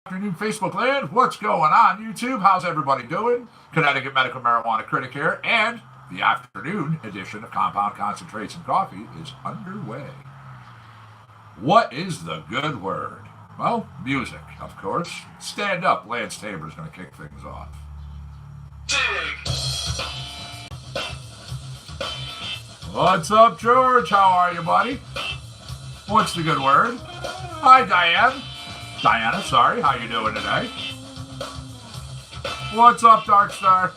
Afternoon, Facebook land. What's going on, YouTube? How's everybody doing? Connecticut Medical Marijuana Critic here, and the afternoon edition of Compound Concentrates and Coffee is underway. What is the good word? Well, music, of course. Stand up, Lance Tabor's going to kick things off. What's up, George? How are you, buddy? What's the good word? Hi, Diane. Diana, sorry. How you doing today? What's up, Dark Star?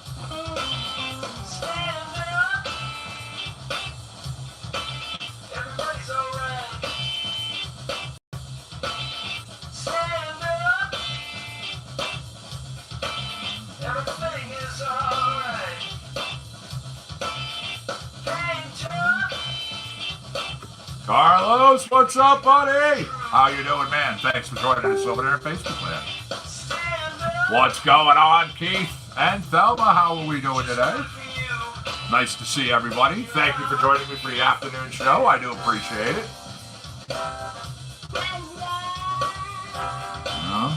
Carlos, what's up, buddy? How you doing, man? Thanks for joining us over there in Facebook land. What's going on, Keith and Thelma? How are we doing today? Nice to see everybody. Thank you for joining me for the afternoon show. I do appreciate it.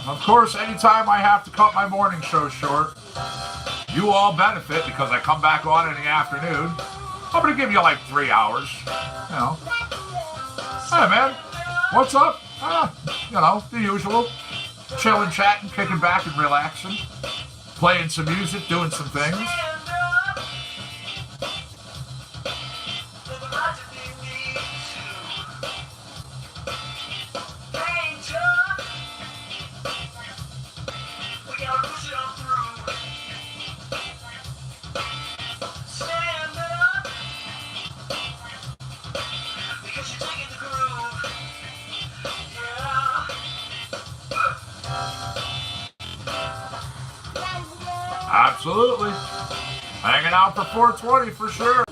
Of course, anytime I have to cut my morning show short, you all benefit because I come back on in the afternoon. I'm going to give you like 3 hours, you know. Hey, man, what's up? You know, the usual. Chilling, chatting, kicking back and relaxing. Playing some music, doing some things. Absolutely. Hanging out for 420 for sure.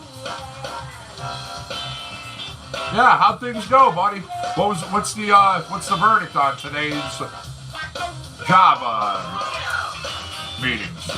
Yeah, how'd things go, buddy? What's the verdict on today's job meetings?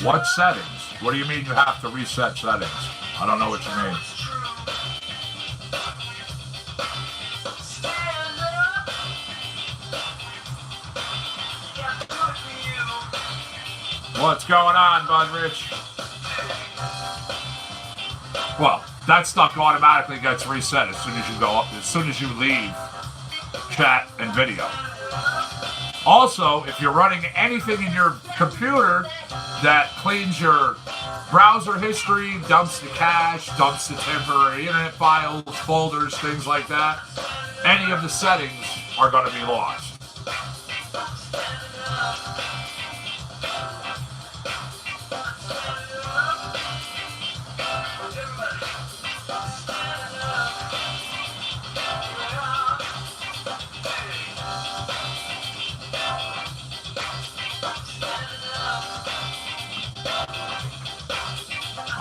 What settings? What do you mean you have to reset settings? I don't know what you mean. What's going on, Bud Rich? Well, that stuff automatically gets reset as soon as you go up, as soon as you leave chat and video. Also, if you're running anything in your computer that cleans your browser history, dumps the cache, dumps the temporary internet files, folders, things like that, any of the settings are going to be lost.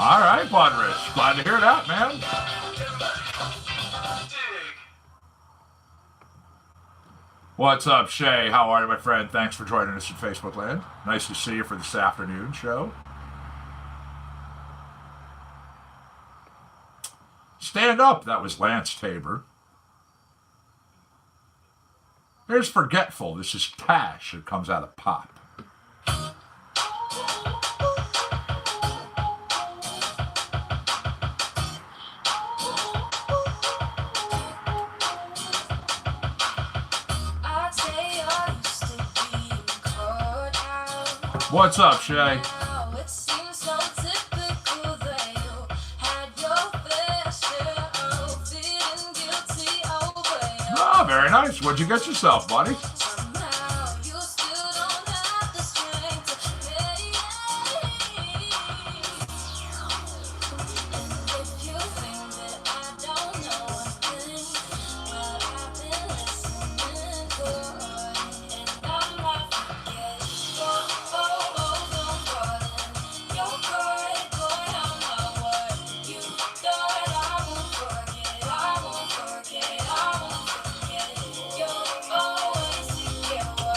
All right, Bud Rich. Glad to hear that, man. What's up, Shay? How are you, my friend? Thanks for joining us in Facebook land. Nice to see you for this afternoon show. Stand up. That was Lance Tabor. Here's Forgetful. This is Tash. It comes out of Pop. What's up, Shay? very nice. What'd you get yourself, buddy?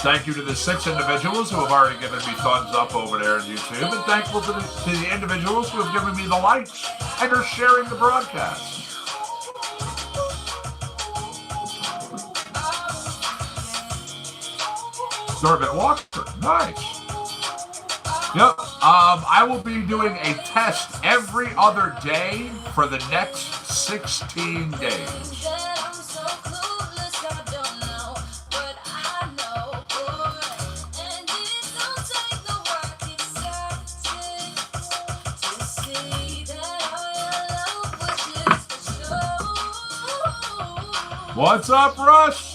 Thank you to the 6 individuals who have already given me thumbs up over there on YouTube, and thankful to the individuals who have given me the likes and are sharing the broadcast. Norbert Walker, nice. Yep, I will be doing a test every other day for the next 16 days. What's up, Russ?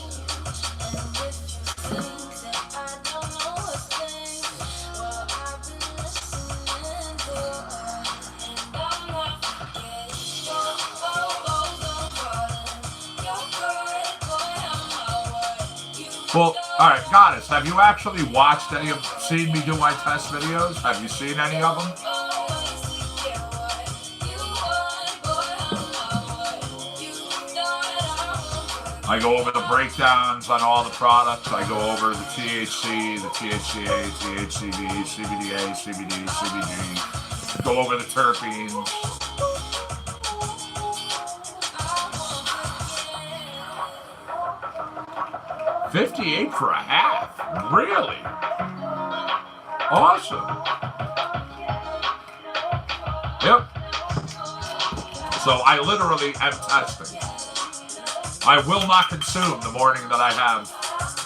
Well, all right, Goddess, have you actually watched any of, seen me do my test videos? Have you seen any of them? I go over the breakdowns on all the products. I go over the THC, the THCA, THCV, CBDA, CBD, CBG. Go over the terpenes. $58 for a half? Really? Awesome. Yep. So I literally am testing. I will not consume the morning that I have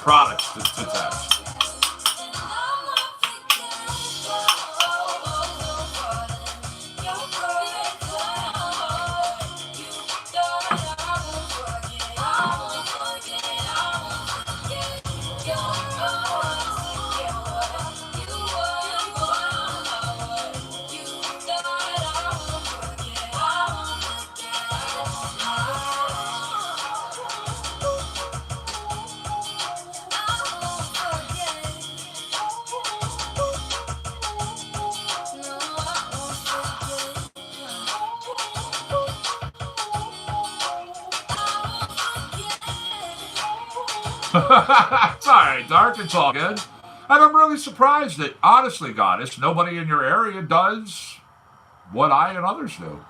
products to test. It's alright, Dark, it's all good. And I'm really surprised that, honestly, Goddess, nobody in your area does what I and others do.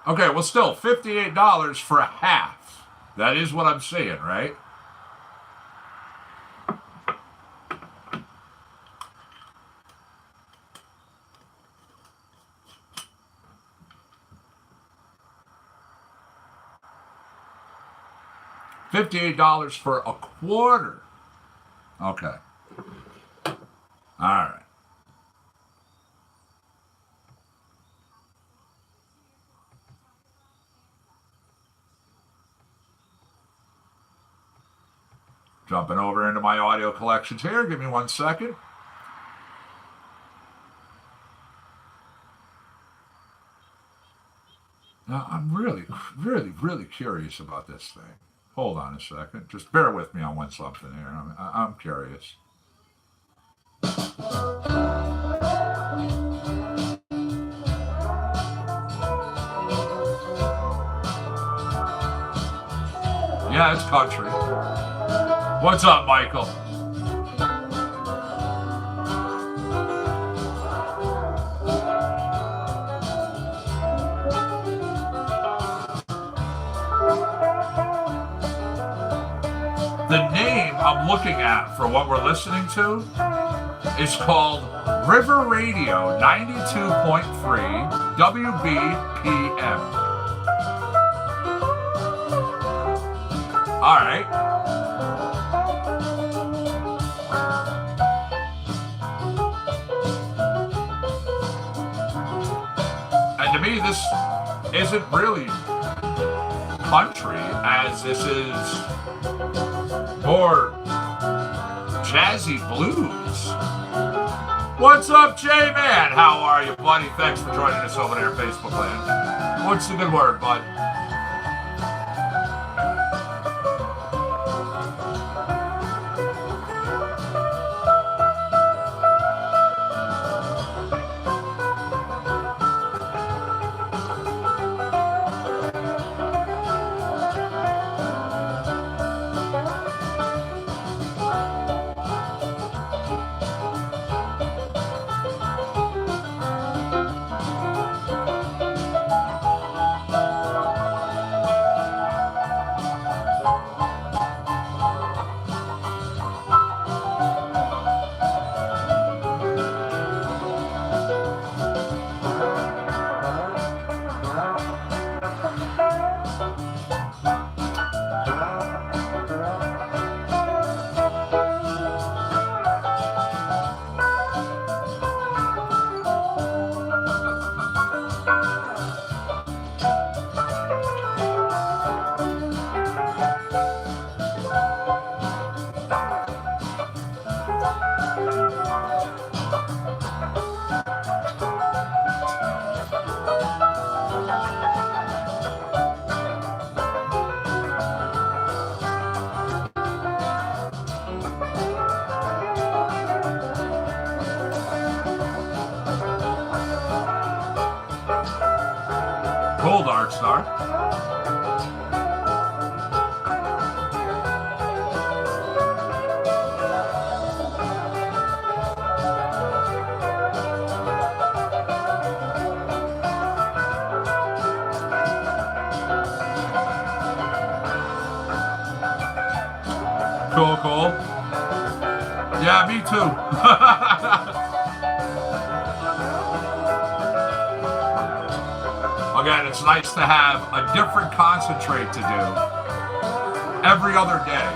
Okay, well, still, $58 for a half. That is what I'm saying, right? $58 for a quarter. Okay. All right. Jumping over into my audio collections here. Give me 1 second. Now, I'm really curious about this thing. Hold on a second. Just bear with me on one something here. I'm curious. Yeah, it's country. What's up, Michael? The name I'm looking at for what we're listening to is called River Radio 92.3 WBPM. All right. me, this isn't really country, as this is more jazzy blues. What's up, J-Man? How are you, buddy? Thanks for joining us over there, Facebook land. What's the good word, bud? Cool, Dark Star. Cool, cool. Yeah, me too. Again, it's nice to have a different concentrate to do every other day.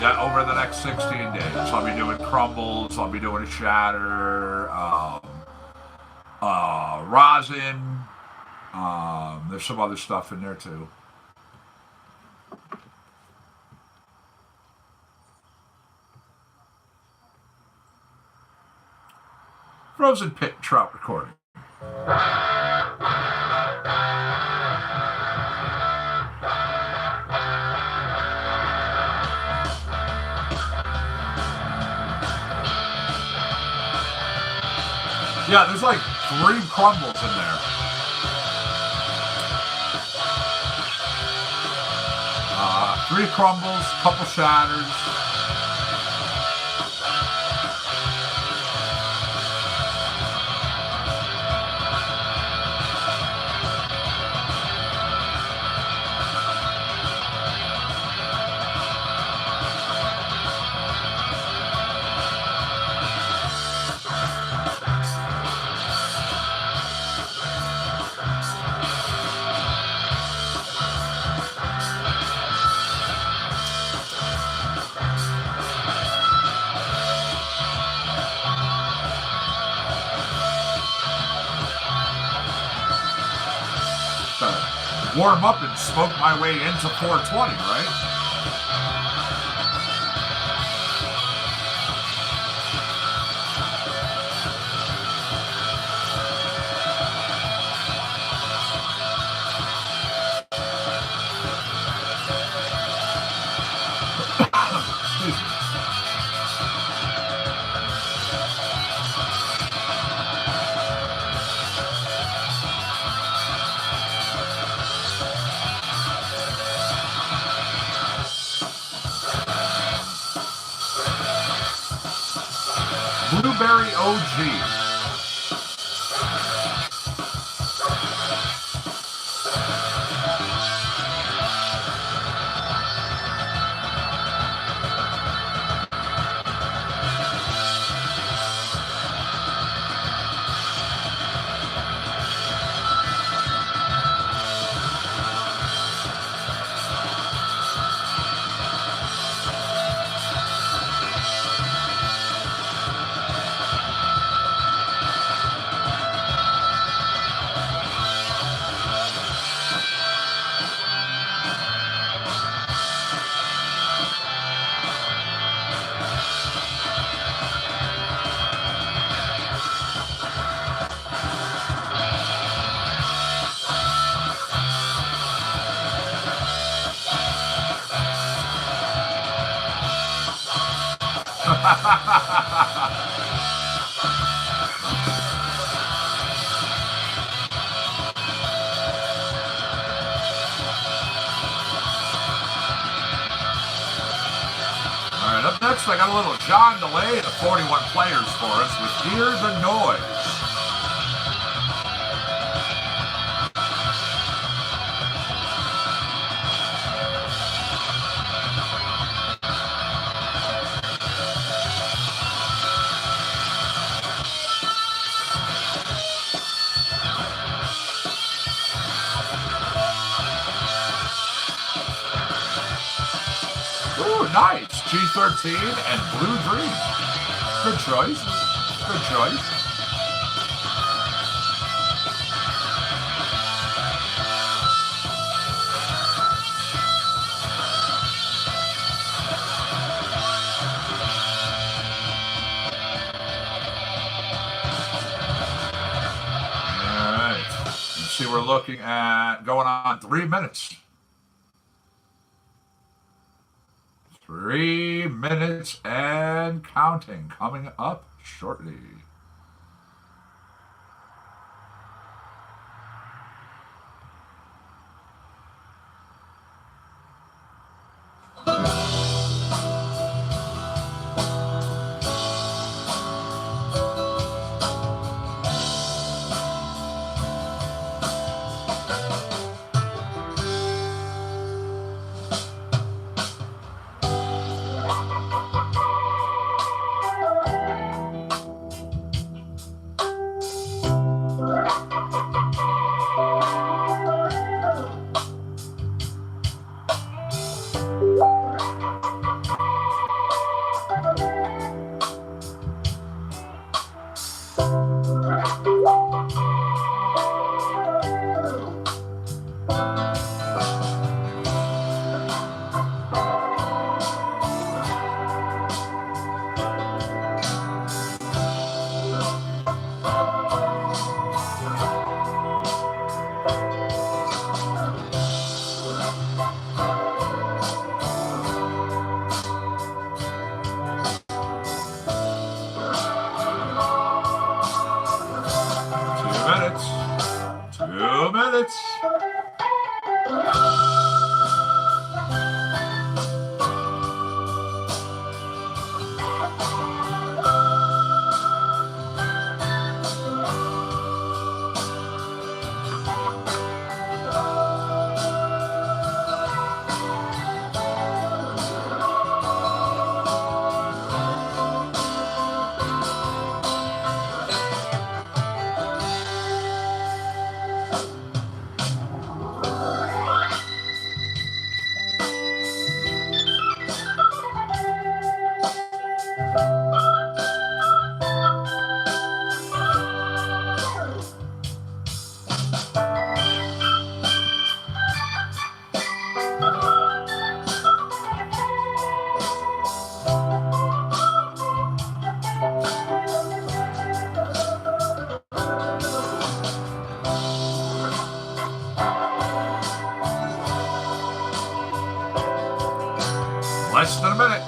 Yeah, over the next 16 days. I'll be doing crumbles, I'll be doing a shatter, rosin. There's some other stuff in there too. Frozen Pit Trout recording. Yeah, there's like 3 crumbles in there. 3 crumbles, couple shatters. Warm up and smoke my way into 420, right? Blueberry OG. Next, I got a little John DeLay to 41 players for us with Hear the Noise. Nice. G13 and Blue Dream. Good choice. Good choice. All right. Let's see, we're looking at going on 3 minutes. 3 minutes and counting coming up shortly. Less than a minute.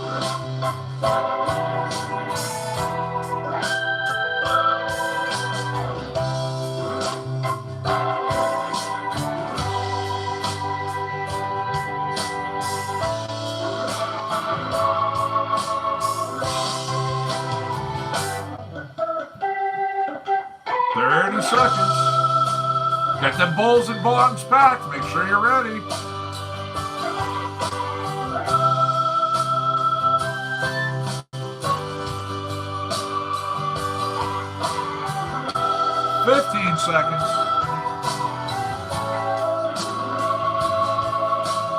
Get them bowls and bongs packed. Make sure you're ready. Seconds.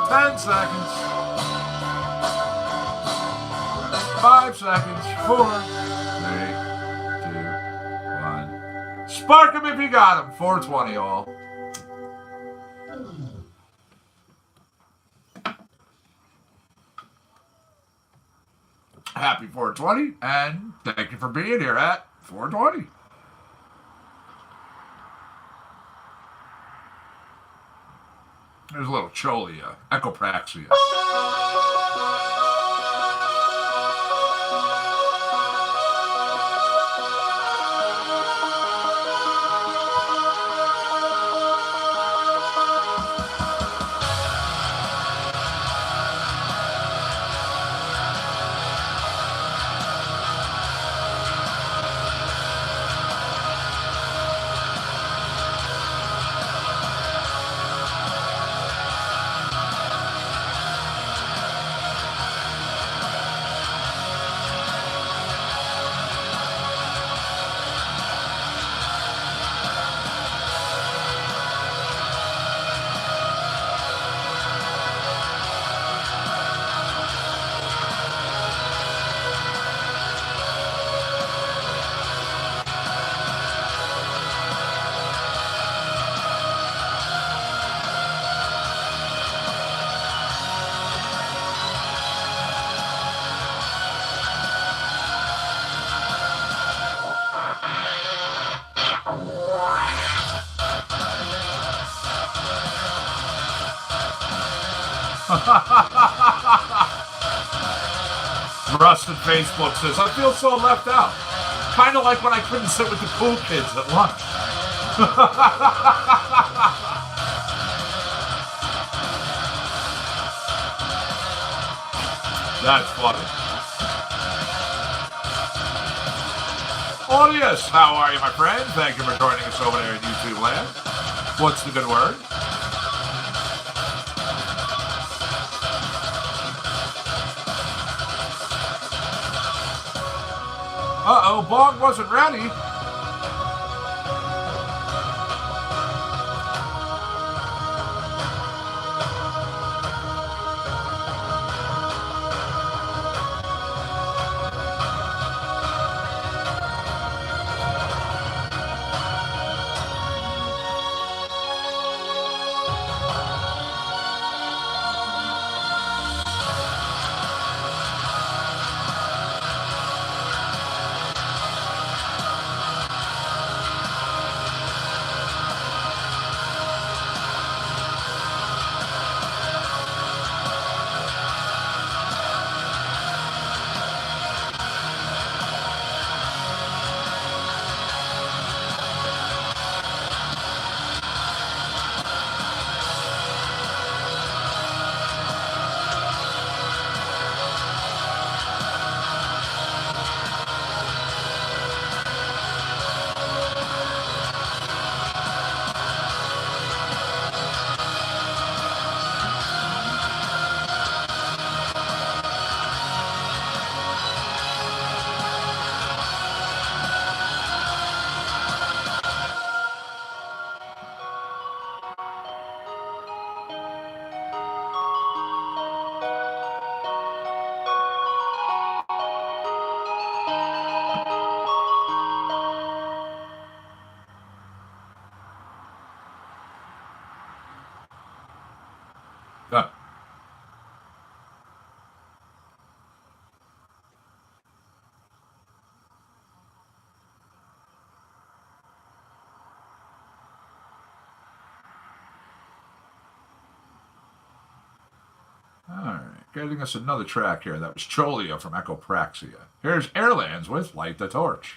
10 seconds. 5 seconds. 4, 3, 2, 1. Spark them if you got them. 420 all. Happy 420, and thank you for being here at 420. There's a little cholia, echopraxia. Rusted Facebook says, I feel so left out. Kind of like when I couldn't sit with the cool kids at lunch. That's funny. Audius, how are you, my friend? Thank you for joining us over there in YouTube land. What's the good word? Uh-oh, Bong wasn't ready. Getting us another track here. That was Cholio from Echopraxia. Here's Airlands with Light the Torch.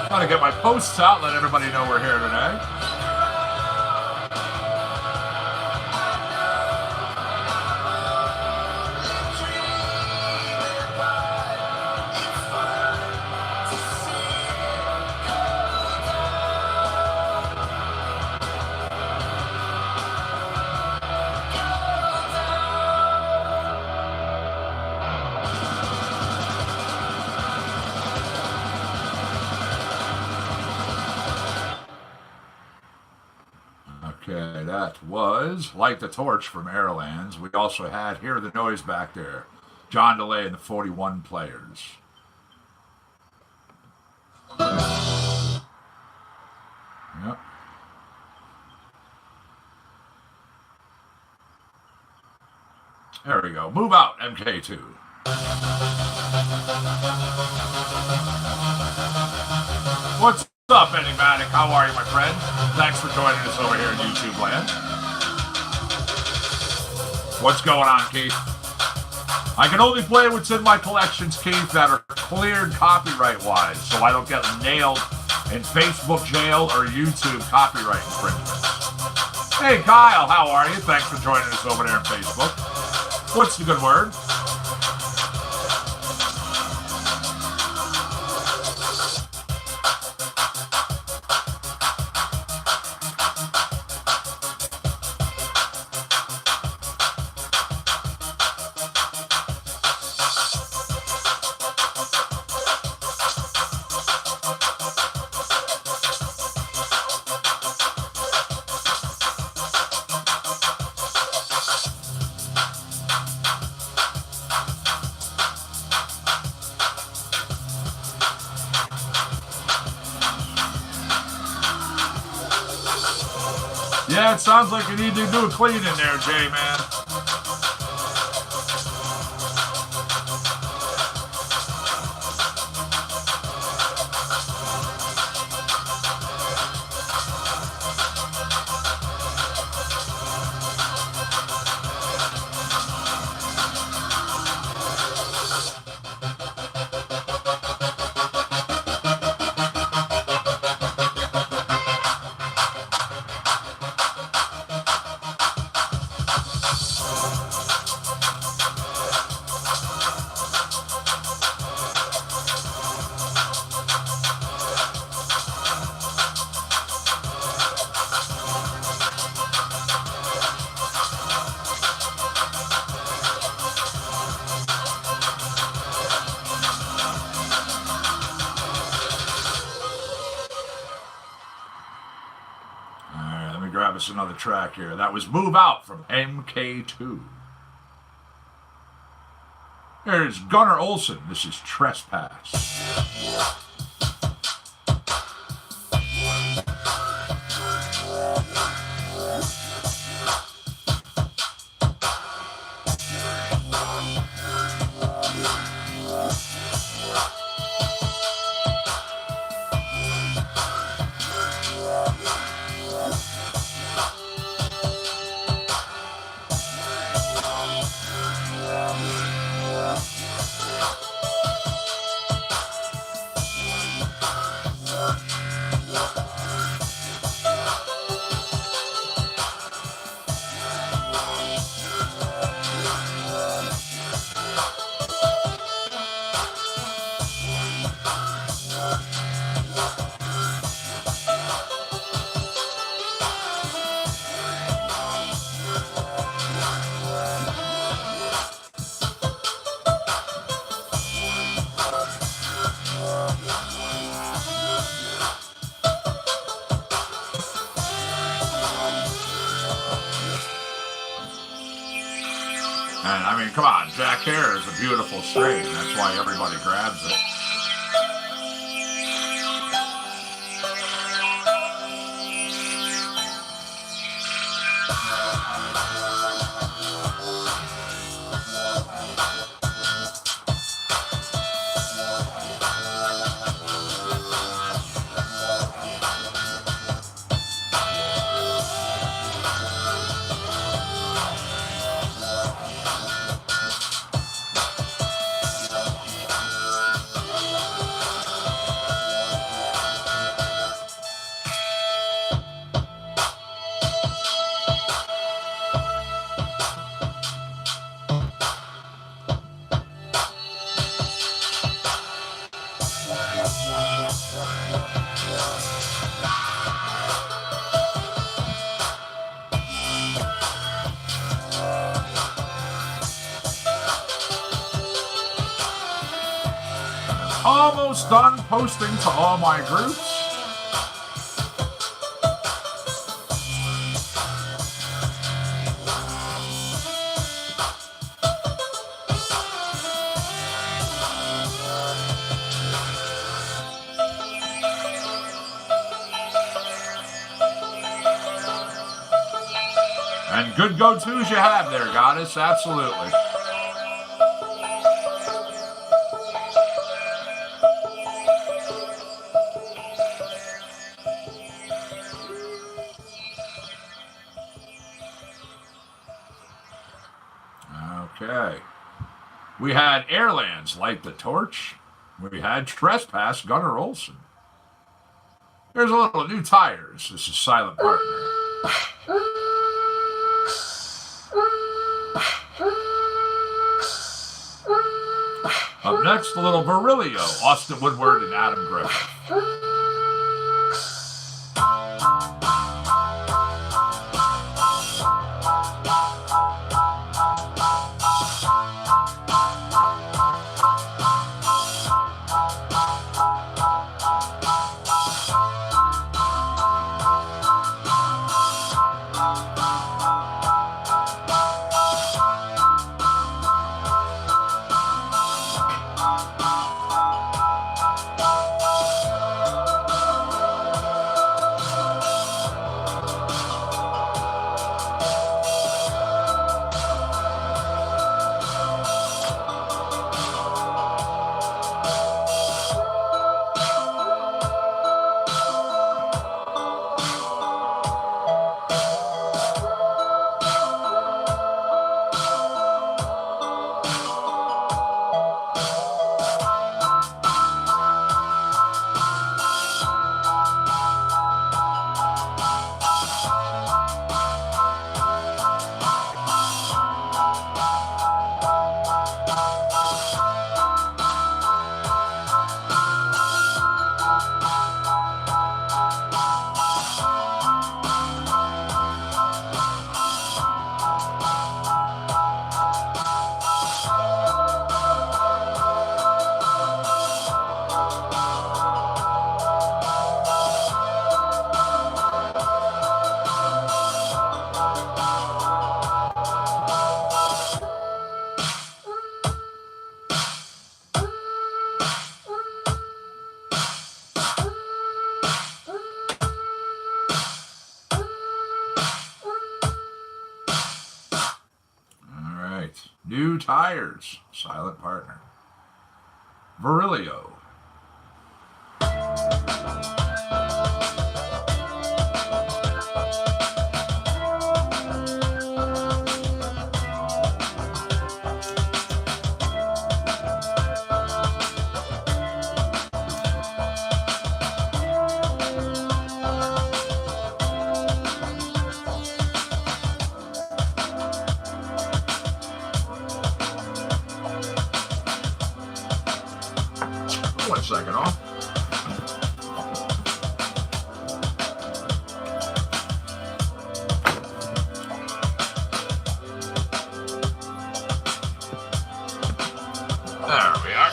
Gotta get my posts out, let everybody know we're here today. that was Light the Torch from Airlands. We also had Hear the Noise back there. John DeLay and the 41 Players. Yep. There we go. Move Out, MK2. What's up, Enigmatic? How are you, my friend? Thanks for joining us over here in YouTube land. What's going on, Keith? I can only play what's in my collections, Keith, that are cleared copyright-wise, so I don't get nailed in Facebook jail or YouTube copyright infringement. Hey, Kyle, how are you? Thanks for joining us over there on Facebook. What's the good word? Yeah, it sounds like you need to do a clean in there, Jay, man. Another track here. That was Move Out from MK2. There's Gunnar Olsen. This is Trespass. And I mean, come on, Jack Hare is a beautiful strain. That's why everybody grabs it. Almost done posting to all my groups. And good go-tos you have there, Goddess. Absolutely. Okay. We had Airlands Light the Torch. We had Trespass Gunnar Olsen. Here's a little New Tires. This is Silent Partner. Up next, a little Virilio, Austin Woodward and Adam Griffith. New Tires, Silent Partner. Virilio. One second off. There we are.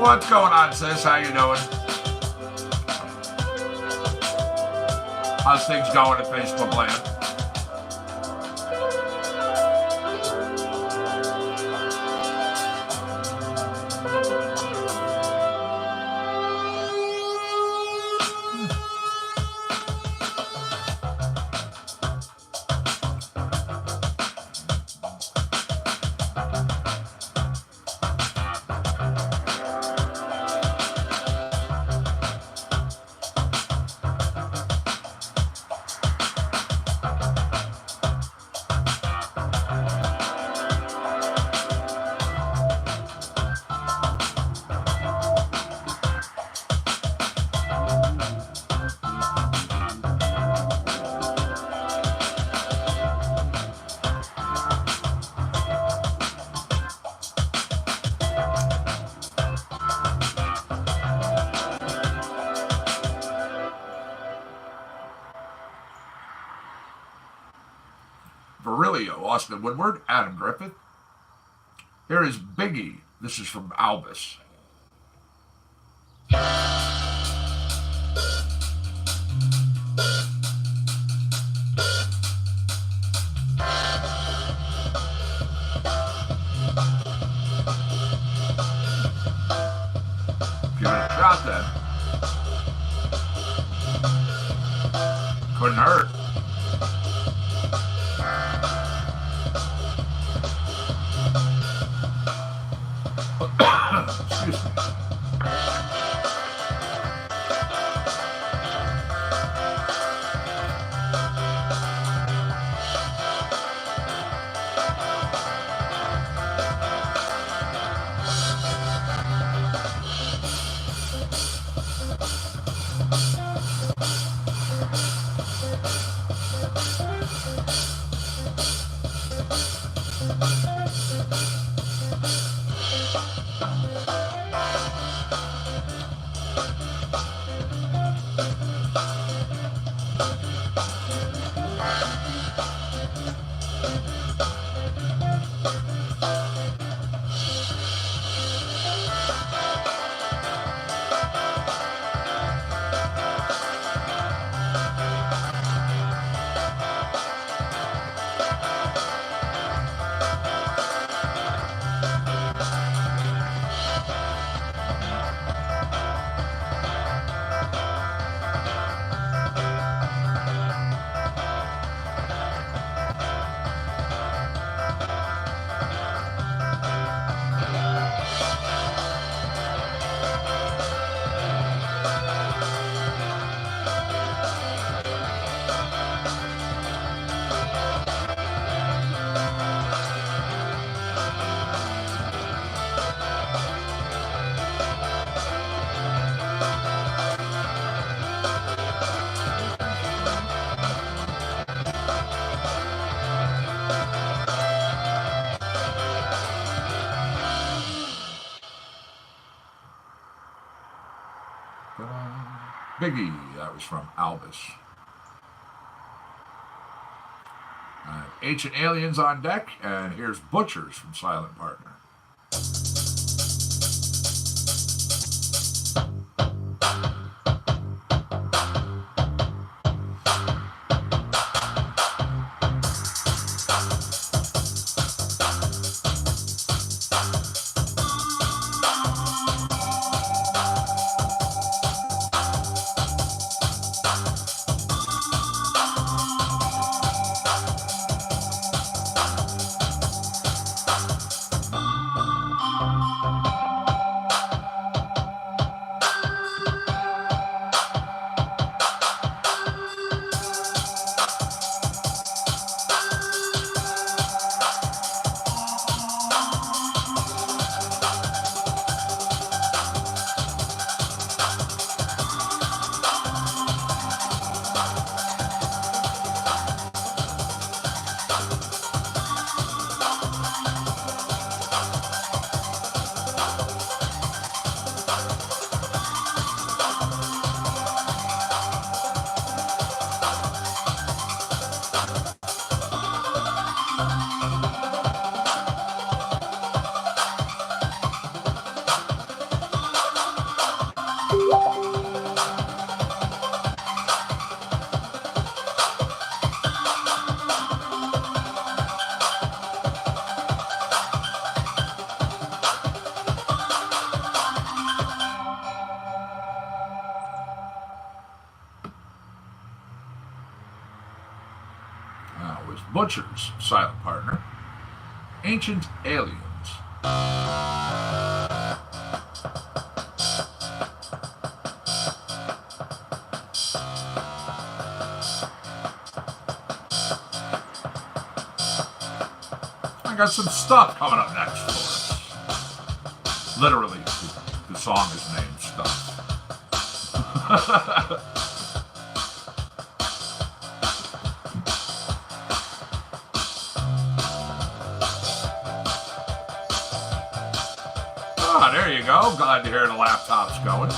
What's going on, sis? How you doing? How's things going at Facebook Land? Virilio, Austin Woodward, Adam Griffith. Here is Biggie. This is from Albus. Give it a shot then. Couldn't hurt. Excuse me. Biggie, that was from Albus. Ancient Aliens on deck, and here's Butchers from Silent Partner. Butchers, Silent Partner. Ancient Aliens. I got some stuff coming up next for us. Literally, the song is named Stuff. There you go. Glad to hear the laptop's going.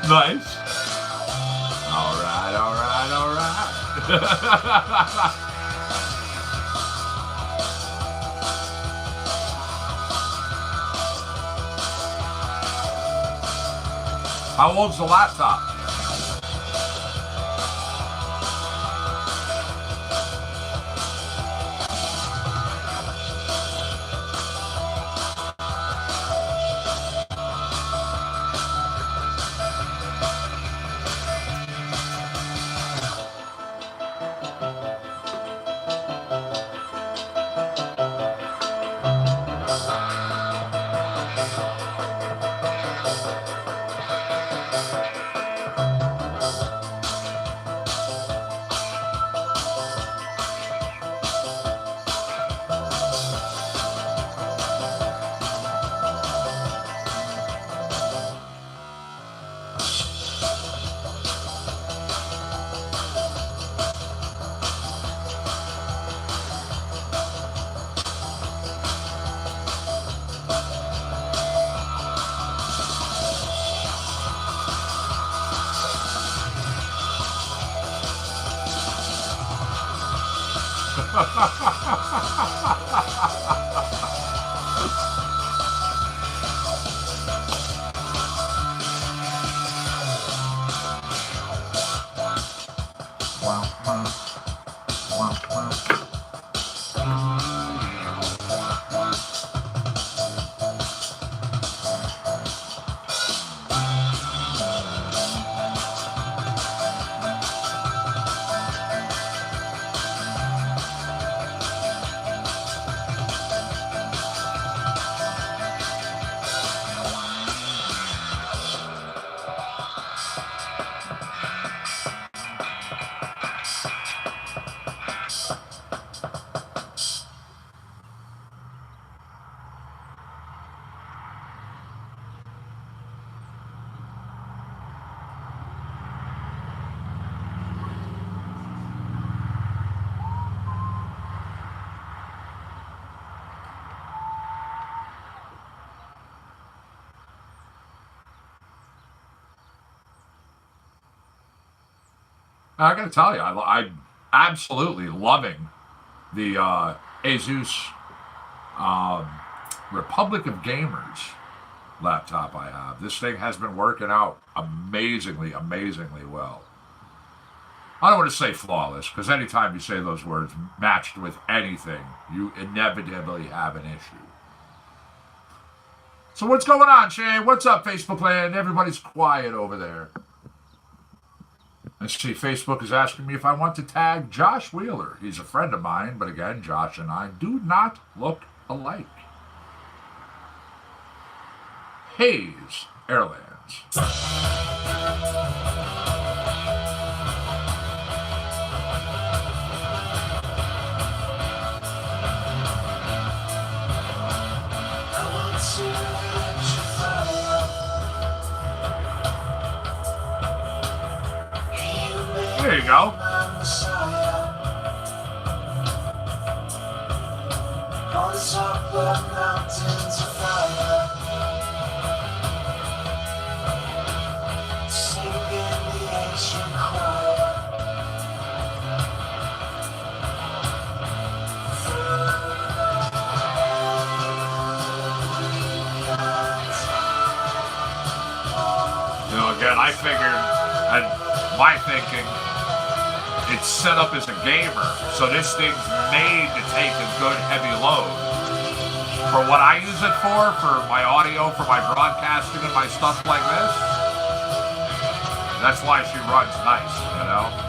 Nice. All right, all right, all right. How old's the laptop? I got to tell you, I'm absolutely loving the Asus Republic of Gamers laptop I have. This thing has been working out amazingly, amazingly well. I don't want to say flawless, because anytime you say those words matched with anything, you inevitably have an issue. So what's going on, Shane? What's up, Facebook land? Everybody's quiet over there. Let's see, Facebook is asking me if I want to tag Josh Wheeler. He's a friend of mine, but again, Josh and I do not look alike. Hayes Airlands. There you go. You know, again, I figured, and my thinking, it's set up as a gamer, so this thing's made to take a good heavy load. For what I use it for my audio, for my broadcasting and my stuff like this, that's why she runs nice, you know?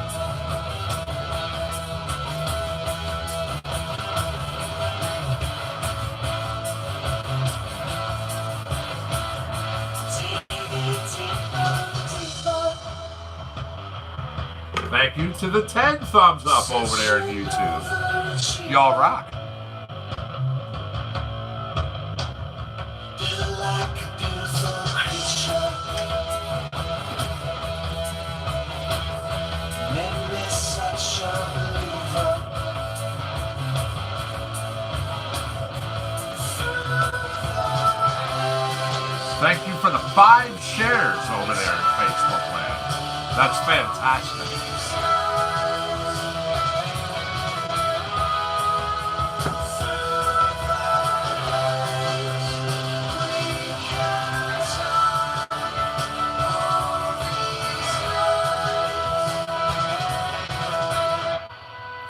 Thank you to the 10 thumbs up over there on YouTube. Y'all rock. fantastic.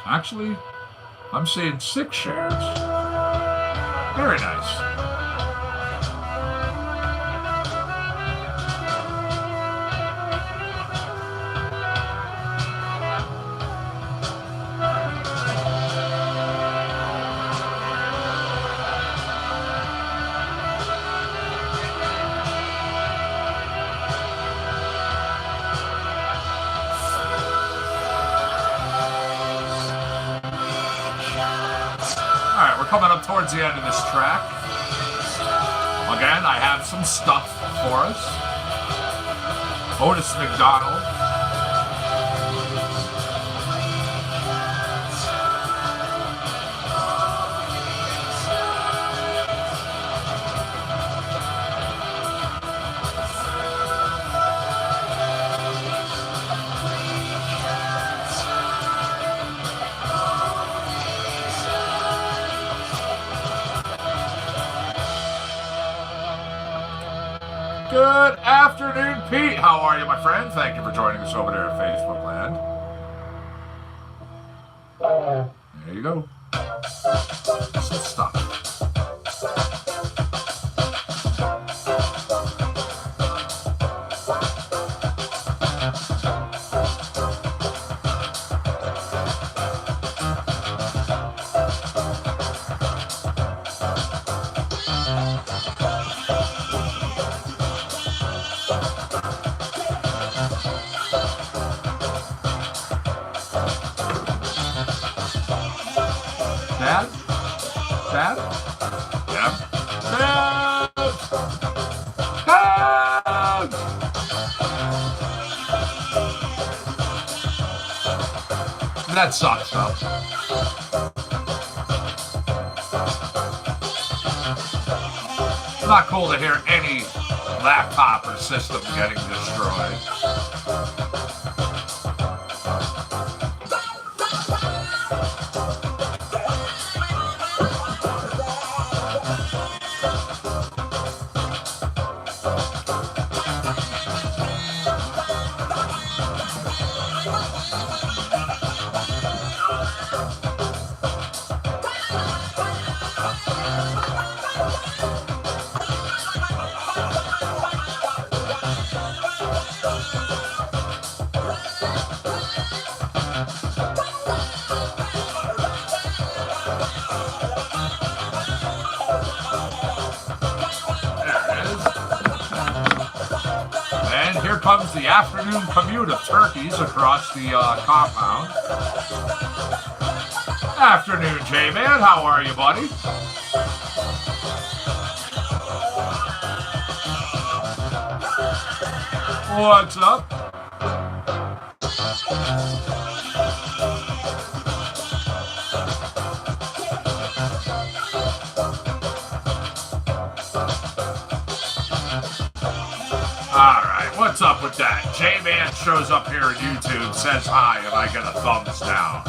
Actually, I'm seeing 6 shares. Very nice. Alright, we're coming up towards the end of this track. Again, I have some stuff for us. Otis McDonald. Good afternoon, Pete. How are you, my friend? Thank you for joining us over there at Facebook Land. There you go. Some stuff. Dad? Dad? Yeah. Dad! Dad! That sucks, though. It's not cool to hear any laptop or system getting destroyed. Here comes the afternoon commute of turkeys across the compound. Afternoon, J-Man. How are you, buddy? What's up? What's up with that? J-Man shows up here on YouTube, says hi, and I get a thumbs down.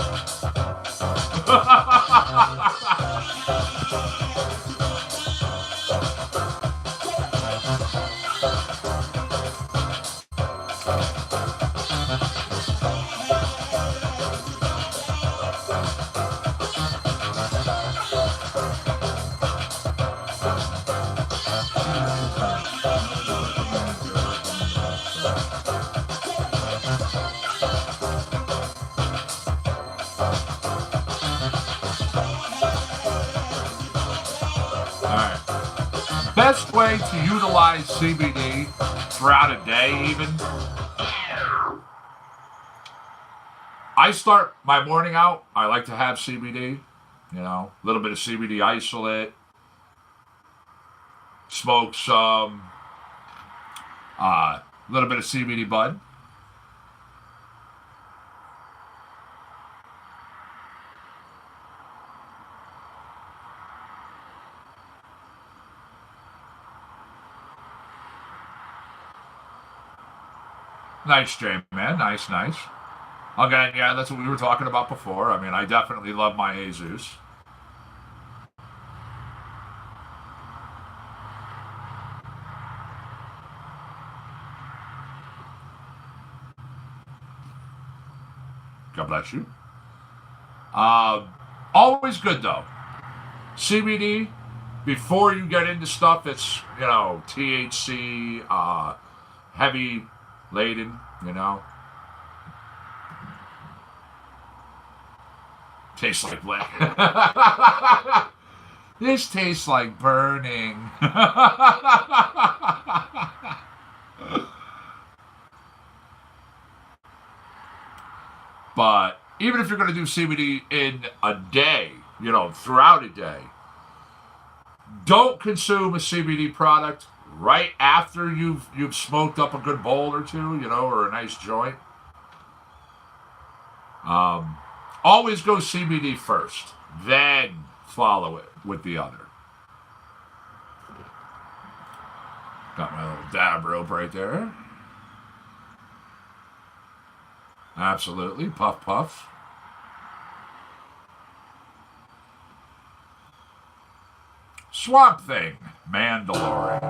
Best way to utilize CBD throughout a day, even. I start my morning out. I like to have CBD, you know, a little bit of CBD isolate, smoke some, a little bit of CBD bud. Nice, Jay, man. Nice, nice. Again, yeah, that's what we were talking about before. I mean, I definitely love my Jesus. God bless you. Always good, though. CBD, before you get into stuff that's, THC, heavy laden, Tastes like black. This tastes like burning. But even if you're going to do CBD in a day, throughout a day, don't consume a CBD product right after you've smoked up a good bowl or two, or a nice joint. Always go CBD first, then follow it with the other. Got my little dab rope right there. Absolutely. Puff, puff. Swamp Thing, Mandalorian.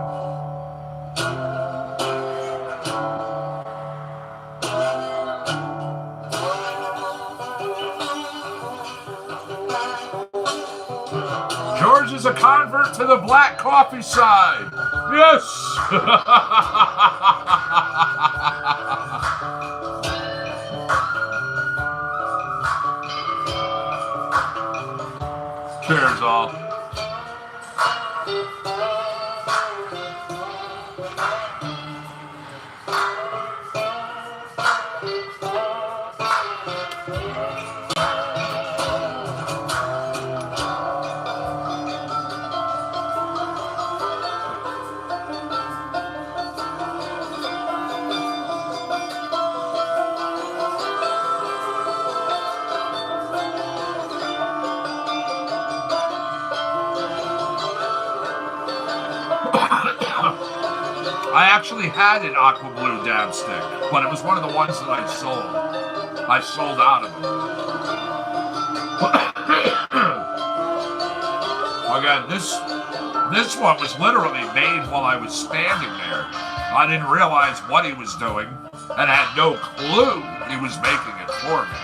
George is a convert to the black coffee side. Yes! Cheers, all. I actually had an aqua blue dab stick, but it was one of the ones that I sold. I sold out of them. Again, this one was literally made while I was standing there. I didn't realize what he was doing, and had no clue he was making it for me.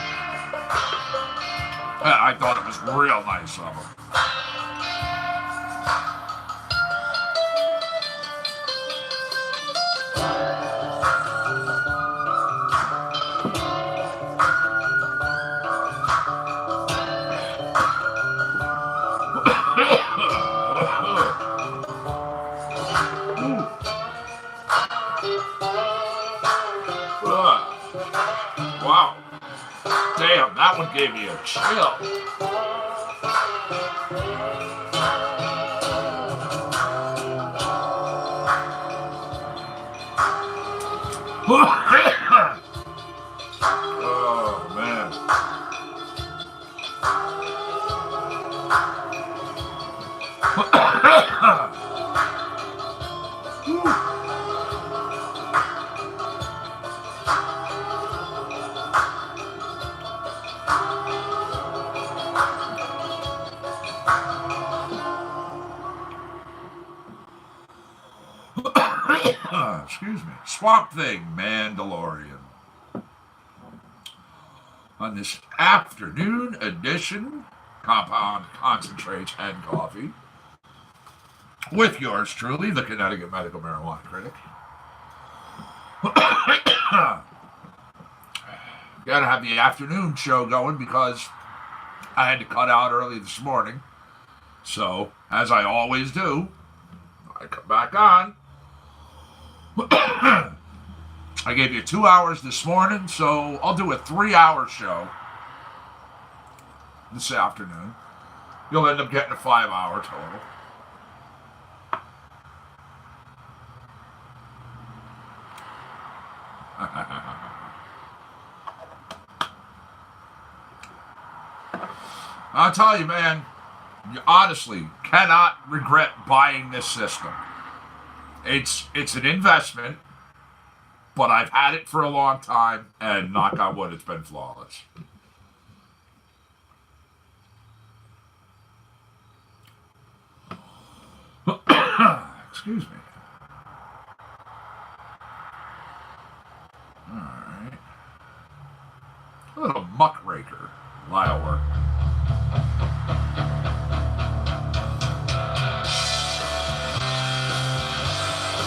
I thought it was real nice of him. Wow. Damn, that one gave me a chill. Oh, man. Excuse me. Swamp Thing, Mandalorian. On this afternoon edition, Compound Concentrates and Coffee, with yours truly, the Connecticut Medical Marijuana Critic. Gotta have the afternoon show going because I had to cut out early this morning. So, as I always do, I come back on. I gave you 2 hours this morning, so I'll do a 3-hour show this afternoon. You'll end up getting a 5-hour total. I'll tell you, man, you honestly cannot regret buying this system. It's an investment. but I've had it for a long time, and knock on wood, it's been flawless. Excuse me. All right. A little muckraker. Lyle work.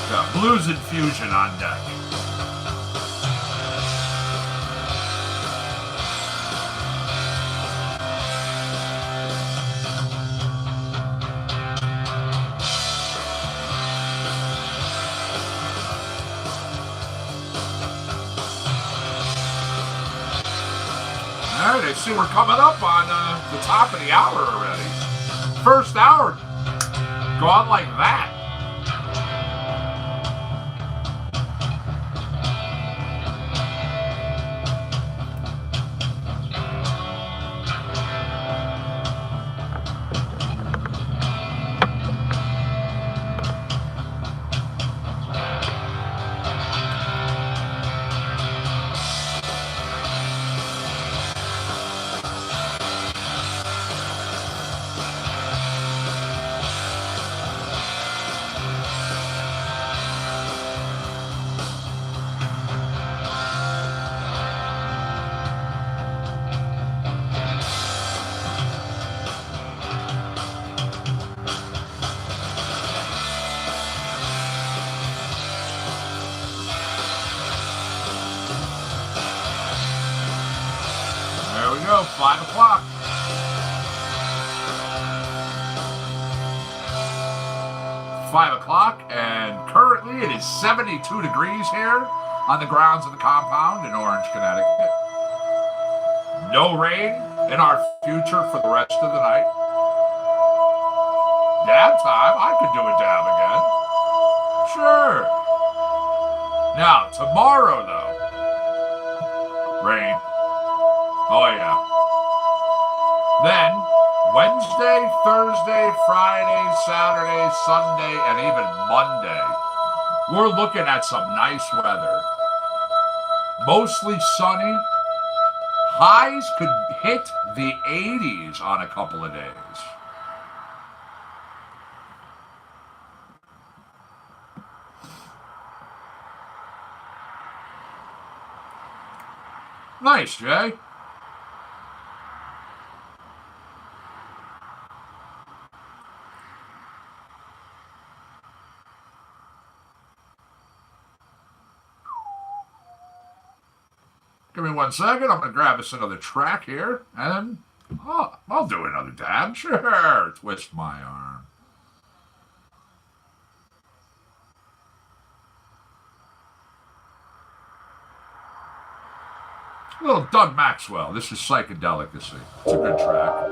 Got Blues Infusion on deck. All right, I see we're coming up on the top of the hour already. First hour gone like that. There we go, 5 o'clock. 5 o'clock, and currently it is 72 degrees here on the grounds of the compound in Orange, Connecticut. No rain in our future for the rest of the night. Dab time? I could do a dab again. Sure. Now, tomorrow, though, rain. Oh, yeah. Then, Wednesday, Thursday, Friday, Saturday, Sunday, and even Monday, we're looking at some nice weather. Mostly sunny. Highs could hit the 80s on a couple of days. Nice, Jay. Give me 1 second. I'm going to grab us another track here, and I'll do another dab. Sure. Twist my arm. A little Doug Maxwell. This is Psychedelicacy. It's a good track.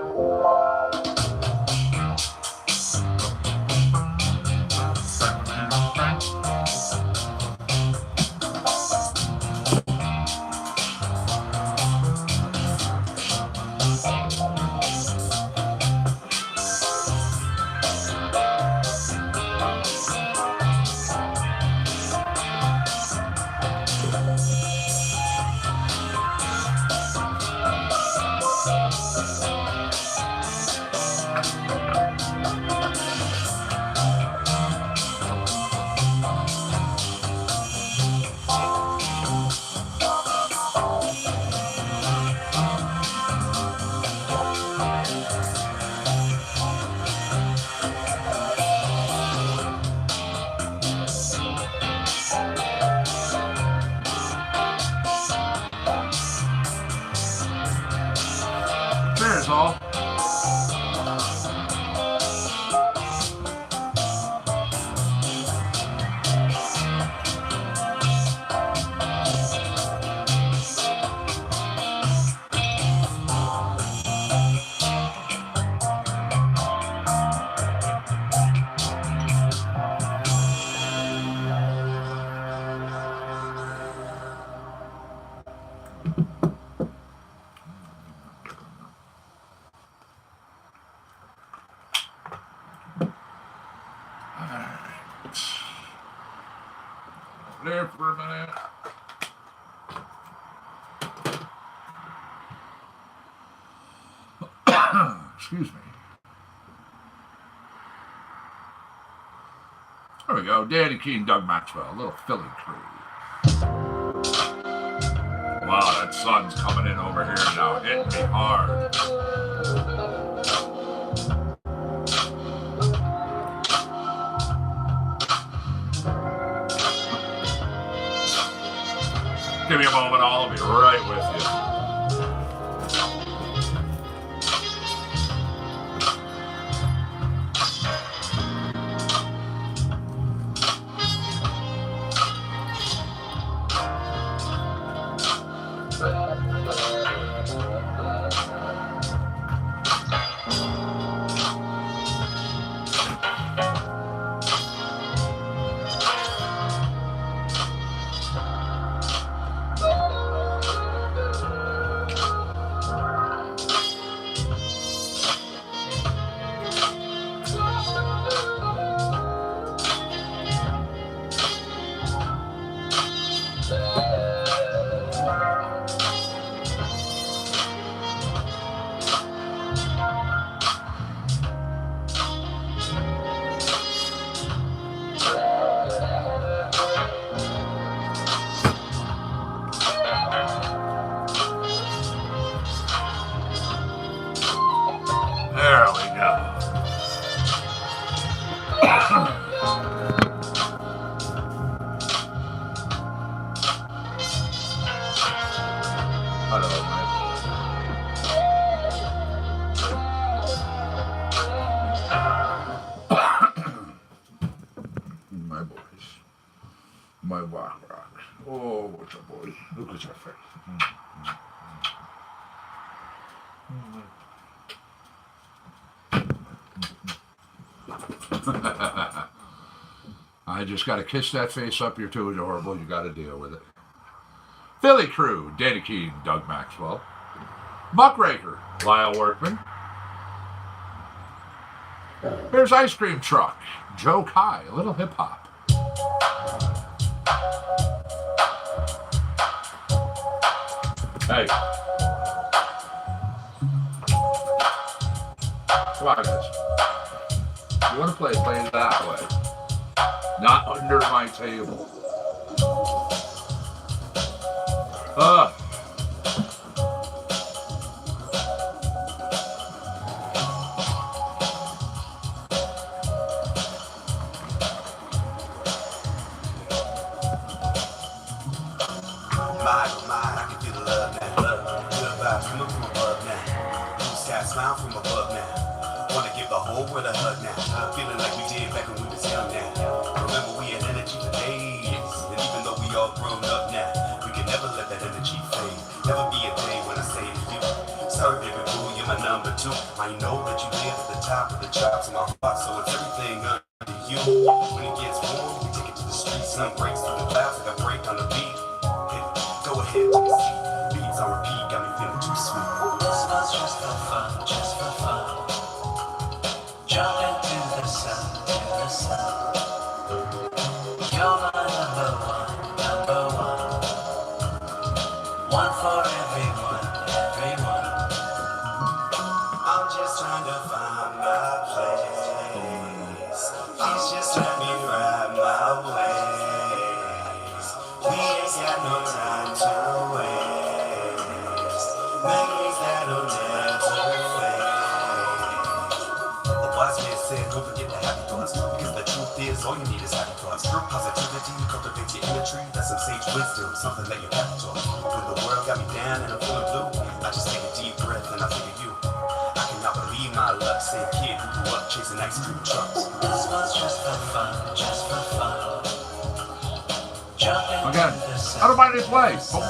Cheers, all. There for a minute. Excuse me. There we go. Danny Keene, Doug Maxwell, a little Philly crew. Wow, that sun's coming in over here now, hitting me hard. Give me a moment, I'll be right with you. I just got to kiss that face up. You're too adorable. You got to deal with it. Philly crew, Danny Keene, Doug Maxwell. Muckraker, Lyle Workman. Here's Ice Cream Truck, Joe Kai, a little hip hop. Hey. Come on, guys. You want to play it that way. Not under my table.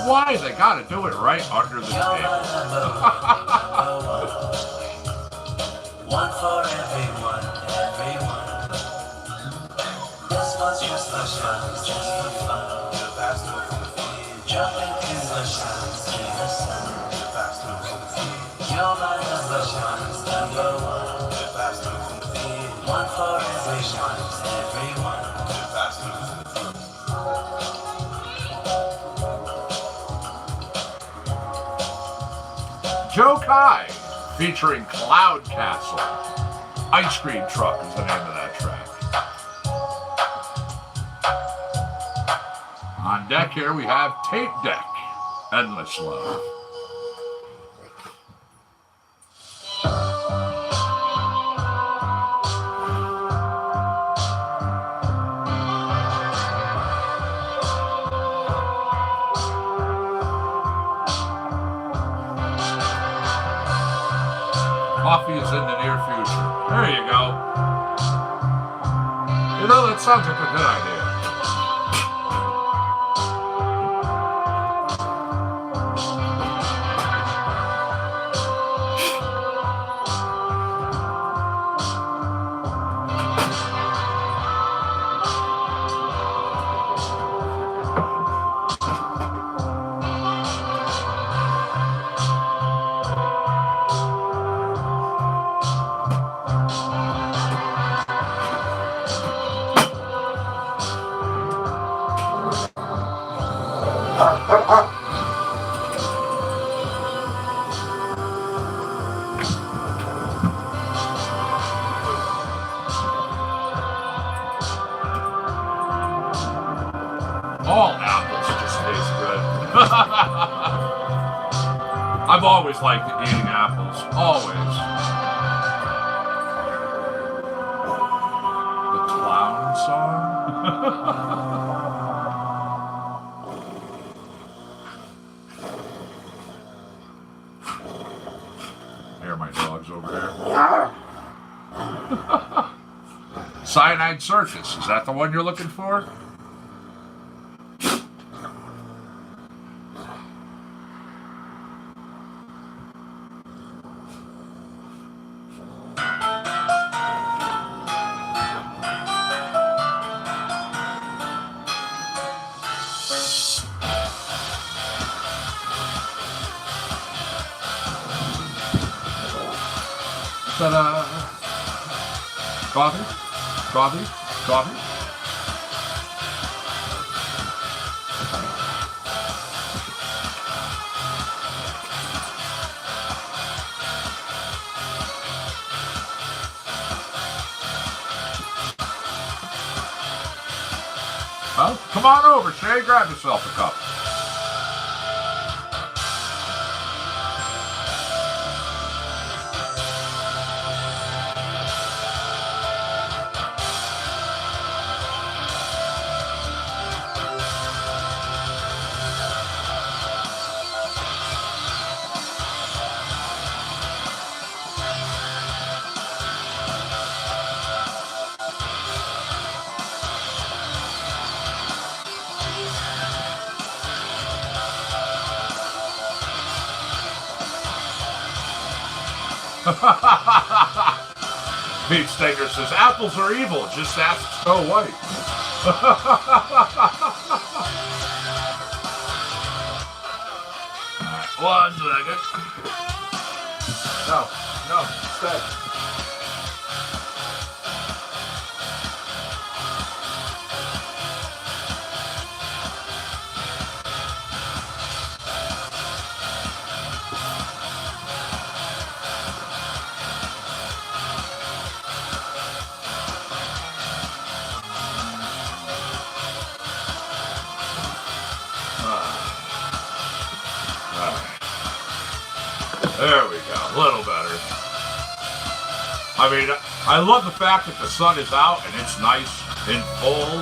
Why they gotta do it right under the table? One for everyone, everyone. This was just for fun, just for fun. Jump into the sun, see the sun. You're my number one. One for everyone, everyone. Joe Kai, featuring Cloud Castle. Ice Cream Truck is the name of that track. On deck here we have Tape Deck, Endless Love. Coffee is in the near future. There you go. You know, that sounds like a good idea. All apples just taste good. I've always liked eating apples. Always. The clown song? I hear my dogs over there. Cyanide Circus. Is that the one you're looking for? Ta-da! Coffee? Coffee? Coffee? Well, come on over, Shay. Grab yourself a cup. Pete Steger says, apples are evil, just ask Snow White. Alright, 1 second. No, stay. There we go, a little better. I mean, I love the fact that the sun is out and it's nice and full.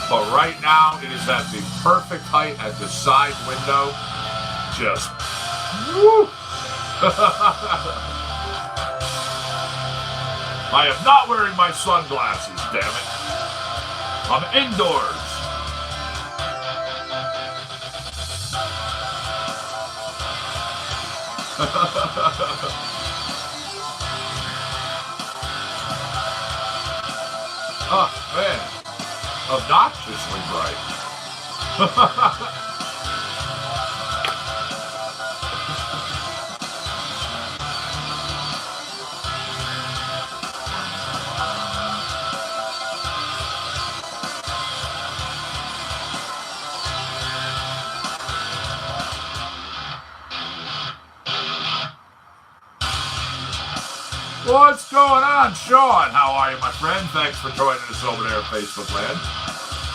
But right now, it is at the perfect height at the side window. Just, woo! I am not wearing my sunglasses, damn it. I'm indoors. Oh, man. Obnoxiously bright. What's going on, Sean? How are you, my friend? Thanks for joining us over there at Facebook Land.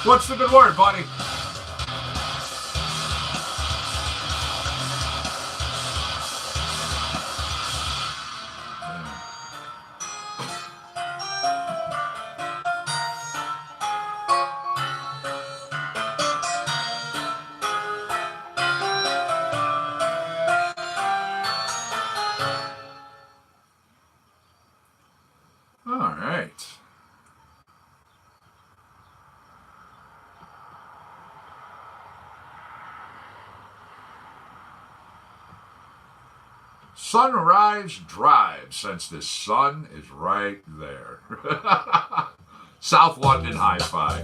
What's the good word, buddy? Sunrise Drive, since the sun is right there. South London Hi-Fi.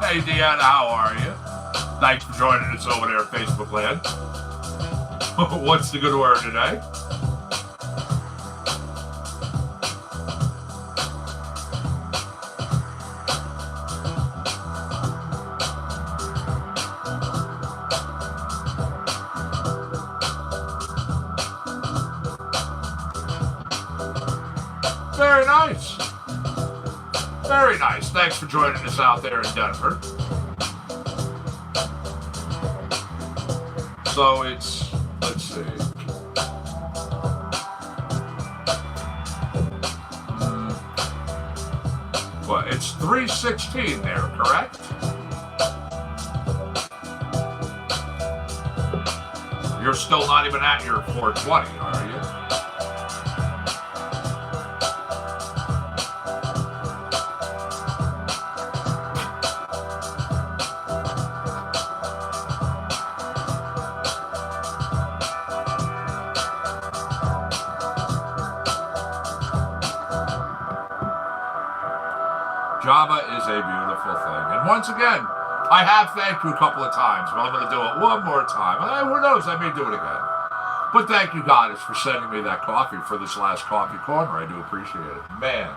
Hey, Deanna, how are you? Thanks for joining us over there at Facebook Land. What's the good word today? Very nice. Very nice. Thanks for joining us out there in Denver. So it's, let's see. Well, it's 3:16 there, correct? You're still not even at your 420, are you? Java is a beautiful thing. And once again, I have thanked you a couple of times, but I'm going to do it one more time. And who knows, I may do it again. But thank you, Goddess, for sending me that coffee for this last coffee corner. I do appreciate it. Man.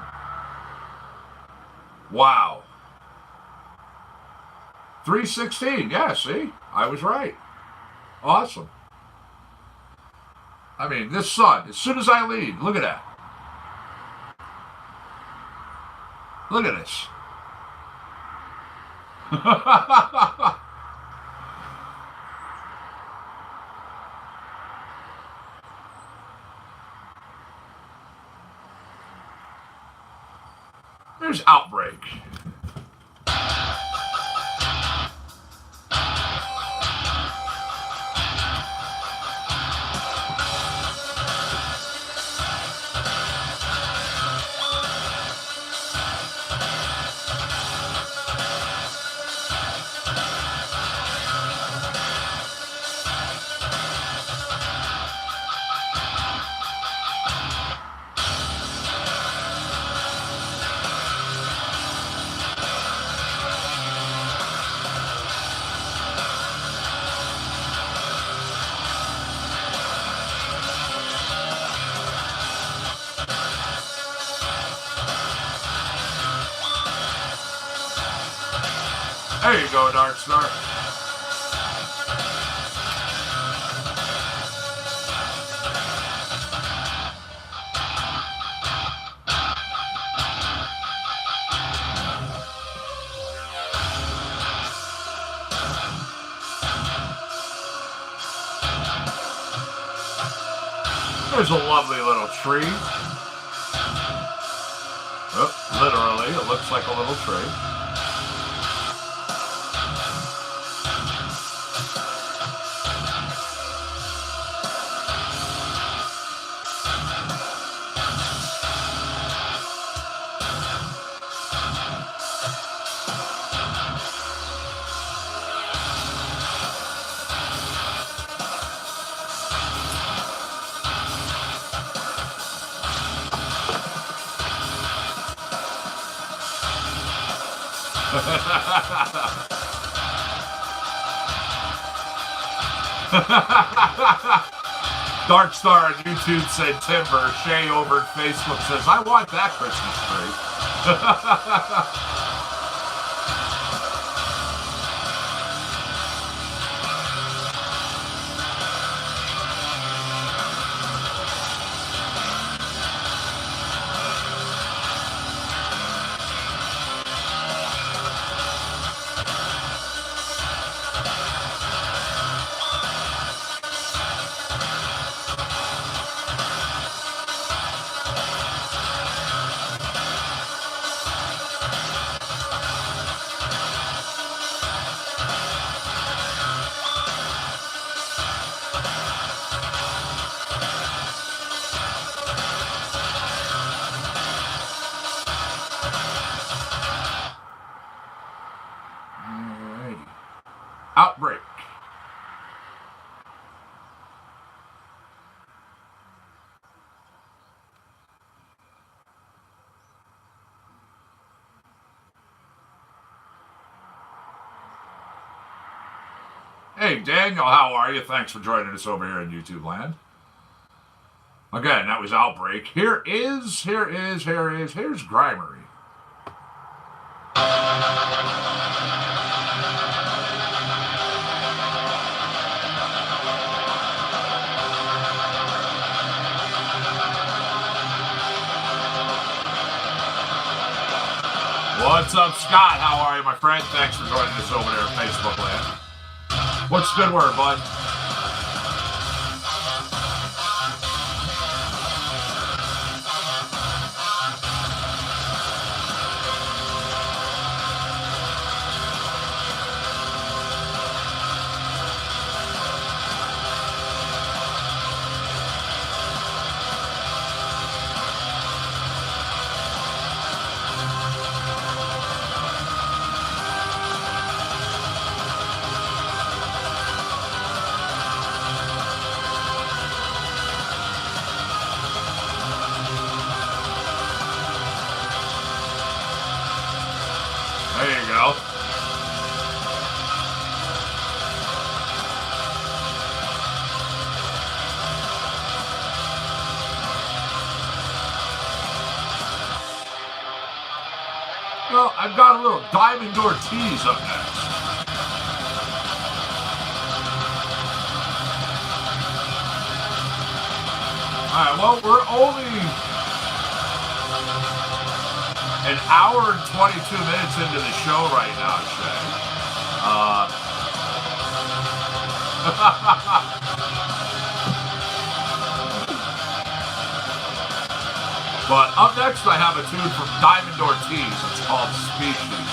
Wow. 3:16. Yeah, see? I was right. Awesome. I mean, this sun, as soon as I leave, look at that. Look at this. There's Outbreak. There you go, Dark Star. There's a lovely little tree. Oh, literally, it looks like a little tree. Dark Star on YouTube said timber. Shay over at Facebook says, I want that Christmas tree. Outbreak. Hey, Daniel, how are you? Thanks for joining us over here in YouTube land. Again, that was Outbreak. Here's Grimery. What's up, Scott? How are you, my friend? Thanks for joining us over there at Facebook land. What's the good word, bud? Well, I've got a little Diamond Ortiz up next. Alright, well, we're only an hour and 22 minutes into the show right now, Shay. But up next, I have a tune from Diamond Ortiz. It's called Species.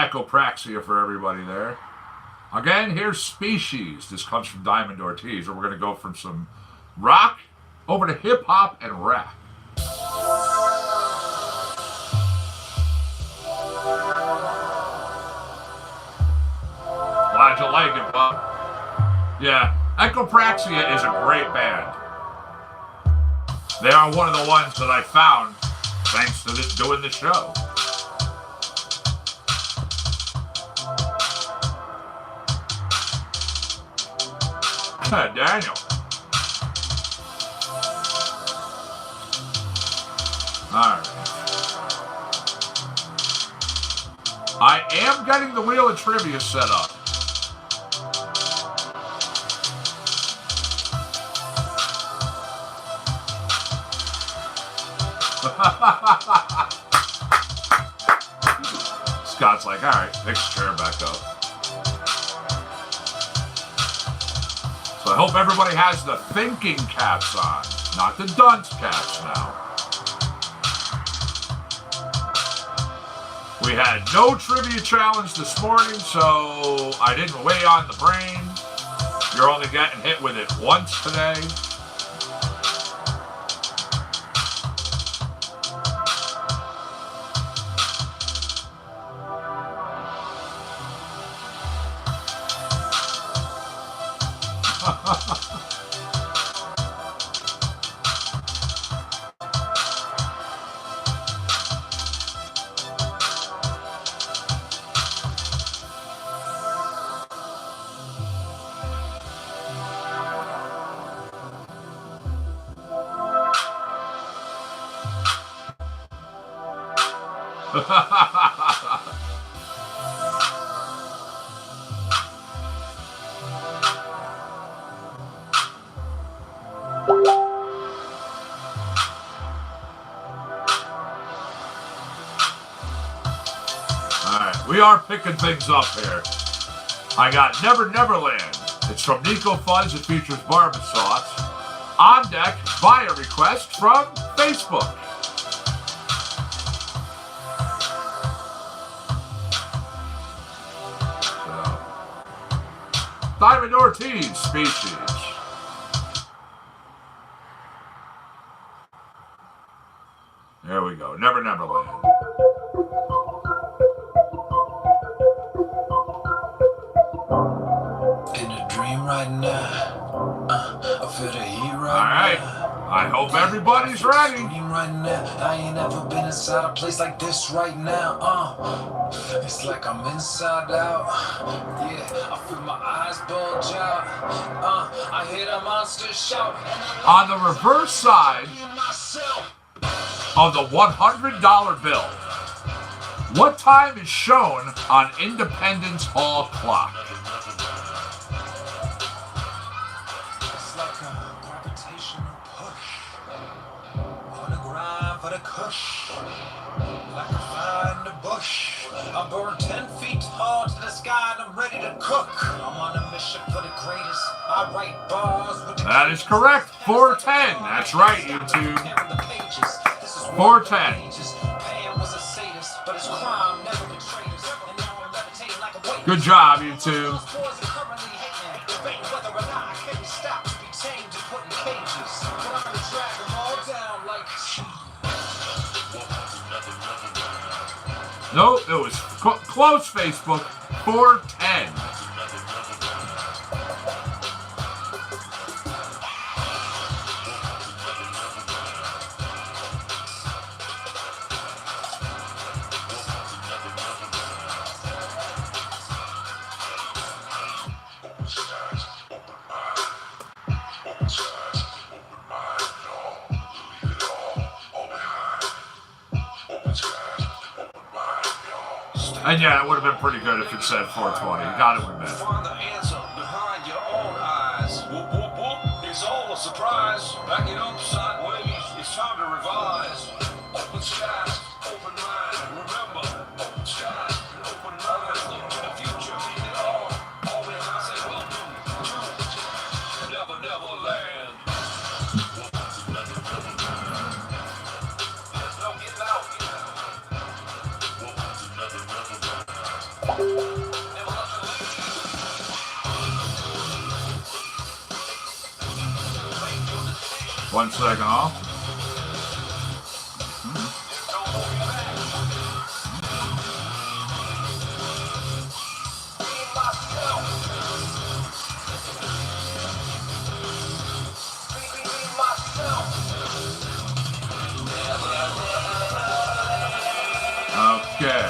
Echopraxia for everybody there. Again, here's Species. This comes from Diamond Ortiz, and we're going to go from some rock over to hip-hop and rap. Glad you like it, bud. Yeah, Echopraxia is a great band. They are one of the ones that I found thanks to doing the show. Daniel. Alright. I am getting the wheel of trivia set up. Scott's like, alright, fix the chair back up. So I hope everybody has the thinking caps on, not the dunce caps now. We had no trivia challenge this morning, so I didn't weigh on the brain. You're only getting hit with it once today. We are picking things up here. I got Never Neverland. It's from Nico Fuzz. It features Barba Sauce. On deck, via request from Facebook. So, Diamond Ortiz, Species. There we go. Never Neverland. Right now, I feel the heat right Alright, I hope everybody's ready. Right now, I ain't ever been inside a place like this right now. It's like I'm inside out. Yeah, I feel my eyes bulge out. I hear the monster shout. On the reverse side of the $100 bill, what time is shown on Independence Hall clock? Like a fire in the bush. I'm burned 10 feet tall to the sky and I'm ready to cook. I'm on a mission for the greatest. I write bars with the That is correct. 410. That's right, YouTube. 410. Good job, YouTube. No, it was close, Facebook. 410. And yeah, it would have been pretty good if it said 420. You got to admit. Find the answer behind your own eyes. Whoop, whoop, whoop. It's all a surprise. Back it up sideways. It's time to revise. Open skies, open mind. Remember, open skies, open mind. Look to the future. Leave it all. Always I say welcome to Never Neverland. Let's go get out. 1 second off. Okay.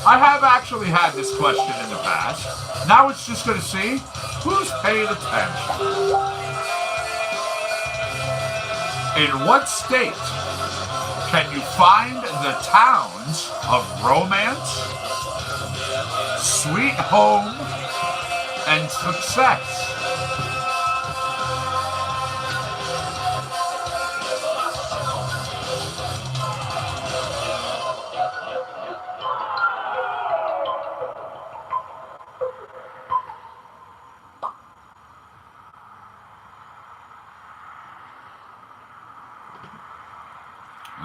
I have actually had this question in the past. Now it's just going to see who's paying attention. In what state can you find the towns of Romance, Sweet Home, and Success?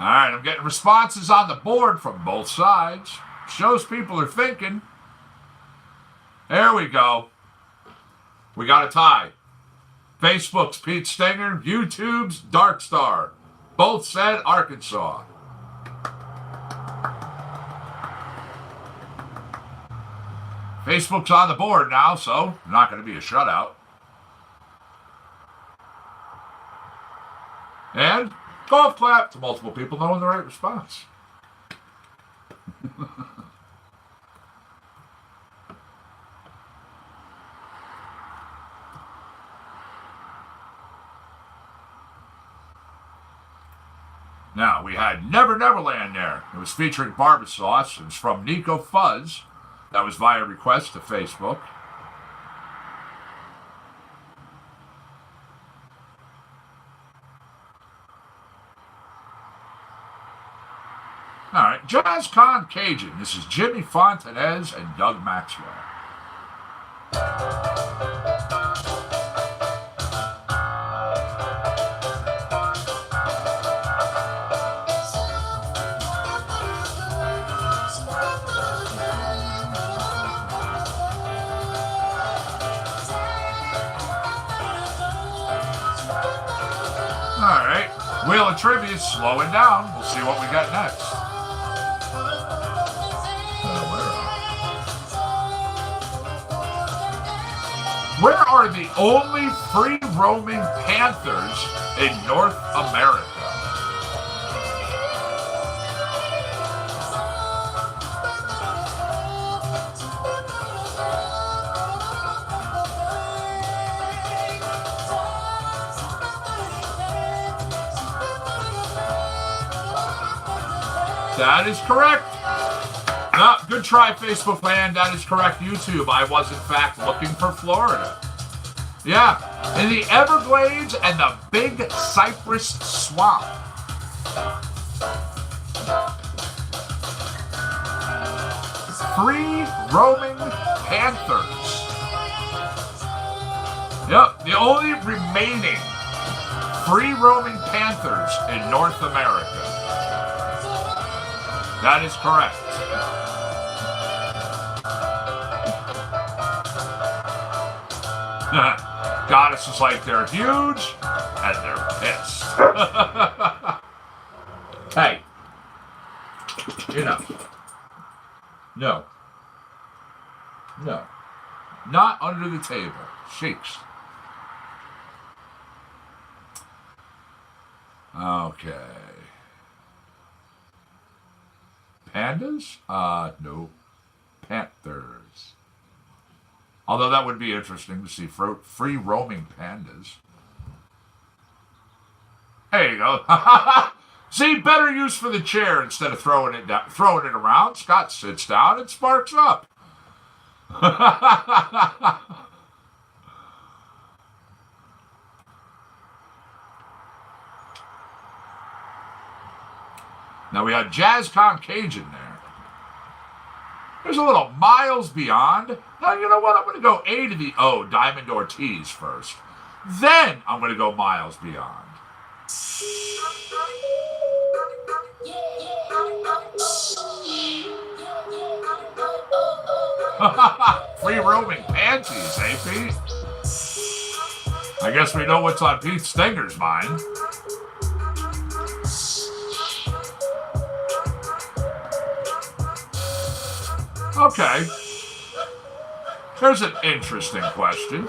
All right, I'm getting responses on the board from both sides. Shows people are thinking. There we go. We got a tie. Facebook's Pete Stenger, YouTube's Dark Star. Both said Arkansas. Facebook's on the board now, so not going to be a shutout. And golf clap to multiple people knowing the right response. Now, we had Never Neverland there. It was featuring Barber Sauce. It was from Nico Fuzz. That was via request to Facebook. All right, Jazz Con Cajun. This is Jimmy Fontanez and Doug Maxwell. All right, Wheel of Trivia is slowing down. We'll see what we got next. Where are the only free-roaming panthers in North America? That is correct. No, good try, Facebook fan. That is correct, YouTube. I was, in fact, looking for Florida. Yeah, in the Everglades and the Big Cypress Swamp. Free roaming panthers. Yep, the only remaining free roaming panthers in North America. That is correct. Goddess is like, they're huge and they're pissed. Hey, you know, no, not under the table. Shakes. Okay. Pandas? No. Panthers. Although that would be interesting to see free roaming pandas. There you go. See, better use for the chair instead of throwing it around. Scott sits down and sparks up. Now we had Jazz Con Cajun there. There's a little Miles Beyond. Now, you know what? I'm going to go A to the O, Diamond Ortiz first. Then I'm going to go Miles Beyond. Free roaming panties, eh, Pete? I guess we know what's on Pete Stinger's mind. Okay. Here's an interesting question.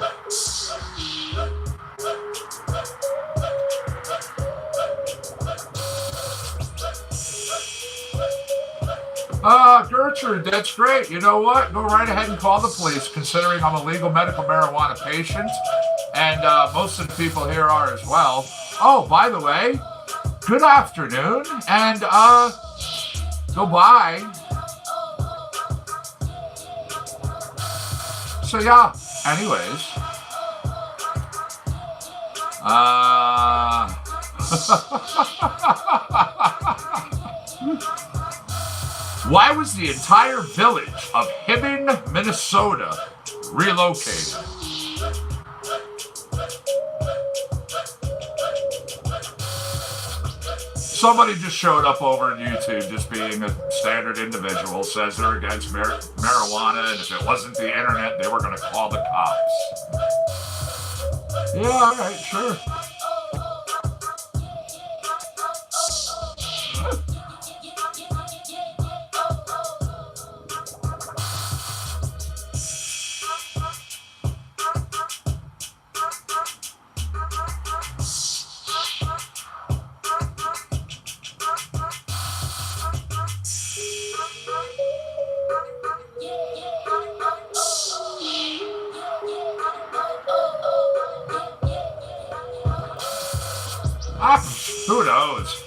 Gertrude, that's great. You know what? Go right ahead and call the police, considering I'm a legal medical marijuana patient, and most of the people here are as well. Oh, by the way, good afternoon, and goodbye. So yeah, anyways. Why was the entire village of Hibbing, Minnesota relocated? Somebody just showed up over on YouTube, just being a standard individual, says they're against marijuana, and if it wasn't the internet, they were going to call the cops. Yeah, all right, sure. Who knows?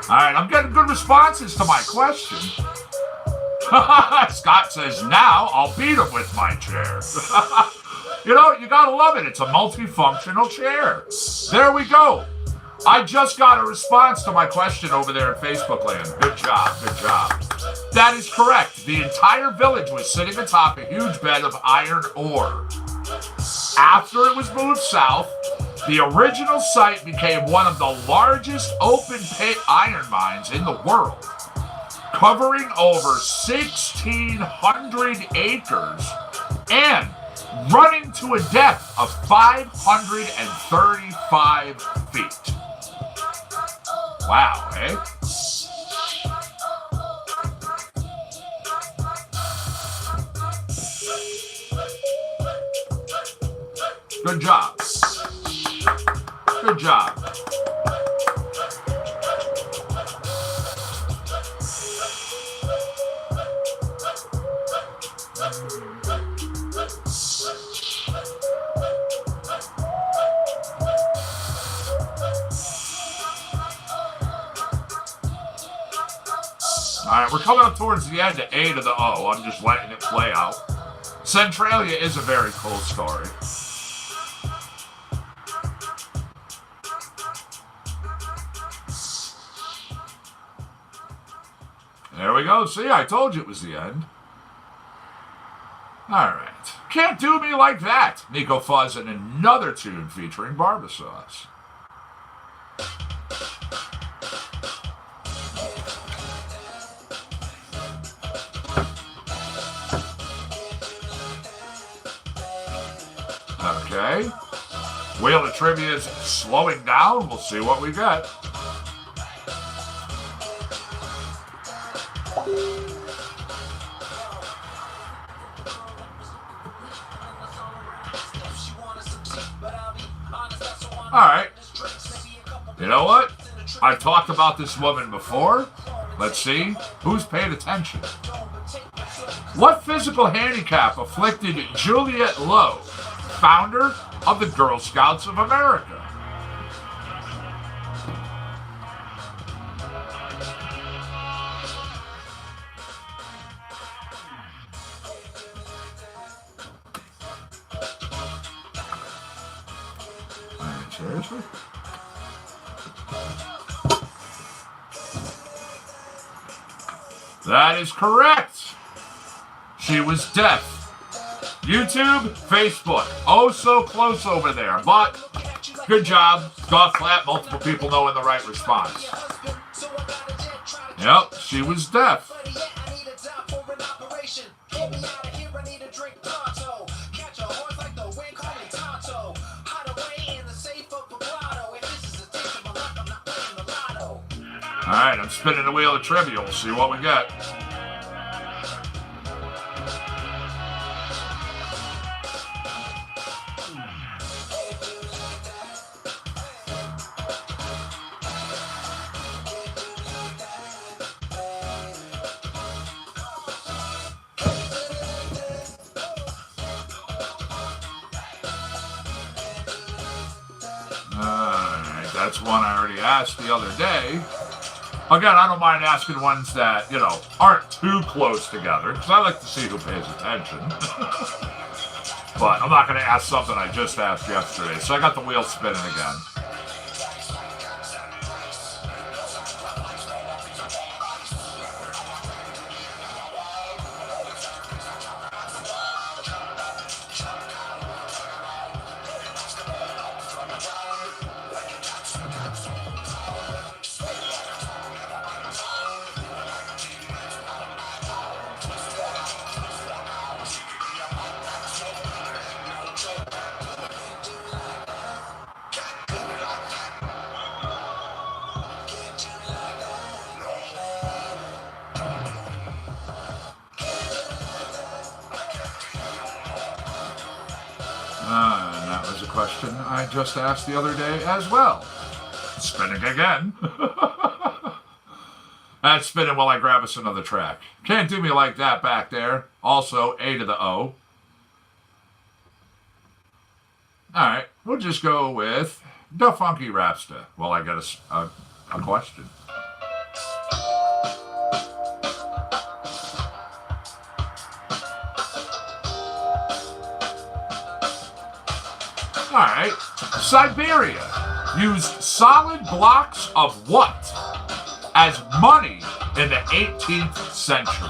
Alright, I'm getting good responses to my question. Scott says, now I'll beat him with my chair. You know, you gotta love it. It's a multifunctional chair. There we go. I just got a response to my question over there in Facebook land. Good job, good job. That is correct. The entire village was sitting atop a huge bed of iron ore. After it was moved south, the original site became one of the largest open pit iron mines in the world, covering over 1,600 acres and running to a depth of 535 feet. Wow, eh? Good job. Good job. All right, we're coming up towards the end of A to the O. I'm just letting it play out. Centralia is a very cool story. There we go. See, I told you it was the end. All right. Can't do me like that. Nico Fuzz and another tune featuring Barber Sauce. Okay. Wheel of Trivia is slowing down. We'll see what we get. All right. You know what? I've talked about this woman before. Let's see who's paid attention. What physical handicap afflicted Juliette Lowe, founder of the Girl Scouts of America? Seriously? That is correct. She was deaf. YouTube, Facebook. Oh, so close over there. But good job. Golf clap. Multiple people knowing the right response. Yep, she was deaf. All right, I'm spinning the wheel of trivia. We'll see what we get. That's one I already asked the other day. Again, I don't mind asking ones that, aren't too close together, because I like to see who pays attention. But I'm not going to ask something I just asked yesterday, so I got the wheel spinning again. And that was a question I just asked the other day as well. Spinning again. That's spinning while I grab us another track. Can't do me like that back there. Also, A to the O. Alright, we'll just go with the Funky Rapster while I get a question. All right. Siberia used solid blocks of what as money in the 18th century?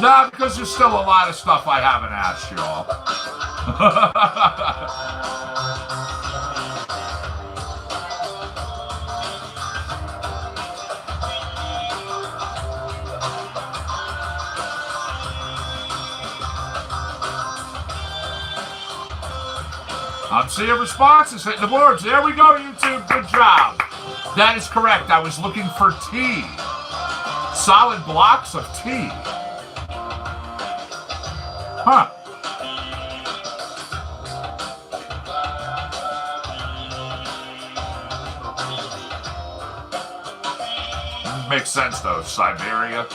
No, because there's still a lot of stuff I haven't asked y'all. I'm seeing responses hitting the boards. There we go, YouTube. Good job. That is correct. I was looking for tea. Solid blocks of tea. Huh. Makes sense, though. Siberia.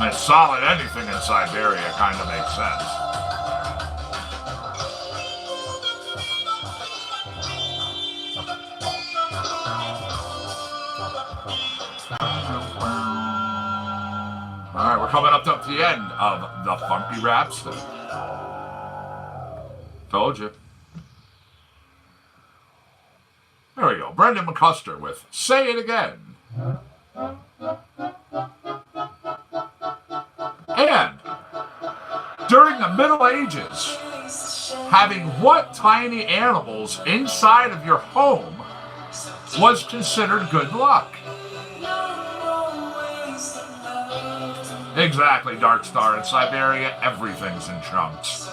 And solid anything in Siberia kind of makes sense. All right, we're coming up to the end of the Funky Rapster. Told you. There we go. Brendan McCusker with Say It Again. And during the Middle Ages, having what tiny animals inside of your home was considered good luck? Exactly, Dark Star. In Siberia, everything's in chunks.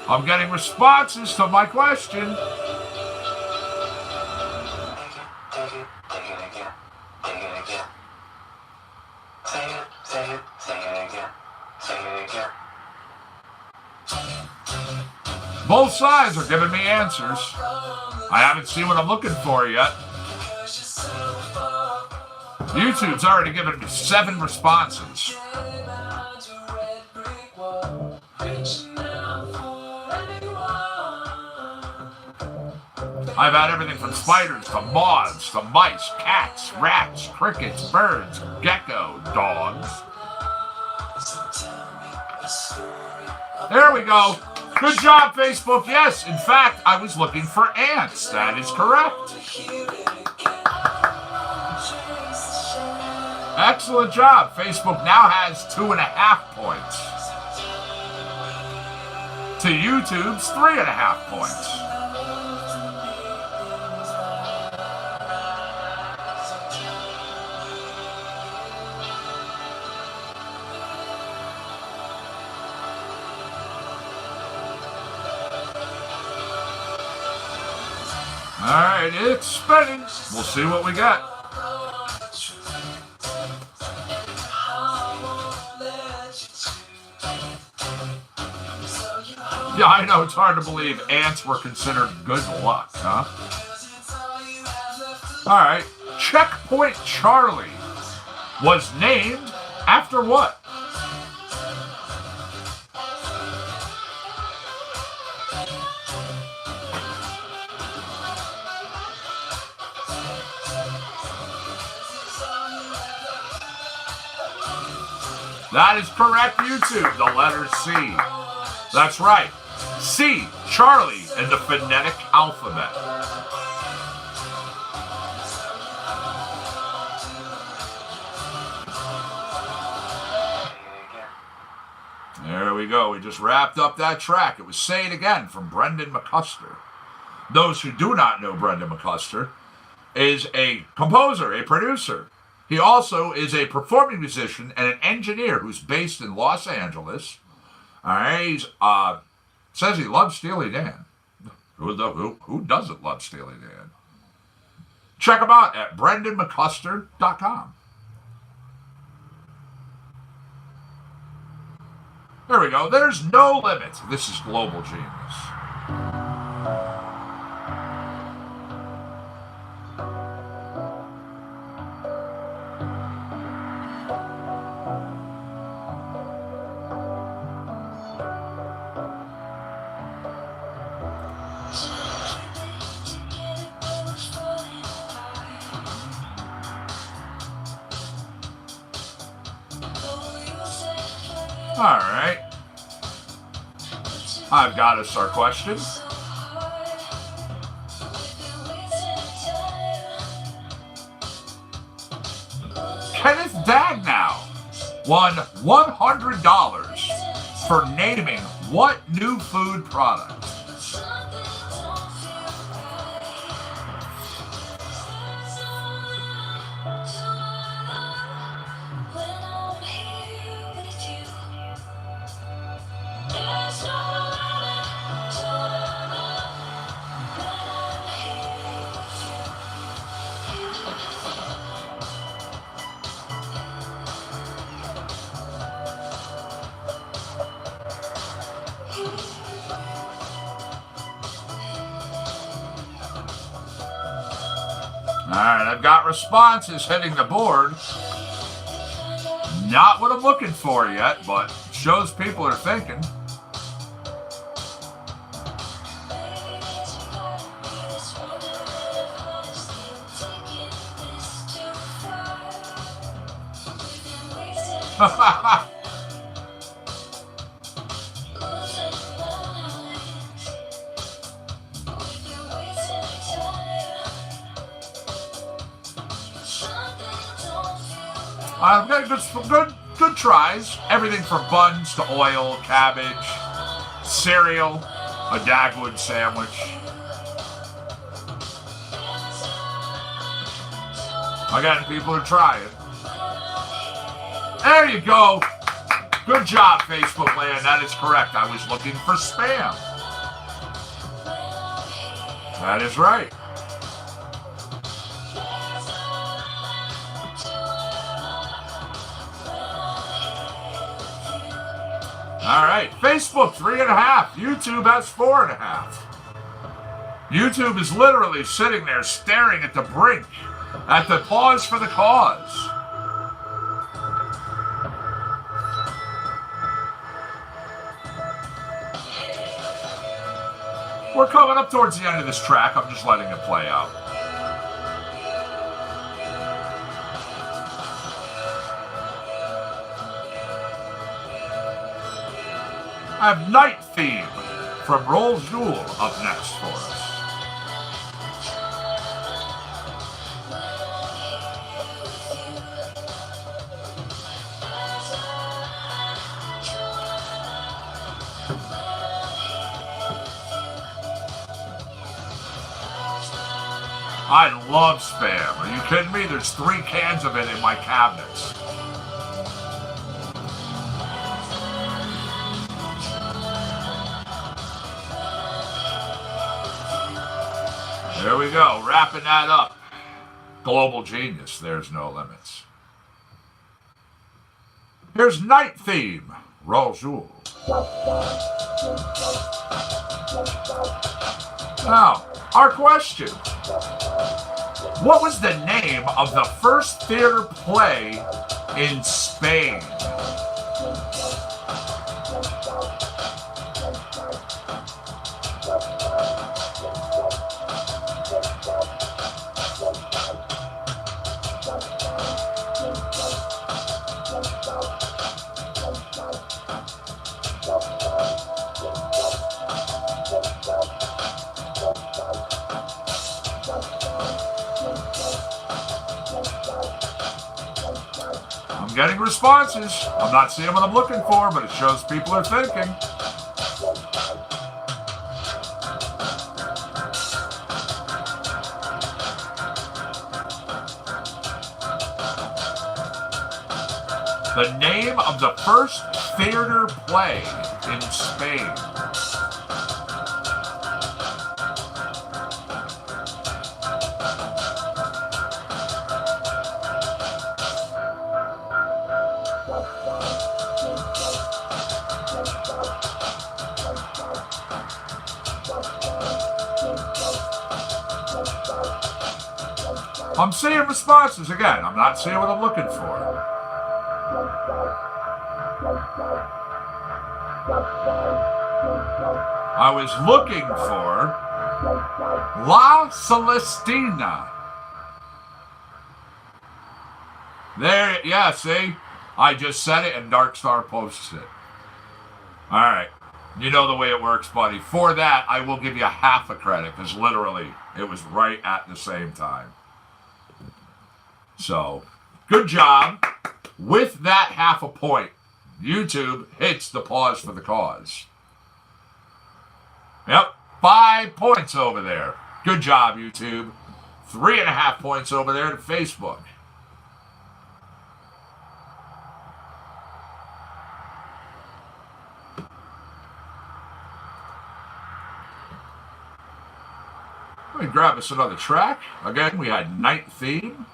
I'm getting responses to my question. Both sides are giving me answers. I haven't seen what I'm looking for yet. YouTube's already given me 7 responses. I've had everything from spiders to moths to mice, cats, rats, crickets, birds, gecko, dogs. There we go. Good job, Facebook. Yes, in fact, I was looking for ants. That is correct. Excellent job. Facebook now has 2.5 points. YouTube's 3.5 points. Alright, it's spinning. We'll see what we got. Yeah, I know, it's hard to believe ants were considered good luck, huh? Alright, Checkpoint Charlie was named after what? That is correct, YouTube. The letter C. That's right. C, Charlie, in the phonetic alphabet. There we go. We just wrapped up that track. It was Say It Again from Brendan McCusker. Those who do not know Brendan McCusker is a composer, a producer. He also is a performing musician and an engineer who's based in Los Angeles. All right, he's says he loves Steely Dan. Who doesn't love Steely Dan? Check him out at brendanmccusker.com. There we go. There's no limit. This is Global Genius. All right. I've got us our question. Kenneth Dagnow won $100 for naming what new food product? Alright, I've got responses hitting the board. Not what I'm looking for yet, but shows people are thinking. I've got good tries. Everything from buns to oil, cabbage, cereal, a Dagwood sandwich. Again, people are trying. There you go. Good job, Facebook land. That is correct. I was looking for spam. That is right. All right, Facebook 3.5. YouTube has 4.5. YouTube is literally sitting there staring at the brink, at the pause for the cause. We're coming up towards the end of this track. I'm just letting it play out. I have Night Theme from Roll Jewel up next for us. I love Spam. Are you kidding me? There's 3 cans of it in my cabinets. There we go, wrapping that up. Global genius, there's no limits. Here's Night Theme, Rojoul. Now, our question. What was the name of the first theater play in Spain? I'm getting responses. I'm not seeing what I'm looking for, but it shows people are thinking. The name of the first theater play in Spain. I'm seeing responses again. I'm not seeing what I'm looking for. I was looking for La Celestina. There, yeah, see? I just said it and Darkstar posts it. All right. You know the way it works, buddy. For that, I will give you half a credit because literally it was right at the same time. So, good job. With that half a point, YouTube hits the pause for the cause. Yep, 5 points over there. Good job, YouTube. 3.5 points over there to Facebook. Let me grab us another track. Again, we had Night Theme.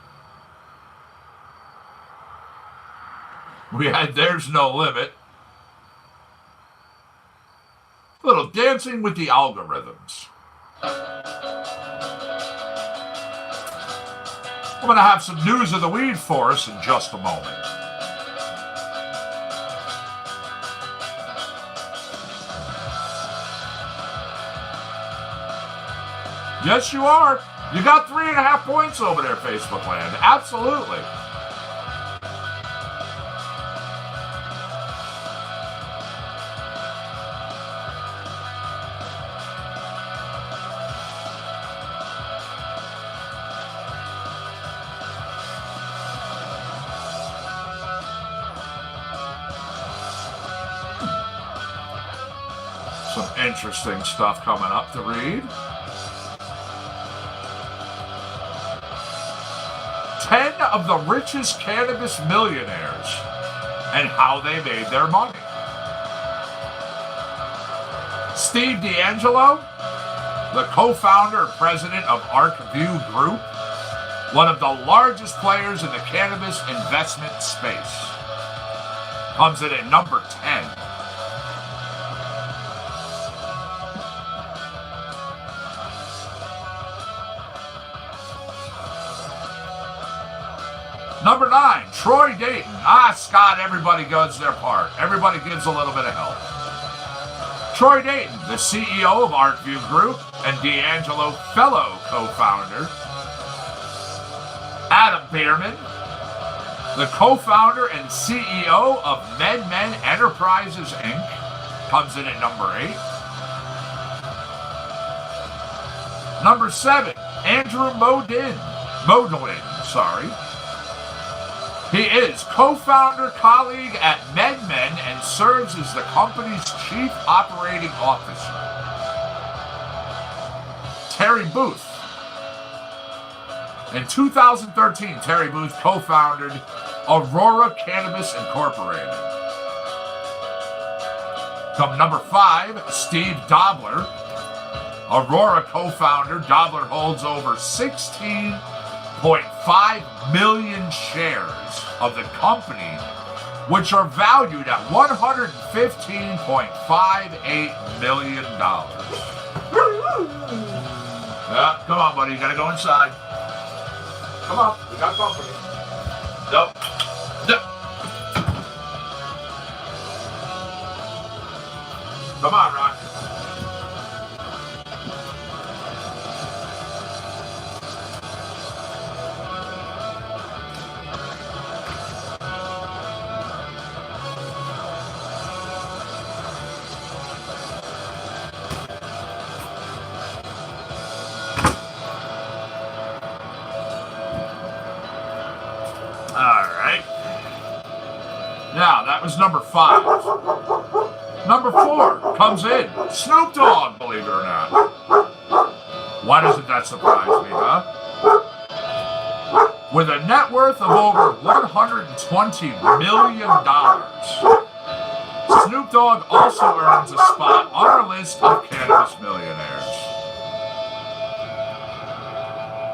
We had There's No Limit. A little Dancing with the Algorithms. I'm going to have some news of the weed for us in just a moment. Yes, you are. You got 3.5 points over there, Facebook land. Absolutely. Some interesting stuff coming up to read. 10 of the richest cannabis millionaires and how they made their money. Steve D'Angelo, the co-founder and president of ArcView Group, one of the largest players in the cannabis investment space, comes in at number 10. Number 9, Troy Dayton. Scott, everybody does their part. Everybody gives a little bit of help. Troy Dayton, the CEO of ArcView Group and D'Angelo fellow co-founder. Adam Bierman, the co-founder and CEO of MedMen Enterprises, Inc., comes in at number 8. Number 7, Andrew Modin. He is co-founder, colleague at MedMen, and serves as the company's chief operating officer. Terry Booth, In 2013, Terry Booth co-founded Aurora Cannabis Incorporated. Come number 5, Steve Dobler. Aurora co-founder. Dobler holds over 16.5 million shares of the company, which are valued at $115.58 million. Yeah, come on, buddy. You gotta go inside. Come on. We got company. Nope. Nope. Come on, Rock. Now, that was number 5. Number 4 comes in. Snoop Dogg, believe it or not. Why doesn't that surprise me, huh? With a net worth of over $120 million, Snoop Dogg also earns a spot on our list of cannabis millionaires.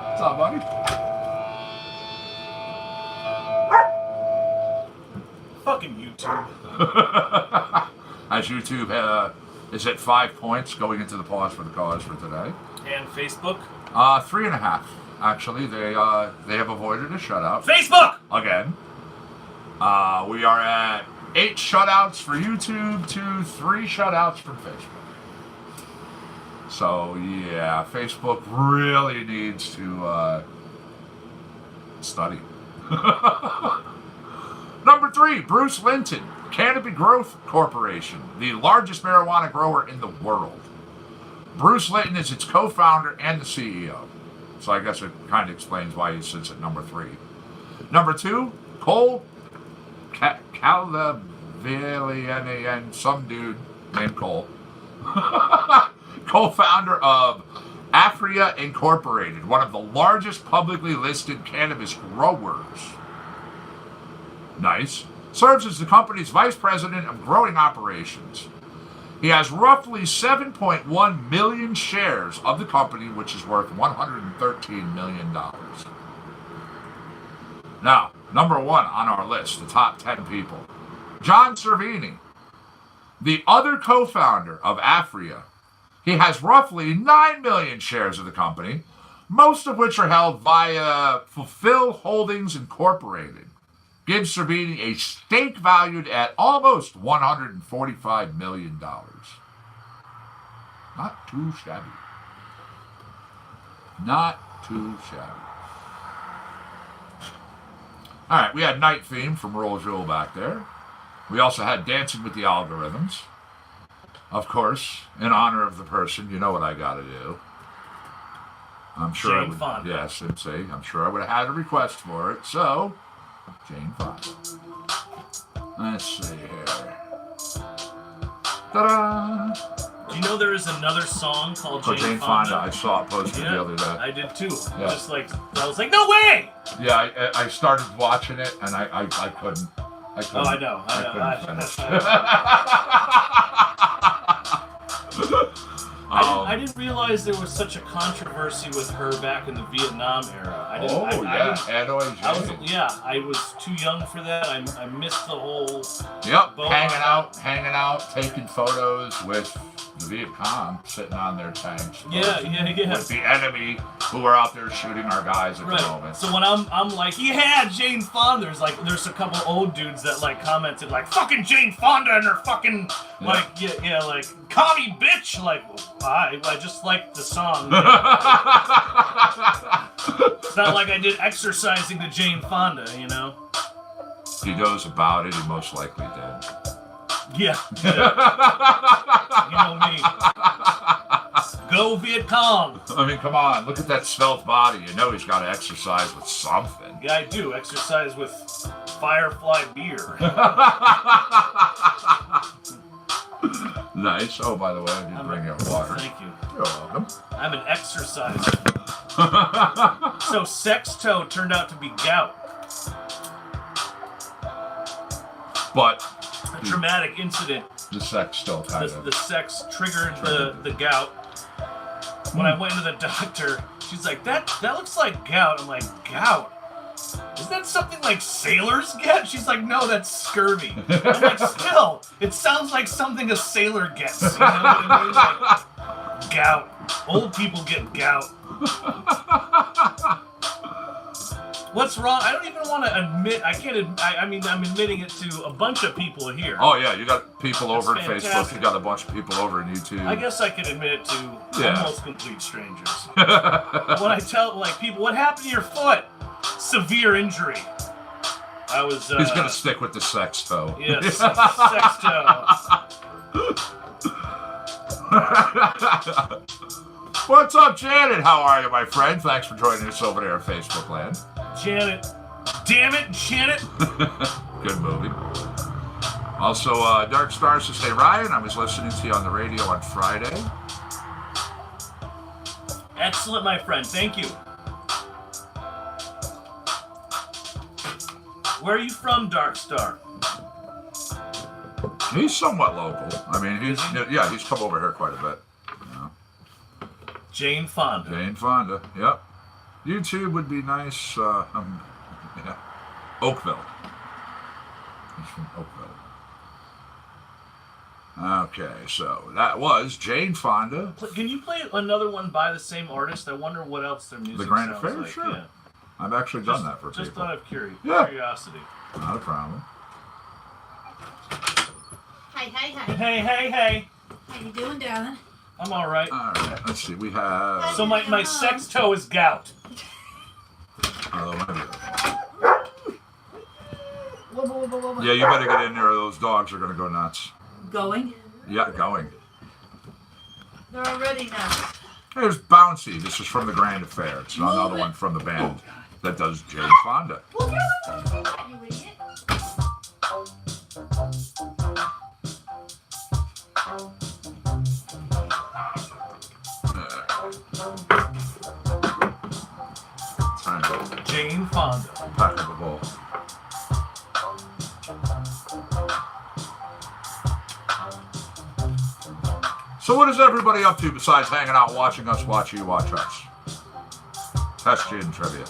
What's up, buddy? Fucking YouTube. As YouTube is at 5 points going into the pause for the cause for today. And Facebook? 3.5. Actually, they have avoided a shutout. Facebook! Again. We are at 8 shutouts for YouTube to 3 shutouts from Facebook. So yeah, Facebook really needs to study. Number 3, Bruce Linton, Canopy Growth Corporation, the largest marijuana grower in the world. Bruce Linton is its co-founder and the CEO. So I guess it kind of explains why he sits at number 3. Number 2, Cole Kyleen-Elyse, some dude named Cole, co-founder of Afria Incorporated, one of the largest publicly listed cannabis growers. Nice. Serves as the company's vice president of growing operations. He has roughly 7.1 million shares of the company, which is worth $113 million. Now, number 1 on our list, the top 10 people. John Cervini, the other co-founder of Afria. He has roughly 9 million shares of the company, most of which are held via Fulfill Holdings Incorporated. Gives Cervini a stake valued at almost $145 million. Not too shabby. Not too shabby. All right, we had Night Theme from Roll Jewel back there. We also had Dancing with the Algorithms. Of course, in honor of the person, you know what I got to do. I'm sure Jane Fonda. Yes, MC. I'm sure I would have had a request for it. So, Jane Fonda. Let's see here. Ta-da! Do you know there is another song called Jane Fonda? I saw it posted the other day. I did too. Yeah. Just like, I was like, no way! Yeah, I started watching it and I couldn't. Oh, I know. I couldn't finish. I didn't realize there was such a controversy with her back in the Vietnam era. I was too young for that. I missed the whole. Yep, hanging out, taking photos with the Viet Cong sitting on their tanks. Yeah. With the enemy who are out there shooting our guys at the moment. So when I'm like, yeah, Jane Fonda, there's a couple old dudes that like commented like, fucking Jane Fonda and her fucking like commie bitch. Like, I just liked the song. It's not like I did exercising to Jane Fonda, you know. He knows about it. He most likely did. Yeah. You know me. Go Viet Cong. I mean, come on. Look at that svelte body. You know he's got to exercise with something. Yeah, I do. Exercise with Firefly beer. Nice. Oh, by the way, I did bring you water. Thank you. You're welcome. I'm an exerciser. So sex toe turned out to be gout. But A traumatic incident. the sex still kind The of. sex triggered the gout. When I went to the doctor, she's like, that looks like gout. I'm like, gout? Is that something like sailors get? She's like, no, that's scurvy. I'm like, still, it sounds like something a sailor gets. You know what I mean? Like, gout. Old people get gout. What's wrong? I don't even want to admit. I can't. I mean, I'm admitting it to a bunch of people here. Oh yeah, you got people over That's at Facebook. fantastic. You got a bunch of people over in YouTube. I guess I could admit it to Yeah. almost complete strangers. When I tell like people, what happened to your foot? Severe injury. I was. He's gonna stick with the sex toe. Yes, sex toe. What's up, Janet? How are you, my friend? Thanks for joining us over there at Facebook Land. Janet. Damn it, Janet. Good movie. Also, Dark Stars to say, Ryan, I was listening to you on the radio on Friday. Excellent, my friend. Thank you. Where are you from, Dark Star? He's somewhat local. I mean, he's come over here quite a bit. You know. Jane Fonda. Jane Fonda, yep. YouTube would be nice. Yeah. Oakville. He's from Oakville. Okay, so that was Jane Fonda. Can you play another one by the same artist? I wonder what else their music The Grand sounds Affair? like. Sure. Yeah. I've actually done that for Just people. out of Yeah. curiosity. Not a problem. Hey. Hey. How you doing, darling? I'm all right. All right, let's see. We have. So my sex toe is gout. Whoa. Yeah, you better get in there or those dogs are going to go nuts. Going? Yeah, going. They're already now. Here's Bouncy. This is from the Grand Affair. It's another one from the band that does Jane Fonda. You idiot. Jane Fonda. Pack of a ball. So what is everybody up to besides hanging out, watching us, watch you, watch us? Test you in trivia.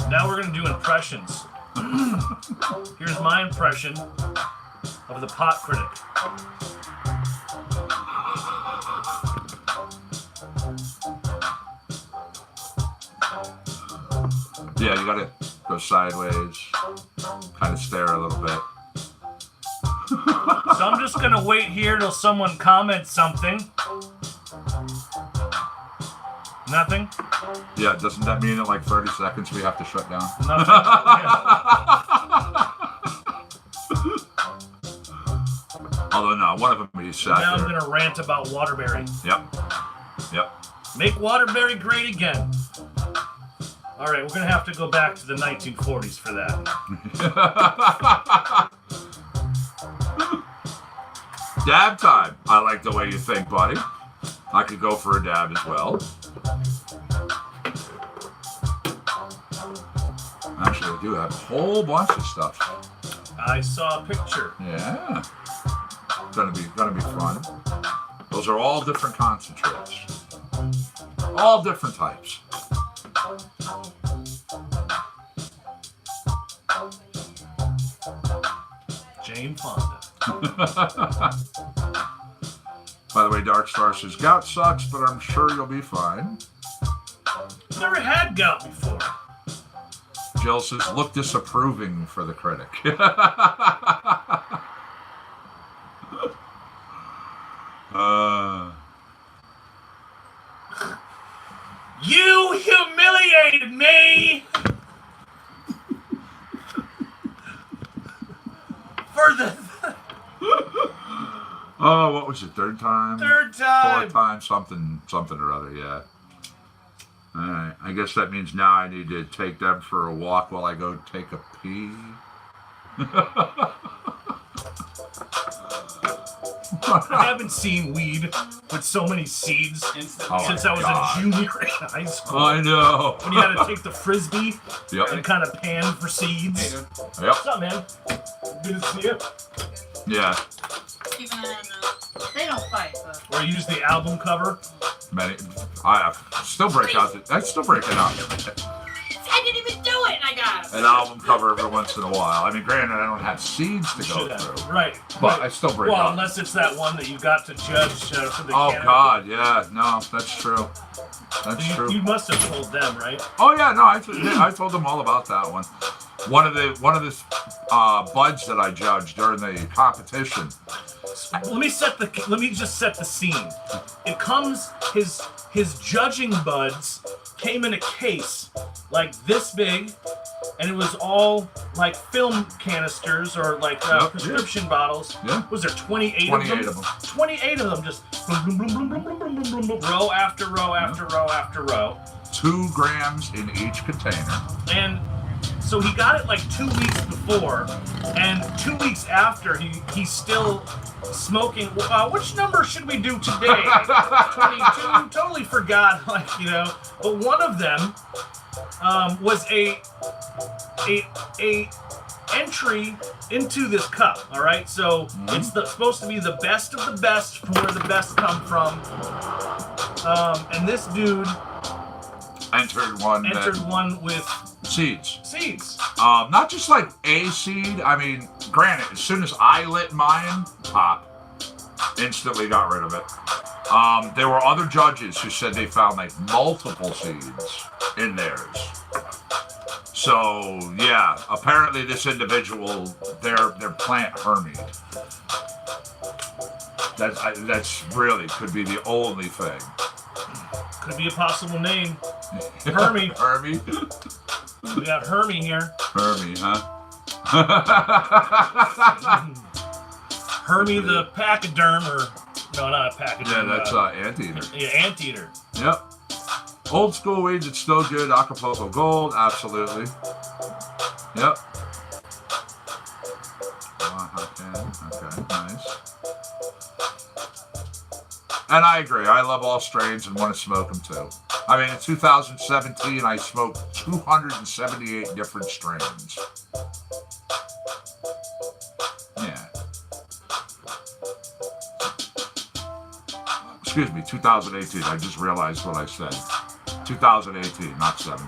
Now we're gonna do impressions. Here's my impression of the pot critic. Yeah, you gotta go sideways, kind of stare a little bit. So I'm just gonna wait here till someone comments something. Nothing? Yeah, doesn't that mean in like 30 seconds we have to shut down? Nothing. Yeah. Although no, one of them he sat Now I'm there. gonna rant about Waterbury. Yep. Make Waterbury great again. All right, we're gonna have to go back to the 1940s for that. Dab time. I like the way you think, buddy. I could go for a dab as well. Actually, I do have a whole bunch of stuff. I saw a picture. Yeah. Gonna be fun. Those are all different concentrates. All different types. Jane Fonda. By the way, Dark Star says, gout sucks, but I'm sure you'll be fine. Never had gout before. Jill says, look disapproving for the critic. You humiliated me! For the Oh, what was it? Third time? third time. Fourth time? Something or other, yeah. Alright, I guess that means now I need to take them for a walk while I go take a pee. I haven't seen weed with so many seeds since I was a junior in high school. I know. When you had to take the frisbee Yep. and kind of pan for seeds. Yep. What's up, man? Good to see you. Yeah. Keep an eye on them. They don't fight, but. Or use the album cover. I still break out. I still break it out. I didn't even do it, and I got him. An album cover every once in a while. I mean, granted, I don't have seeds to go Should through. Right. But I still break Well, out. unless it's that one that you got to judge for the Oh Canada. God, yeah, no, that's true. That's true. You must have told them, right? Oh yeah, no, I told them all about that one. One of the buds that I judged during the competition. Let me just set the scene. It comes his judging buds came in a case like this big, and it was all like film canisters or like prescription bottles. Yeah. Was there 28 of them? 28 of them, just boom, boom, boom, boom, boom, boom, boom, boom, boom, row after row after row after row. 2 grams in each container. And so he got it like 2 weeks before, and 2 weeks after he's still smoking. Which number should we do today? 22. Totally forgot, But one of them was a entry into this cup. All right, so it's supposed to be the best of the best from where the best come from. And this dude entered one with seeds. Not just like a seed. I mean, granted, as soon as I lit mine pop, instantly got rid of it. There were other judges who said they found like multiple seeds in theirs. So yeah, apparently this individual, their plant hermied. That's really could be the only thing. Could be a possible name. Hermie. Hermie. We got Hermie here. Hermie, huh? Hermie the pachyderm, or no, not a pachyderm. Yeah, that's anteater. Yeah, anteater. Yep. Old school weeds, it's still good. Acapulco Gold, absolutely. Yep. Okay, nice. And I agree. I love all strains and want to smoke them too. I mean, in 2017, I smoked 278 different strains. Yeah. Excuse me, 2018. I just realized what I said. 2018, not 17.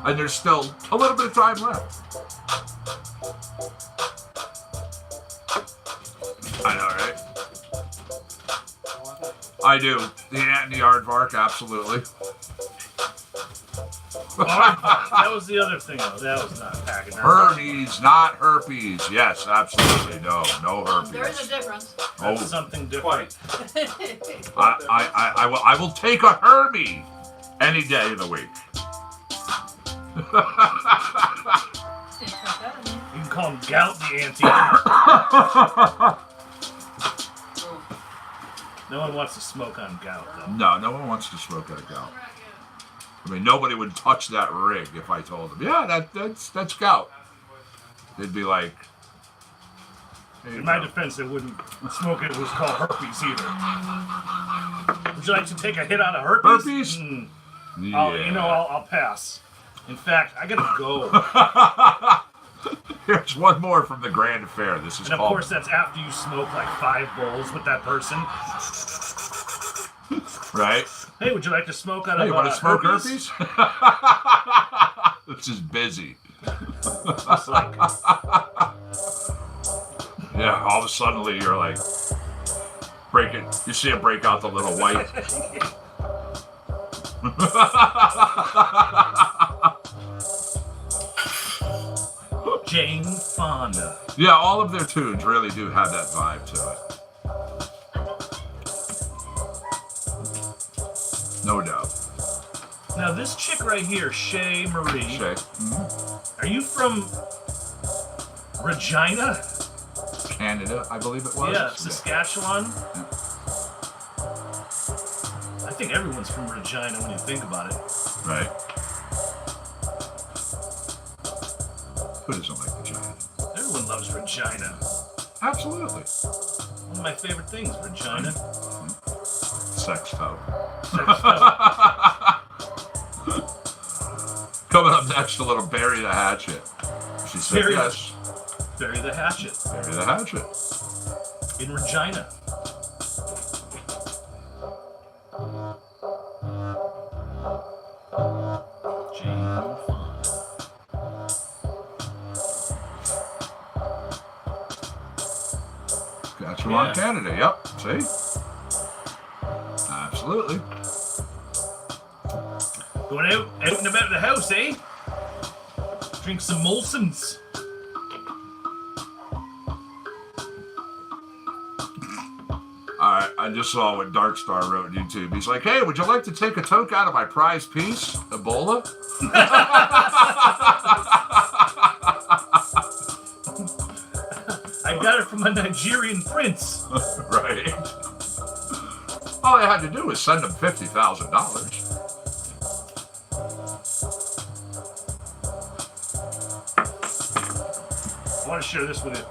And there's still a little bit of time left. I know, right? I do. The ant and the aardvark, absolutely. That was the other thing, though. That was not pachyderm. Hermes, not herpes. Yes, absolutely. No herpes. There is a difference. That's something different. I will take a Hermie any day of the week. You can call him Gout the Anteater. No one wants to smoke on Gout, though. No one wants to smoke on Gout. I mean, nobody would touch that rig if I told them, yeah, that's Gout. They'd be like... In my defense, they wouldn't smoke it. It was called herpes either. Would you like to take a hit out of herpes? Herpes? Yeah. I'll pass. In fact, I gotta go. Here's one more from the Grand Affair. This is And of course, that's after you smoke like 5 bowls with that person. Right? Hey, would you like to smoke out Hey, of you want to smoke herpes? This is busy. It's like... Yeah, all of a sudden you're like, you see it break out the little white. Jane Fonda. Yeah, all of their tunes really do have that vibe to it. No doubt. Now this chick right here, Shay Marie. Shay. Are you from Regina? Canada, I believe it was. Yeah, Saskatchewan. Yeah. I think everyone's from Regina when you think about it. Right. Who doesn't like Regina? Everyone Vagina. Absolutely. One of my favorite things, vagina. Sex toe. Sex toe. Coming up next, a little Bury the Hatchet. She said yes. Bury the hatchet. Bury the Hatchet. In Regina. Jane Fonda. Got you on Canada. Yep. See? Absolutely. Going out and about the house, eh? Drink some Molson's. Alright, I just saw what Darkstar wrote on YouTube. He's like, hey, would you like to take a toke out of my prized piece, Ebola? I got it from a Nigerian prince. Right. All I had to do was send him $50,000. I want to share this with you.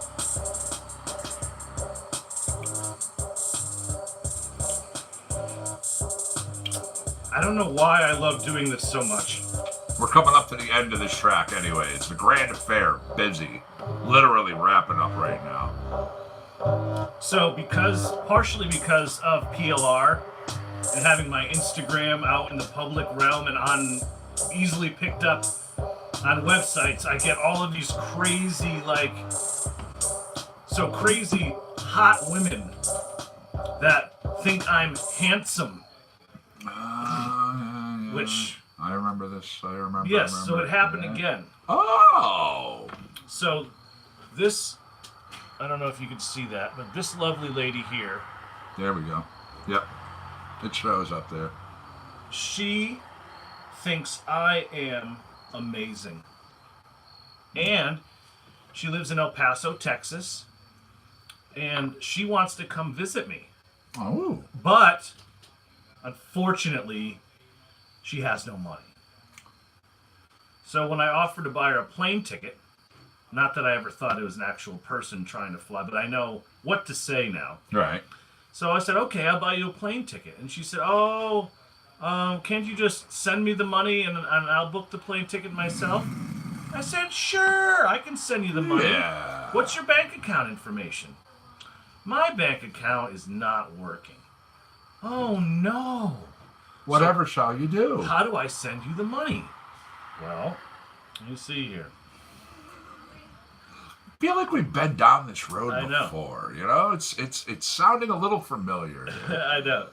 I don't know why I love doing this so much. We're coming up to the end of this track anyway. It's the Grand Affair. Busy. Literally wrapping up right now. So partially because of PLR and having my Instagram out in the public realm and on easily picked up on websites, I get all of these crazy, crazy hot women that think I'm handsome. Which I remember this. I remember. Yes, so it happened again. Oh. So this, I don't know if you can see that, but this lovely lady here. There we go. Yep. It shows up there. She thinks I am amazing. And she lives in El Paso, Texas. And she wants to come visit me. Oh. But, unfortunately, she has no money. So when I offered to buy her a plane ticket, not that I ever thought it was an actual person trying to fly, but I know what to say now. Right. So I said, okay, I'll buy you a plane ticket. And she said, can't you just send me the money and I'll book the plane ticket myself? I said, sure, I can send you the money. Yeah. What's your bank account information? My bank account is not working. Oh, no. Whatever shall you do? How do I send you the money? Well, let me see here. I feel like we've been down this road I know. before. You know, it's sounding a little familiar. I know.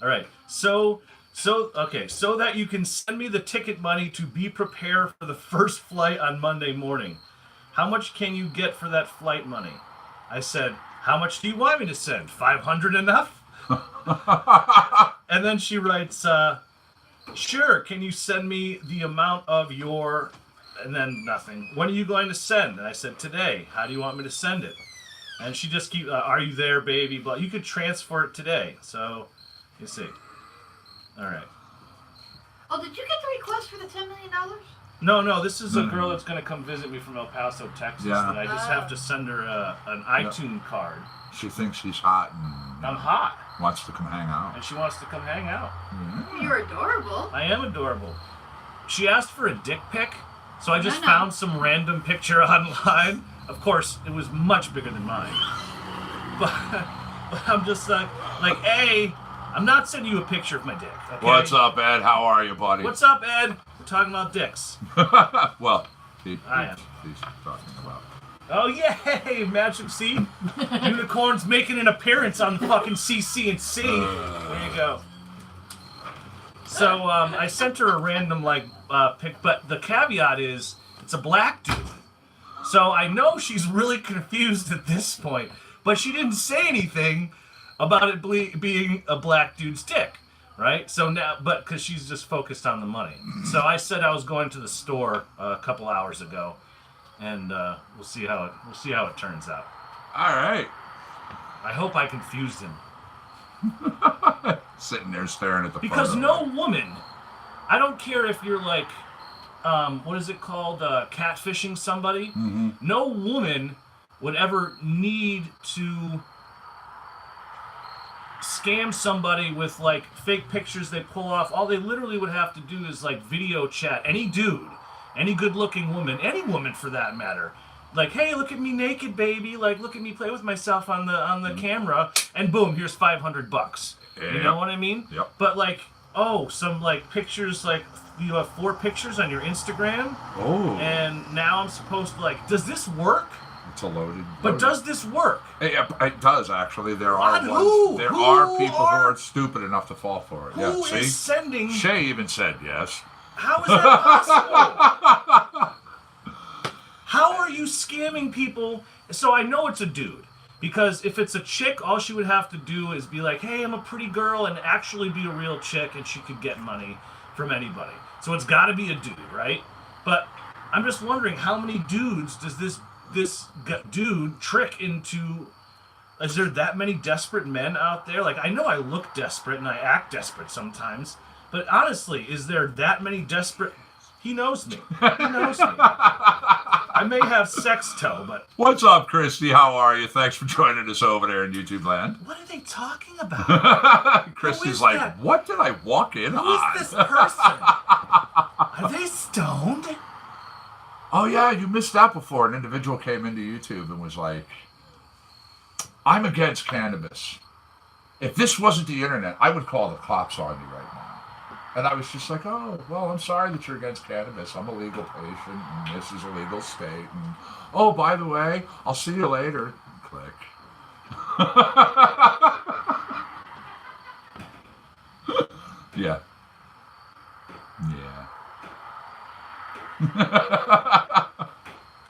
All right. So that you can send me the ticket money to be prepared for the first flight on Monday morning. How much can you get for that flight money? I said, how much do you want me to send? 500 enough? And then she writes, sure, can you send me the amount of your... And then nothing. When are you going to send? And I said, today. How do you want me to send it? And she just keeps, are you there, baby? Blah. You could transfer it today. So, you see. All right. Oh, did you get the request for the $10 million? No, this is a girl that's going to come visit me from El Paso, Texas. Yeah. And I just have to send her an iTunes card. She thinks she's hot and I'm hot. wants to come hang out. And she wants to come hang out. Yeah. You're adorable. I am adorable. She asked for a dick pic. So I just I know. found some random picture online. Of course, it was much bigger than mine. But I'm just like, hey, I'm not sending you a picture of my dick. Okay? What's up, Ed? How are you, buddy? What's up, Ed? We're talking about dicks. Well, he's talking about. Oh, yay! Magic, see? Unicorn's making an appearance on the fucking CC&C. There you go. So I sent her a random pic, but the caveat is it's a black dude. So I know she's really confused at this point, but she didn't say anything about it being a black dude's dick, right? So now, but because she's just focused on the money. So I said I was going to the store a couple hours ago, and we'll see how it turns out. All right. I hope I confused him. Sitting there staring at the Because photo. no woman, I don't care if you're what is it called, catfishing somebody? Mm-hmm. No woman would ever need to scam somebody with like fake pictures they pull off. All they literally would have to do is like video chat any dude, any good-looking woman, any woman for that matter. Like, hey, look at me naked, baby. Like, look at me play with myself on the camera, and boom, here's $500. You know what I mean? Yep. But like, some like pictures, like you have 4 pictures on your Instagram. Oh. And now I'm supposed to like, does this work? It's a loaded. But does this work? It does actually. There are who are people who are stupid enough to fall for it. Who is sending? Shay even said yes. How is that possible? How are you scamming people? So I know it's a dude. Because if it's a chick, all she would have to do is be like, hey, I'm a pretty girl, and actually be a real chick, and she could get money from anybody. So it's got to be a dude, right? But I'm just wondering, how many dudes does this dude trick into? Is there that many desperate men out there? Like, I know I look desperate and I act desperate sometimes, but honestly, is there that many desperate? He knows me. He knows me. I may have sex toe, but... What's up, Christy? How are you? Thanks for joining us over there in YouTube land. What are they talking about? Christy's like, that? What did I walk in on? Who is this person? Are they stoned? Oh, yeah, you missed out before. An individual came into YouTube and was like, I'm against cannabis. If this wasn't the internet, I would call the cops on you right now. And I was just like, oh, well, I'm sorry that you're against cannabis. I'm a legal patient, and this is a legal state. And, oh, by the way, I'll see you later. Click. Yeah. Yeah.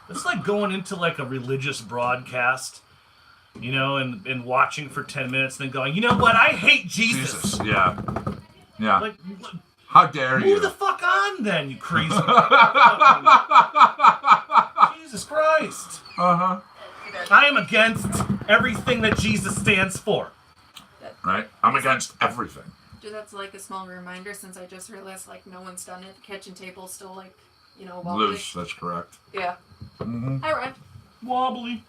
It's like going into like a religious broadcast, you know, and watching for 10 minutes, and then going, you know what? I hate Jesus. Yeah. Yeah. Like, how dare you? Move the fuck on, then, you crazy. Jesus Christ. Uh-huh. I am against everything that Jesus stands for. Right? I'm against everything. That's like a small reminder, since I just realized like no one's done it. The kitchen table's still like, you know, wobbly. Loose, that's correct. Yeah. Mm-hmm. Hi, Ryan. Wobbly.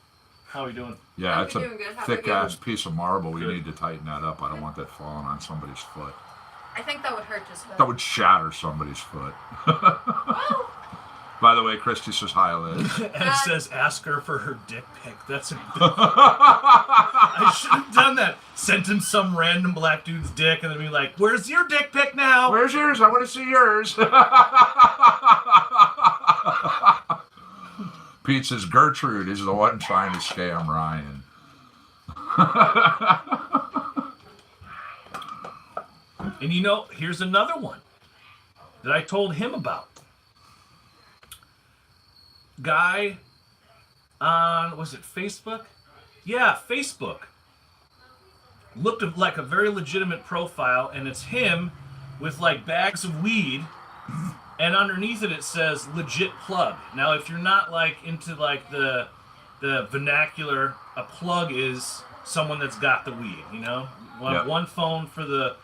How are you doing? Yeah, it's a thick-ass good? Piece of marble. We Good. need to tighten that up. I don't want that falling on somebody's foot. I think that would hurt just a bit. That would shatter somebody's foot. Oh. By the way, Christy says hi, Liz. Ed says, ask her for her dick pic. That's a... I should have done that. Sent him some random black dude's dick and then be like, where's your dick pic now? Where's yours? I want to see yours. Pete says, Gertrude is the one trying to scam Ryan. And you know, here's another one that I told him about. Guy on, was it Facebook? Yeah, Facebook. Looked like a very legitimate profile, and it's him with like bags of weed, and underneath it says legit plug. Now, if you're not like into like the vernacular, a plug is someone that's got the weed, you know? One phone for the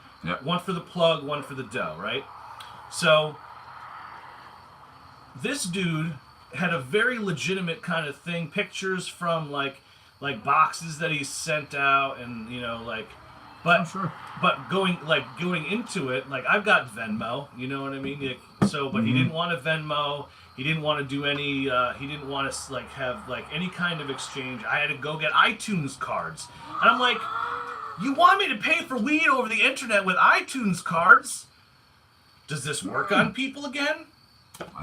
one for the plug, one for the dough, right? So this dude had a very legitimate kind of thing, pictures from like boxes that he sent out, and you know, like, but but going into it, like, I've got Venmo, you know what I mean? Like, so, but he didn't want to Venmo. He didn't want to do any. He didn't want to like have like any kind of exchange. I had to go get iTunes cards, and I'm like, you want me to pay for weed over the internet with iTunes cards? Does this work on people again?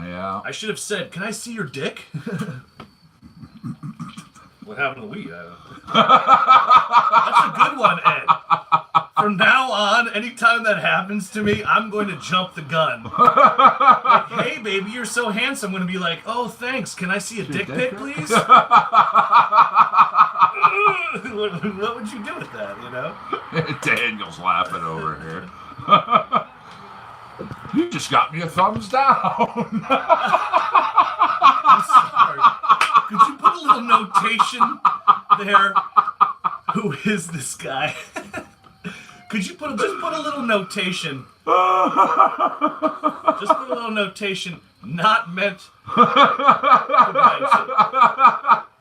Yeah. I should have said, can I see your dick? What happened to weed? That's a good one, Ed. From now on, anytime that happens to me, I'm going to jump the gun. Like, hey, baby, you're so handsome. I'm going to be like, oh, thanks. Can I see a dick pic, please? What would you do with that, you know? Daniel's laughing over here. You just got me a thumbs down. I'm sorry. Could you put a little notation there? Who is this guy? Could you just put a little notation? Just put a little notation. Not meant.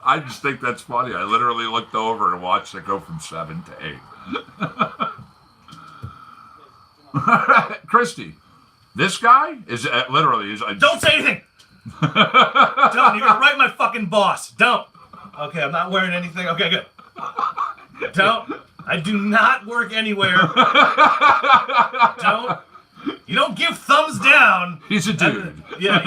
I I just think that's funny. I literally looked over and watched it go from 7 to 8. Christy, this guy is literally... Don't say anything! Don't. You're gonna write my fucking boss. Don't. Okay, I'm not wearing anything. Okay, good. Don't. I do not work anywhere. Don't. You don't give thumbs down. He's a dude. Yeah,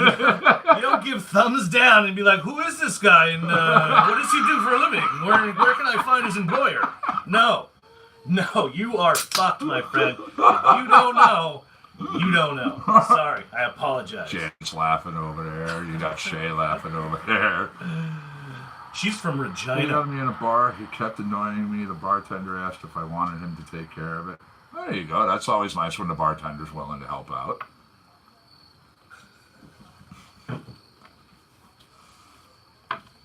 you don't give thumbs down and be like, who is this guy and what does he do for a living? Where can I find his employer? No. No, you are fucked, my friend. If you don't know, you don't know. Sorry, I apologize. Jan's laughing over there. You got Shay laughing over there. She's from He Regina. had me in a bar. He kept annoying me. The bartender asked if I wanted him to take care of it. There you go. That's always nice when the bartender's willing to help out.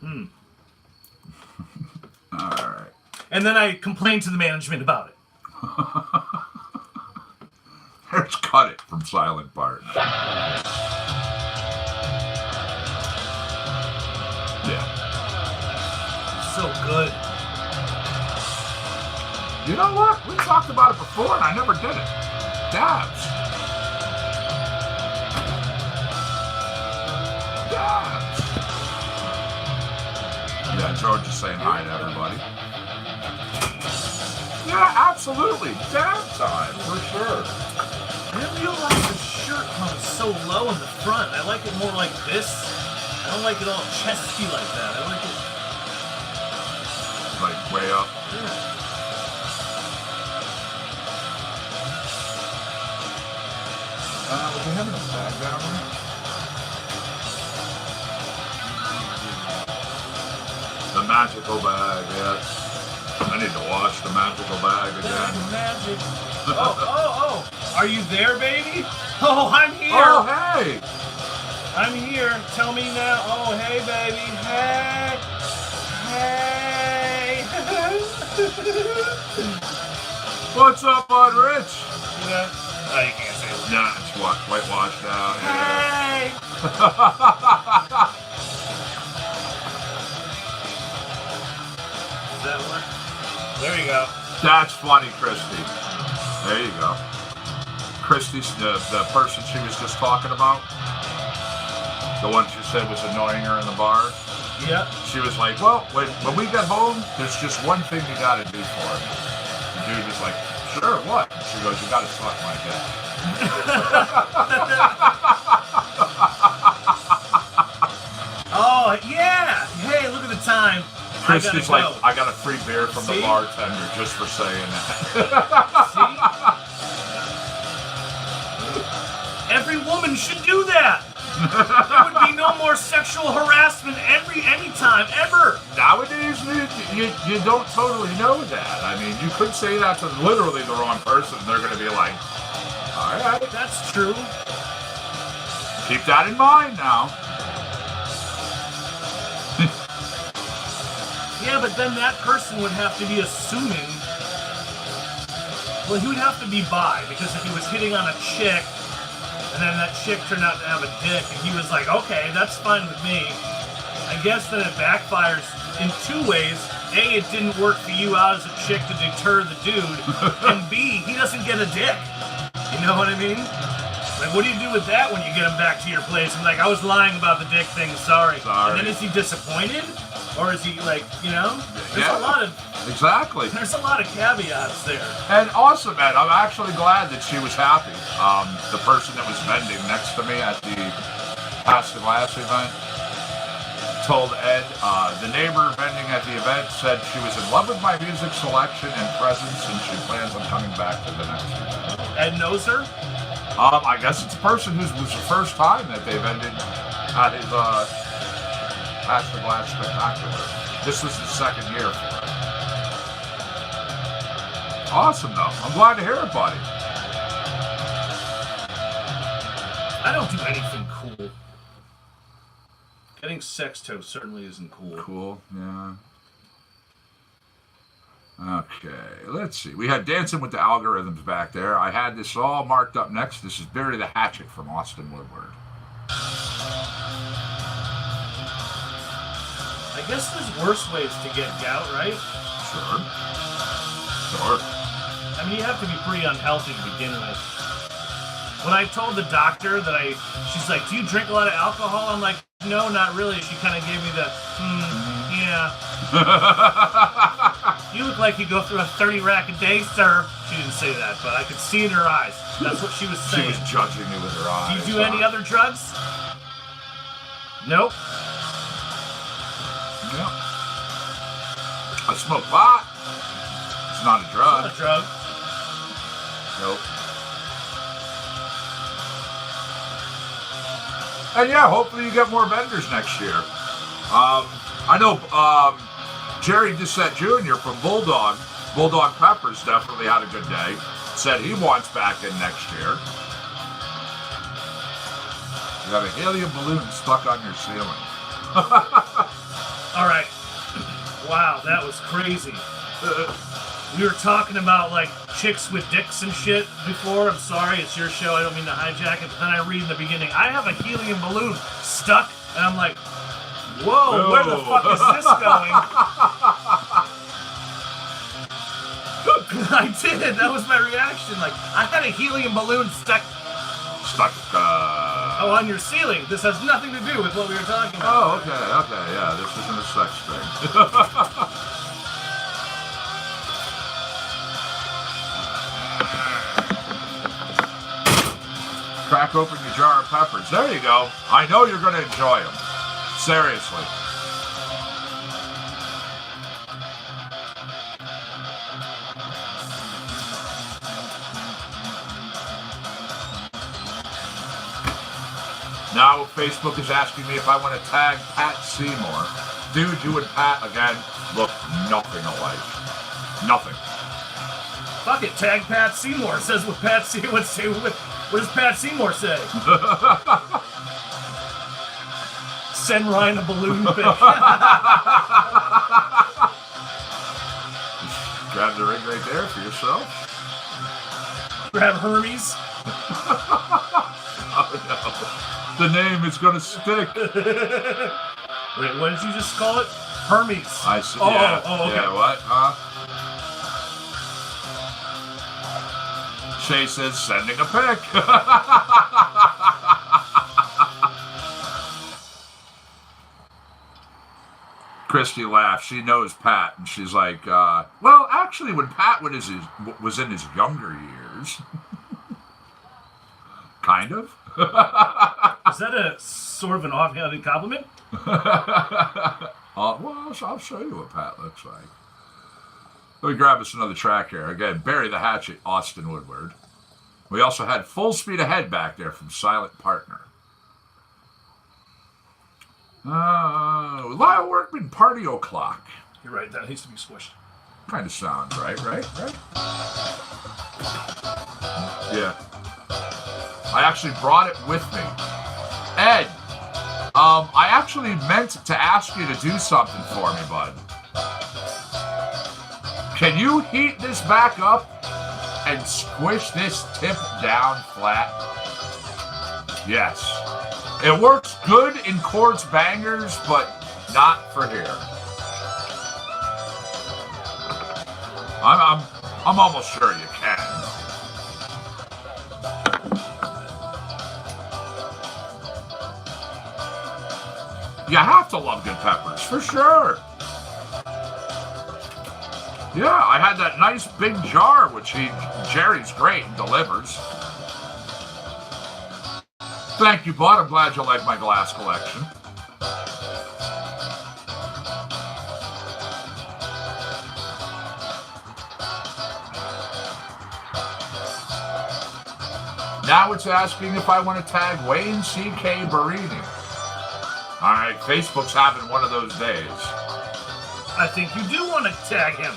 All right. And then I complained to the management about it. There's Cut It from Silent Bart. Yeah. So good. You know what? We talked about it before and I never did it. Dabs. Dabs. Yeah, George is saying hi to everybody. Yeah, absolutely. Dab time, for sure. I didn't realize the shirt comes so low in the front. I like it more like this. I don't like it all chesty like that. I like it... Like way up. Yeah. Was we having a bag down there? The magical bag, yes. I need to wash the magical bag again. Magic. Oh. Are you there, baby? Oh, I'm here. Oh, hey! I'm here. Tell me now. Oh, hey, baby. Hey. What's up, Bud Rich? Yeah. Oh, you can't say that. Nah, it's whitewashed out. Hey. Does that work? There you go. That's funny, Christy. There you go. Christy, the person she was just talking about, the one she said was annoying her in the bar. Yep. She was like, well, when we get home, there's just one thing you gotta do for me. The dude was like, sure, what? She goes, you gotta suck my dick. Oh, yeah. Hey, look at the time. Christy's I like, gotta go. I got a free beer from See? the bartender just for saying that. See? Every woman should do that. There would be no more sexual harassment anytime, ever. Nowadays, you don't totally know that. I mean, you could say that to literally the wrong person. They're going to be like, all right. That's true. Keep that in mind now. Yeah, but then that person would have to be assuming. Well, he would have to be bi, because if he was hitting on a chick, and then that chick turned out to have a dick, and he was like, okay, that's fine with me. I guess then it backfires in two ways. A, it didn't work for you out as a chick to deter the dude, and B, he doesn't get a dick. You know what I mean? Like, what do you do with that when you get him back to your place? I'm like, I was lying about the dick thing, sorry. And then is he disappointed? Or is he like, you know? There's a lot of... Exactly. There's a lot of caveats there. And awesome, man. I'm actually glad that she was happy. The person that was vending next to me at the Past the Glass event told Ed, the neighbor vending at the event said she was in love with my music selection and presence, and she plans on coming back to the next event. Ed knows her? I guess it's a person who was the first time that they vended at his Past the Glass Spectacular. This was the second year for it. Awesome, though. I'm glad to hear it, buddy. I don't do anything cool. Getting sex toast certainly isn't cool. Cool, yeah. Okay, let's see. We had Dancing with the Algorithms back there. I had this all marked up next. This is Bury the Hatchet from Austin Woodward. I I guess there's worse ways to get gout, right? Sure. I mean, you have to be pretty unhealthy to begin with. When I told the doctor that she's like, do you drink a lot of alcohol? I'm like, no, not really. She kind of gave me the, yeah. You look like you go through a 30 rack a day, sir. She didn't say that, but I could see in her eyes. That's what she was saying. She was judging you with her eyes. Do you do any other drugs? Nope. Yeah. I smoke pot. It's not a drug. Not a drug. Nope. And yeah, hopefully you get more vendors next year. I know Jerry Doucette Jr. from Bulldog Peppers definitely had a good day. Said he wants back in next year. You have a helium balloon stuck on your ceiling. All right. Wow, that was crazy. We were talking about like chicks with dicks and shit before. I'm sorry, it's your show. I don't mean to hijack it. But then I read in the beginning, I have a helium balloon stuck, and I'm like, whoa, where the fuck is this going? I did. That was my reaction. Like, I had a helium balloon stuck on your ceiling. This has nothing to do with what we were talking about. Oh, okay, yeah. This isn't a sex thing. Crack open your jar of peppers. There you go. I know you're going to enjoy them. Seriously. Now Facebook is asking me if I want to tag Pat Seymour. Dude, you and Pat, again, look nothing alike. Nothing. Fuck it, tag Pat Seymour. It says what Pat Seymour say. What does Pat Seymour say? Send Ryan a balloon pic. Grab the ring right there for yourself. Grab Hermes. Oh, no. The name is going to stick. Wait, what did you just call it? Hermes. I see. Oh, Yeah, okay. Yeah, what? Huh? Shay says, sending a pic. Christy laughs. She knows Pat, and she's like, well, actually, when Pat was in his younger years, kind of. Is that a sort of an offhanded compliment? Well, I'll show you what Pat looks like. Let me grab us another track here. Again, Bury the Hatchet, Austin Woodward. We also had Full Speed Ahead back there from Silent Partner. Lyle Workman, Party O'Clock. You're right, that needs to be squished. Kind of sounds right? Yeah. I actually brought it with me. Ed, I actually meant to ask you to do something for me, bud. Can you heat this back up and squish this tip down flat? Yes. It works good in Chords Bangers, but not for here. I'm almost sure you can. You have to love good peppers, for sure. Yeah, I had that nice big jar, which Jerry's great and delivers. Thank you, bud. I'm glad you like my glass collection. Now it's asking if I want to tag Wayne C.K. Barini. All right, Facebook's having one of those days. I think you do want to tag him.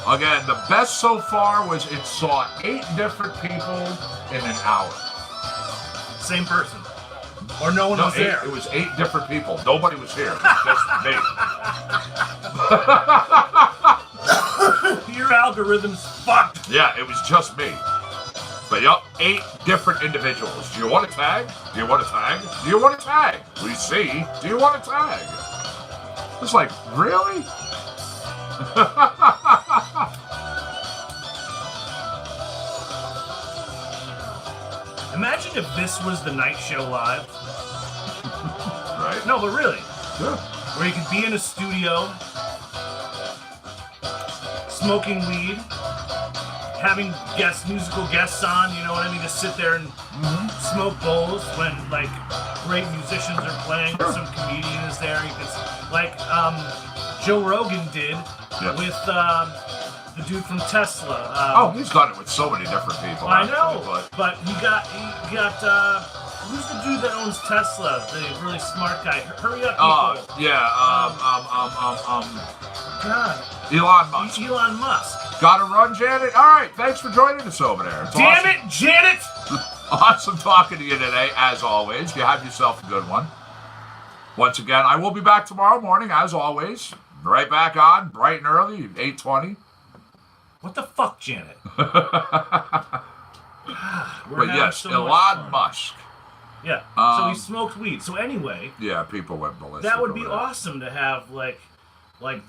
Again, the best so far was it saw 8 different people in an hour. Same person. Or no one was there. It was 8 different people. Nobody was here. It was just me. Your algorithm's fucked. Yeah, it was just me. But yep, 8 different individuals. Do you want to tag? Do you want to tag? Do you want to tag? We see. Do you want to tag? It's like, really? Imagine if this was the night show live. Right? No, but really. Yeah. Where you could be in a studio, smoking weed, having musical guests on, you know what I mean? Just sit there and smoke bowls when, like, great musicians are playing, or some comedian is there. You can, like, Joe Rogan did with the dude from Tesla. He's done it with so many different people. I know, but he got who's the dude that owns Tesla? The really smart guy. Hurry up, people. God. Elon Musk. Elon Musk. Gotta run, Janet? All right, thanks for joining us over there. It's Damn awesome. it, Janet! Awesome talking to you today, as always. You have yourself a good one. Once again, I will be back tomorrow morning, as always. Right back on, bright and early, 8:20. What the fuck, Janet? But yes, Elon Musk. Yeah, so he smoked weed. So anyway... Yeah, people went ballistic. That would be awesome to have, like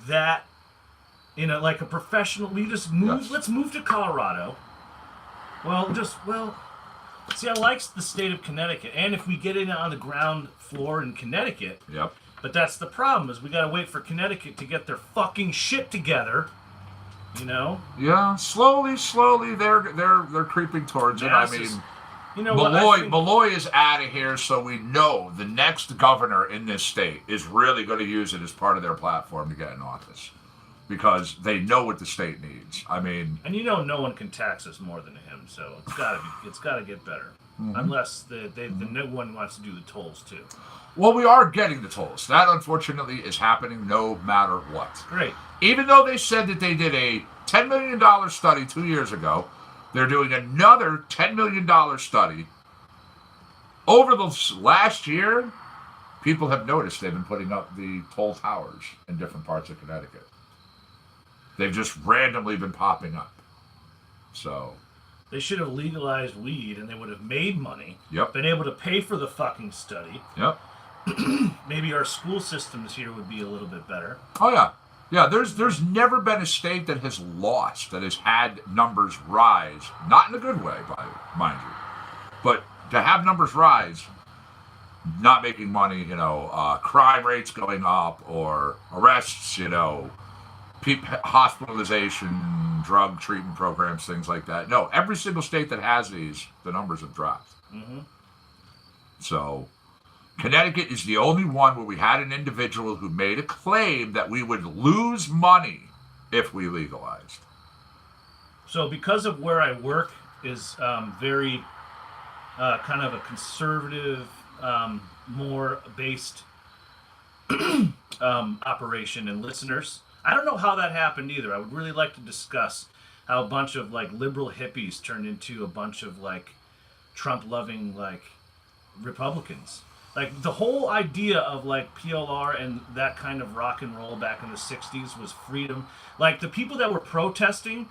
that, in a professional... We just move... Yes. Let's move to Colorado. See, I like the state of Connecticut. And if we get in on the ground floor in Connecticut... Yep. But that's the problem, is we gotta wait for Connecticut to get their fucking shit together. You know? Yeah, slowly, they're creeping towards it. I mean, you know Malloy is out of here, so we know the next governor in this state is really going to use it as part of their platform to get in office, because they know what the state needs. I mean, and you know, no one can tax us more than him, so it's gotta get better, unless the new one wants to do the tolls too. Well, we are getting the tolls. That, unfortunately, is happening no matter what. Great. Even though they said that they did a $10 million study 2 years ago, they're doing another $10 million study. Over the last year, people have noticed they've been putting up the toll towers in different parts of Connecticut. They've just randomly been popping up. So... They should have legalized weed, and they would have made money. Yep. Been able to pay for the fucking study. Yep. Maybe our school systems here would be a little bit better. Oh, yeah. Yeah, there's never been a state that has lost, that has had numbers rise. Not in a good way, mind you. But to have numbers rise, not making money, crime rates going up, or arrests, hospitalization, drug treatment programs, things like that. No, every single state that has these, the numbers have dropped. Mm-hmm. So, Connecticut is the only one where we had an individual who made a claim that we would lose money if we legalized. So, because of where I work is very kind of a conservative, more based operation and listeners, I don't know how that happened either. I would really like to discuss how a bunch of liberal hippies turned into a bunch of Trump-loving Republicans. The whole idea of PLR and that kind of rock and roll back in the 60s was freedom. The people that were protesting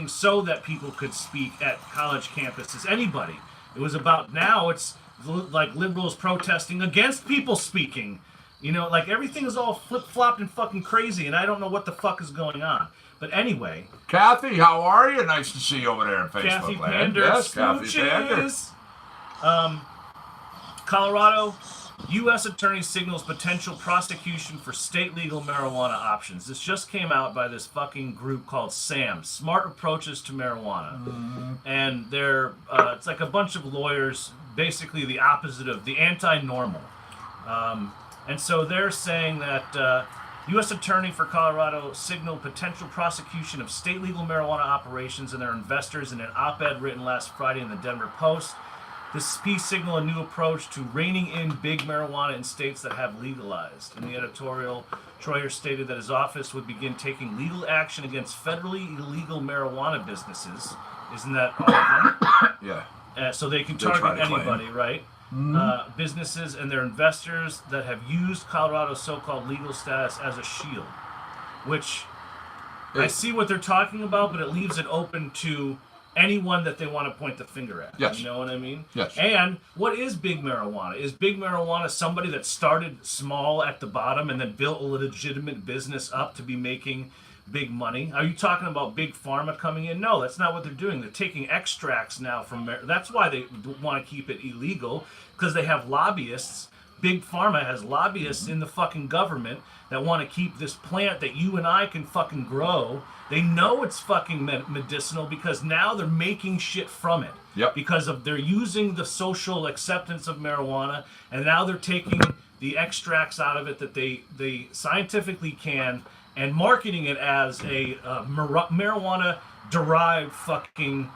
so that people could speak at college campuses. Anybody. It was about, now it's liberals protesting against people speaking. Everything is all flip-flopped and fucking crazy, and I don't know what the fuck is going on. But anyway. Kathy, how are you? Nice to see you over there on Facebook. Kathy land. Pander, yes, Kathy Pander. Colorado, U.S. Attorney signals potential prosecution for state legal marijuana options. This just came out by this fucking group called SAM, Smart Approaches to Marijuana. Mm-hmm. And they're, it's a bunch of lawyers, basically the opposite of the anti-normal. And so they're saying that U.S. Attorney for Colorado signaled potential prosecution of state legal marijuana operations and their investors in an op-ed written last Friday in the Denver Post. This piece signaled a new approach to reining in big marijuana in states that have legalized. In the editorial, Troyer stated that his office would begin taking legal action against federally illegal marijuana businesses. Isn't that all of them? Yeah. So they can target anybody, right? Mm-hmm. Businesses and their investors that have used Colorado's so-called legal status as a shield, which I see what they're talking about, but it leaves it open to anyone that they want to point the finger at. Yes. You know what I mean? Yes. And what is big marijuana? Is big marijuana somebody that started small at the bottom and then built a legitimate business up to be making big money? Are you talking about big pharma coming in? No, that's not what they're doing. They're taking extracts now from that's why they want to keep it illegal, because they have lobbyists. Big pharma has lobbyists in the fucking government that want to keep this plant that you and I can fucking grow. They know it's fucking medicinal because now they're making shit from it. Yep. Because they're using the social acceptance of marijuana, and now they're taking the extracts out of it that they scientifically can, and marketing it as a marijuana derived fucking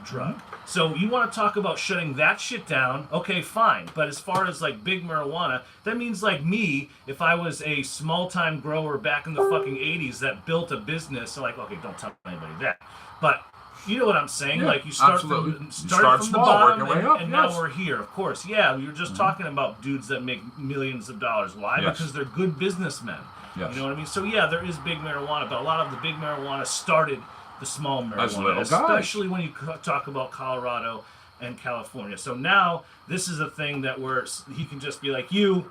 drug. So you want to talk about shutting that shit down? Okay, fine. But as far as like big marijuana, that means like me, if I was a small time grower back in the fucking 80s that built a business, so like, okay, don't tell anybody that. But you know what I'm saying? Yeah, like you start absolutely. from Start the small, bottom, work your way up, and yes. now we're here. Of course, yeah. We were just talking about dudes that make millions of dollars. Why? Yes. Because they're good businessmen. Yes. You know what I mean? So yeah, there is big marijuana, but a lot of the big marijuana started the small As marijuana, little guys. especially when you talk about Colorado and California. So now this is a thing that where he can just be like, you're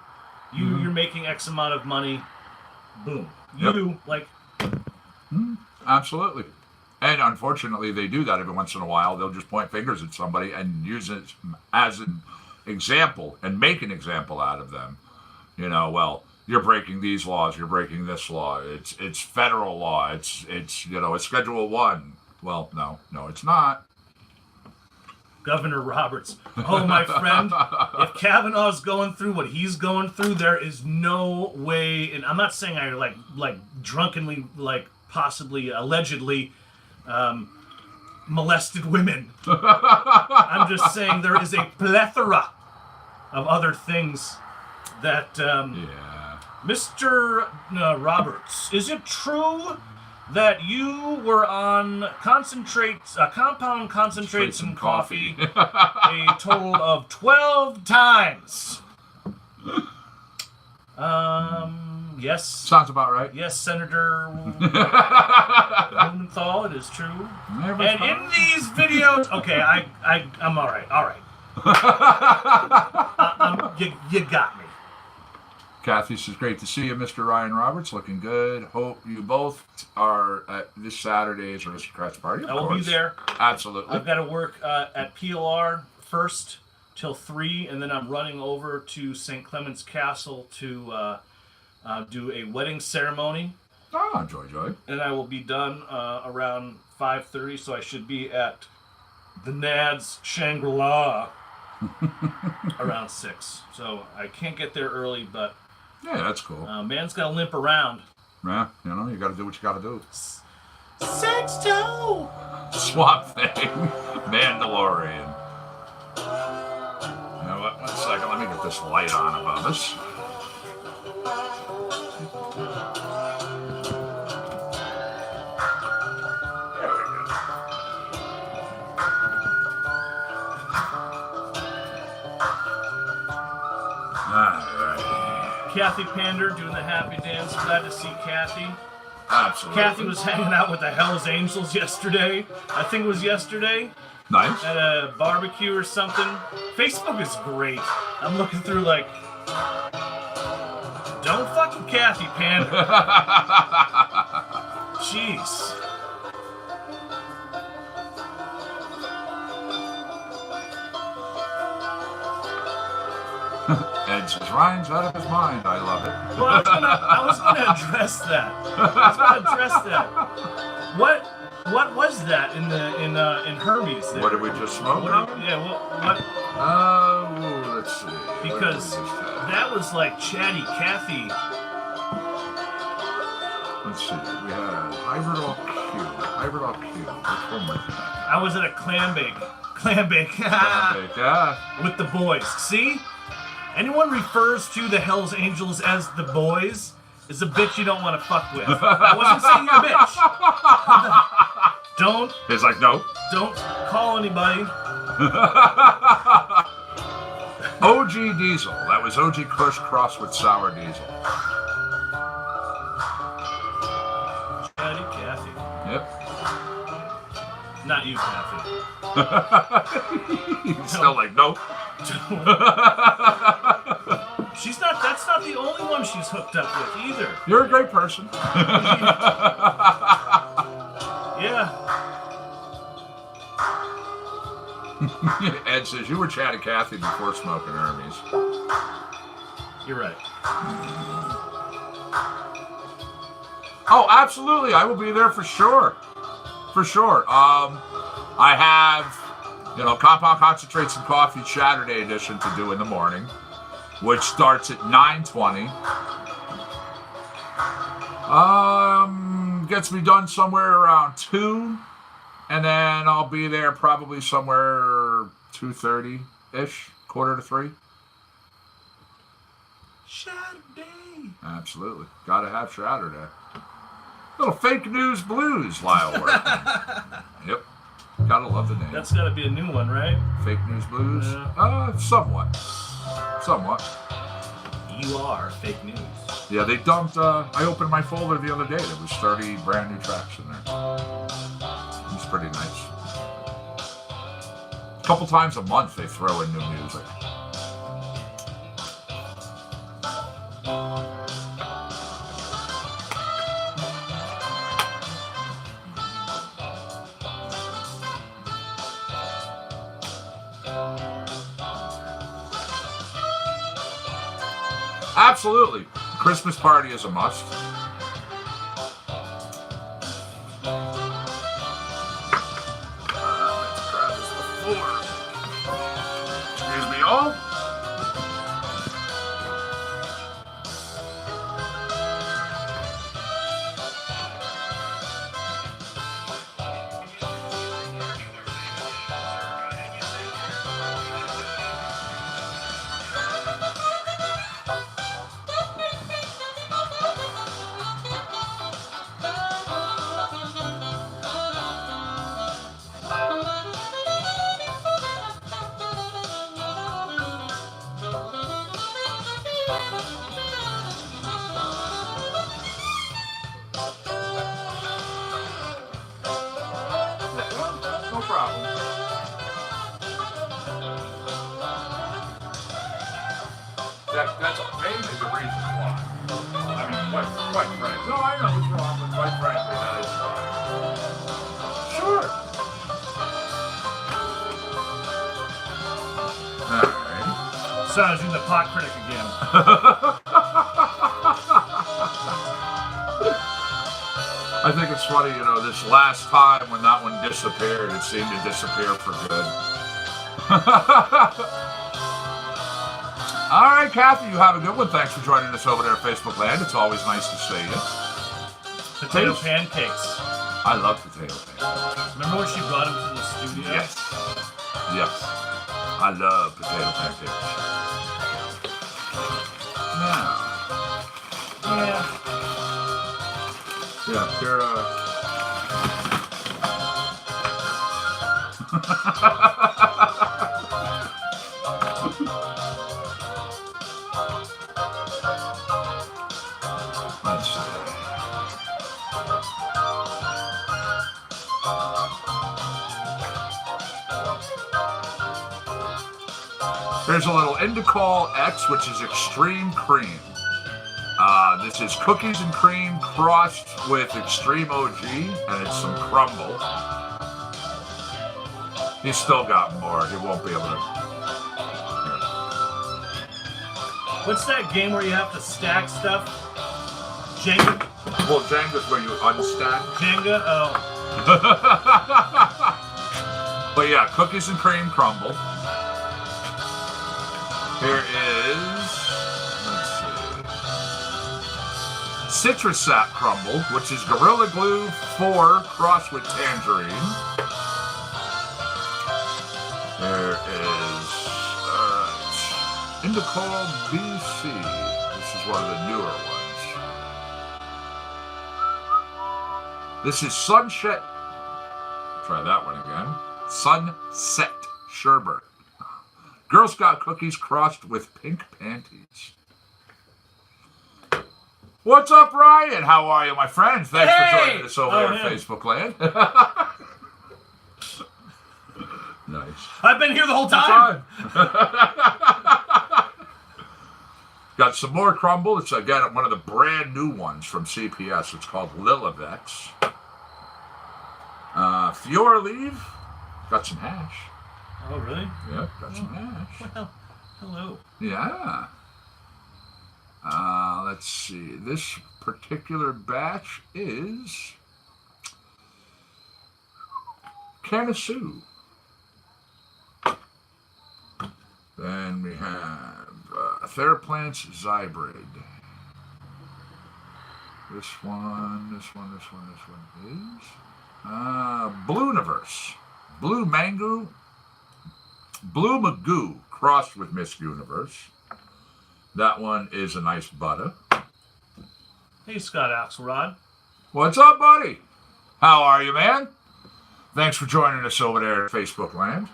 making X amount of money, boom. You like, Absolutely. And unfortunately, they do that every once in a while. They'll just point fingers at somebody and use it as an example and make an example out of them. You know, well, you're breaking these laws, you're breaking this law. It's federal law. It's it's Schedule 1. Well, no, it's not. Governor Roberts. Oh, my friend, if Kavanaugh's going through what he's going through, there is no way. And I'm not saying I like drunkenly, like possibly, allegedly molested women. I'm just saying there is a plethora of other things that. Mr. Roberts, is it true that you were on compound concentrates in coffee a total of 12 times? Yes. Sounds about right. Yes, Senator Blumenthal, it is true. And in these videos, okay, I'm all right. You got me. Kathy, it's great to see you, Mr. Ryan Roberts. Looking good. Hope you both are at this Saturday's Aristocrats Party. I will be there. Absolutely. I've got to work at PLR first till 3, and then I'm running over to St. Clement's Castle to do a wedding ceremony. Oh, joy. And I will be done around 5:30, so I should be at the Nads Shangri-La around 6. So I can't get there early, but yeah, that's cool. man's got to limp around. Yeah, you got to do what you got to do. Sexto! Swamp Thing, Mandalorian. You know what? 1 second, let me get this light on above us. There we go. Kathy Pander doing the happy dance. Glad to see Kathy. Absolutely. Kathy was hanging out with the Hells Angels yesterday. I think it was yesterday. Nice. At a barbecue or something. Facebook is great. I'm looking through like, don't fuck with Kathy Pander. Jeez. Ed says, Ryan's out of his mind. I love it. Well, I was gonna address that. What was that in Hermes there? What did we just smoke? What? Let's see. Because that was like chatty Kathy. Let's see. We had Hybrid All Q. Which one was that? I was at a clam bake. Yeah. With the boys. See? Anyone refers to the Hells Angels as the boys is a bitch you don't want to fuck with. I wasn't saying you're a bitch. Don't. He's like, no. Don't call anybody. OG Diesel. That was OG Kush crossed with Sour Diesel. Chatty Kathy. Yep. Not you, Kathy. He's still like, nope. She's not. That's not the only one she's hooked up with either. You're a great person. Yeah. Ed says, you were chatting Kathy before smoking Hermes. You're right. Oh, absolutely. I will be there for sure. For sure. I have, Compound Concentrates and Coffee Saturday edition to do in the morning, which starts at 9:20. Gets me done somewhere around 2, and then I'll be there probably somewhere 2:30-ish, 2:45. Saturday. Absolutely. Gotta have Saturday. Little fake news blues, Lyle working. Yep. Gotta love the name. That's gotta be a new one, right? Fake news blues? Yeah. Somewhat. Somewhat. You are fake news. Yeah, they dumped, I opened my folder the other day. There was 30 brand new tracks in there. It was pretty nice. A couple times a month they throw in new music. Absolutely. Christmas party is a must. Let's grab this before. Excuse me, all. No problem. That's mainly the reason why. I mean, quite frankly. No, I know what's wrong, but quite frankly, that is why. Sure. Alright. Sounds you the pot critic again. I think it's funny, this last time when that one disappeared, it seemed to disappear for good. All right, Kathy, you have a good one. Thanks for joining us over there at Facebook Land. It's always nice to see you. Potato pancakes. I love potato pancakes. Remember when she brought them to the studio? Yes. Yes. I love potato pancakes. Now. Yeah. Yeah, they're, let's see. There's a little Indicol X, which is extreme cream. This is cookies and cream crossed with Extreme OG, and it's some crumble. He's still got more. He won't be able to. What's that game where you have to stack stuff? Jenga? Well, Jenga's where you unstack. Jenga? Oh. But yeah, cookies and cream crumble. Here is, let's see, Citrus Sap crumble, which is Gorilla Glue 4 crossed with tangerine. There is, Indicol BC. This is one of the newer ones. This is Sunset. Try that one again. Sunset Sherbet. Girl Scout cookies crossed with pink panties. What's up, Ryan? How are you, my friend? Thanks for joining us over there at Facebook Land. I've been here the whole time. Got some more crumble. It's, again, one of the brand new ones from CPS. It's called Lilavex. Fiora Leaf. Got some hash. Oh, really? Yep, got some hash. Well, hello. Yeah. Let's see. This particular batch is Canasu. Then we have Theraplants Zybride. This one is Blue Universe. Blue Magoo crossed with Miss Universe. That one is a nice butter. Hey, Scott Axelrod. What's up, buddy? How are you, man? Thanks for joining us over there at Facebook Land.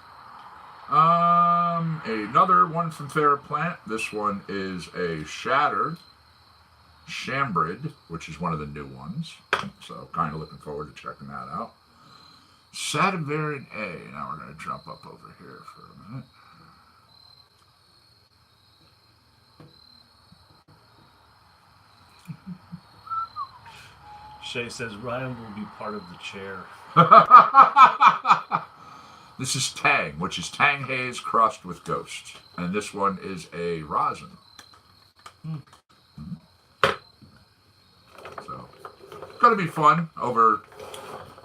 Another one from Theraplant. This one is a Shattered Shambrid, which is one of the new ones. So kind of looking forward to checking that out. Sadivarian A. Now we're going to jump up over here for a minute. Shay says Ryan will be part of the chair. This is Tang, which is Tang Haze crossed with Ghost. And this one is a rosin. So, it's going to be fun over...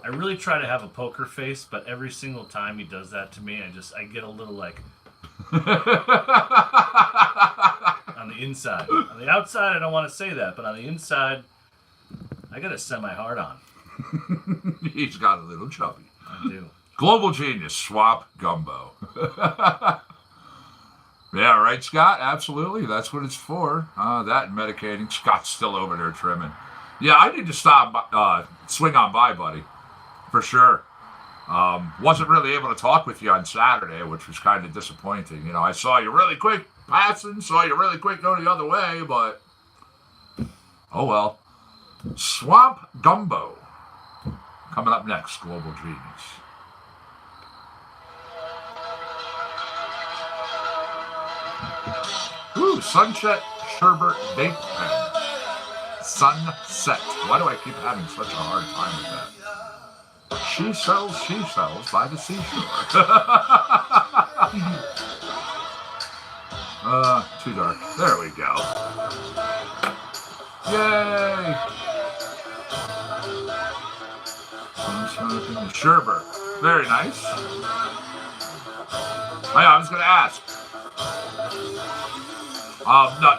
I really try to have a poker face, but every single time he does that to me, I get a little like... on the inside. On the outside, I don't want to say that, but on the inside, I got a semi-hard on. He's got a little chubby. I do. Global Genius, Swap Gumbo. Yeah, right, Scott? Absolutely. That's what it's for. That and medicating. Scott's still over there trimming. Yeah, I need to stop, swing on by, buddy. For sure. Wasn't really able to talk with you on Saturday, which was kind of disappointing. You know, I saw you really quick passing, saw you really quick going the other way, but oh well. Swamp Gumbo. Coming up next, Global Genius. Ooh, Sunset Sherbet Vape Pen. Sunset. Why do I keep having such a hard time with that? She sells by the seashore. Too dark. There we go. Yay! Sherbet. Very nice. Oh yeah, I was going to ask.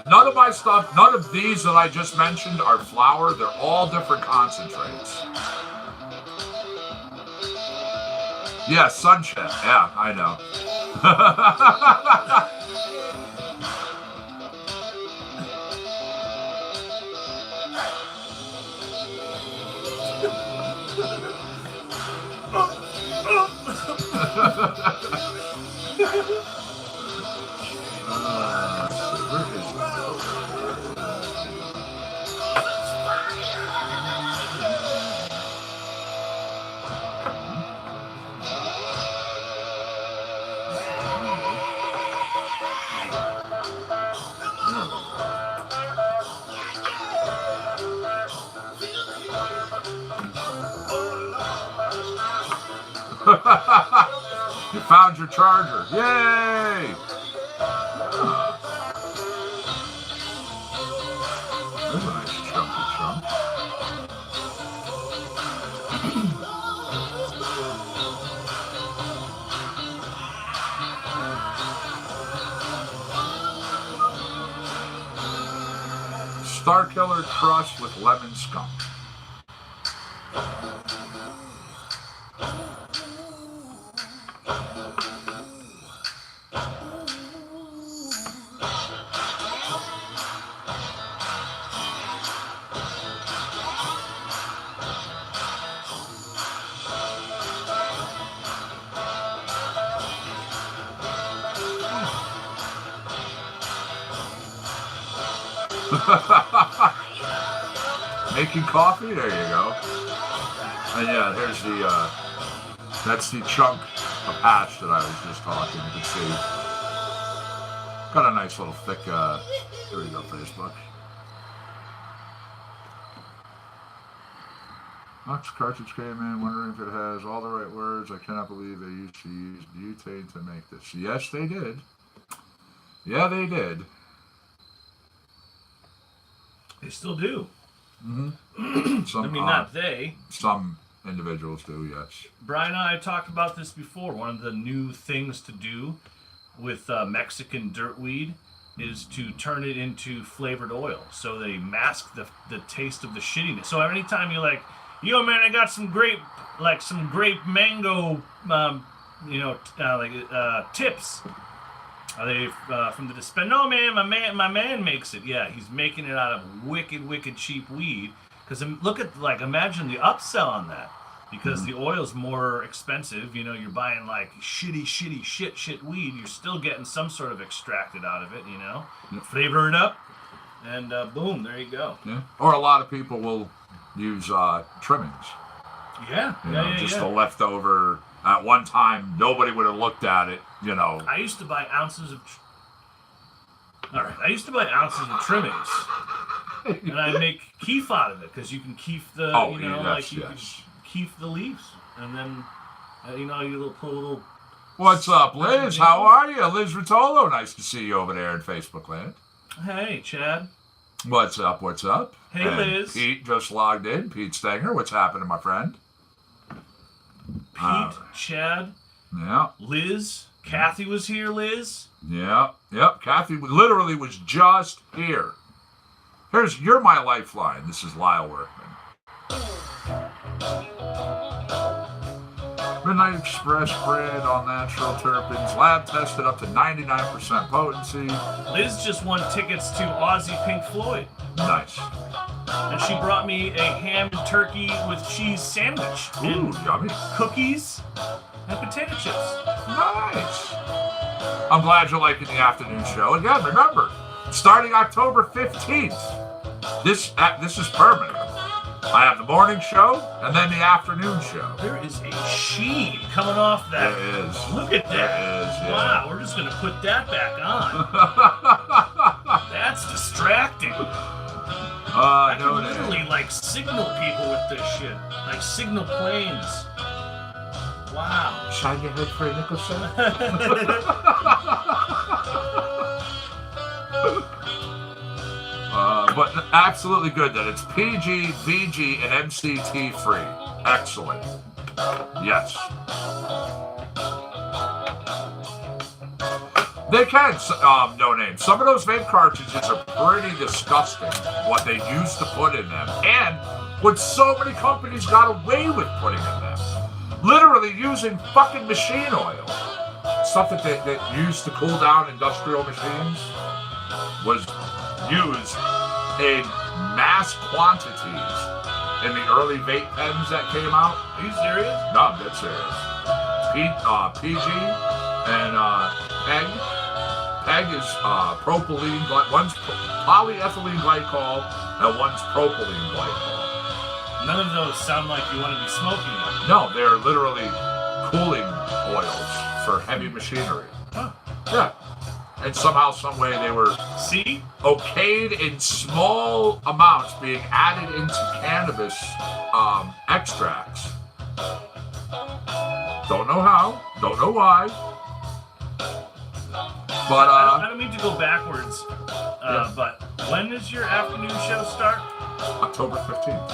None of my stuff, none of these that I just mentioned are flour. They're all different concentrates. Yeah, sunshine. Yeah, I know. You found your charger. Yay! There's a nice chunky chunk. Star Killer crust with lemon skunk. Making coffee? There you go. And yeah, here's the, that's the chunk patch that I was just talking. You can see. Got a nice little thick, here we go, Facebook. Ox cartridge came in, wondering if it has all the right words. I cannot believe they used to use butane to make this. Yes, they did. Yeah, they did. They still do. Mm-hmm. I mean, not they. Some individuals do, yes. Brian and I talked about this before. One of the new things to do with Mexican dirtweed is to turn it into flavored oil. So they mask the taste of the shittiness. So anytime you're like, yo man, I got some grape mango, tips. Are they from the dispenser? No man, my man makes it. Yeah, he's making it out of wicked cheap weed. Because imagine the upsell on that. Because the oil's more expensive, you're buying like shit weed, you're still getting some sort of extracted out of it, Yep. Flavor it up, and boom, there you go. Yeah. Or a lot of people will use trimmings. Yeah. The leftover. At one time, nobody would have looked at it, I used to buy ounces of trimmings, and I make keef out of it because you can keef the, keef the leaves, and then you put a little. What's up, Liz? How are you, Liz Rotolo? Nice to see you over there in Facebook land. Hey, Chad. What's up? Hey, and Liz. Pete just logged in. Pete Stenger, what's happening, my friend? Pete, Chad. Yeah. Liz. Kathy was here, Liz. Yeah. Yep. Kathy literally was just here. You're my lifeline. This is Lyle Workman. Midnight Express brand all natural terpenes, lab tested up to 99% potency. Liz just won tickets to Aussie Pink Floyd. Nice. And she brought me a ham and turkey with cheese sandwich. Ooh, and yummy. Cookies and potato chips. Nice. I'm glad you're liking the afternoon show. Again, remember, starting October 15th, this is permanent. I have the morning show and then the afternoon show. There is a sheen coming off that. There is. Look at that. There is, yeah. Wow, we're just going to put that back on. That's distracting. I can literally signal people with this shit. Like signal planes. Wow. Shine your head for a nickel cent? But absolutely good that it's PG, VG, and MCT free. Excellent. Yes. They can, no name. Some of those vape cartridges are pretty disgusting, what they used to put in them. And what so many companies got away with putting in them. Literally using fucking machine oil. Stuff that they used to cool down industrial machines was used in mass quantities in the early vape pens that came out. Are you serious? No, I'm dead serious. PG and PEG. PEG is propylene, one's polyethylene glycol and one's propylene glycol. None of those sound like you want to be smoking them. No, they're literally cooling oils for heavy machinery. Huh. Yeah. And somehow, some way, they were okayed in small amounts being added into cannabis extracts. Don't know how, don't know why. But I don't mean to go backwards, but when does your afternoon show start? October 15th.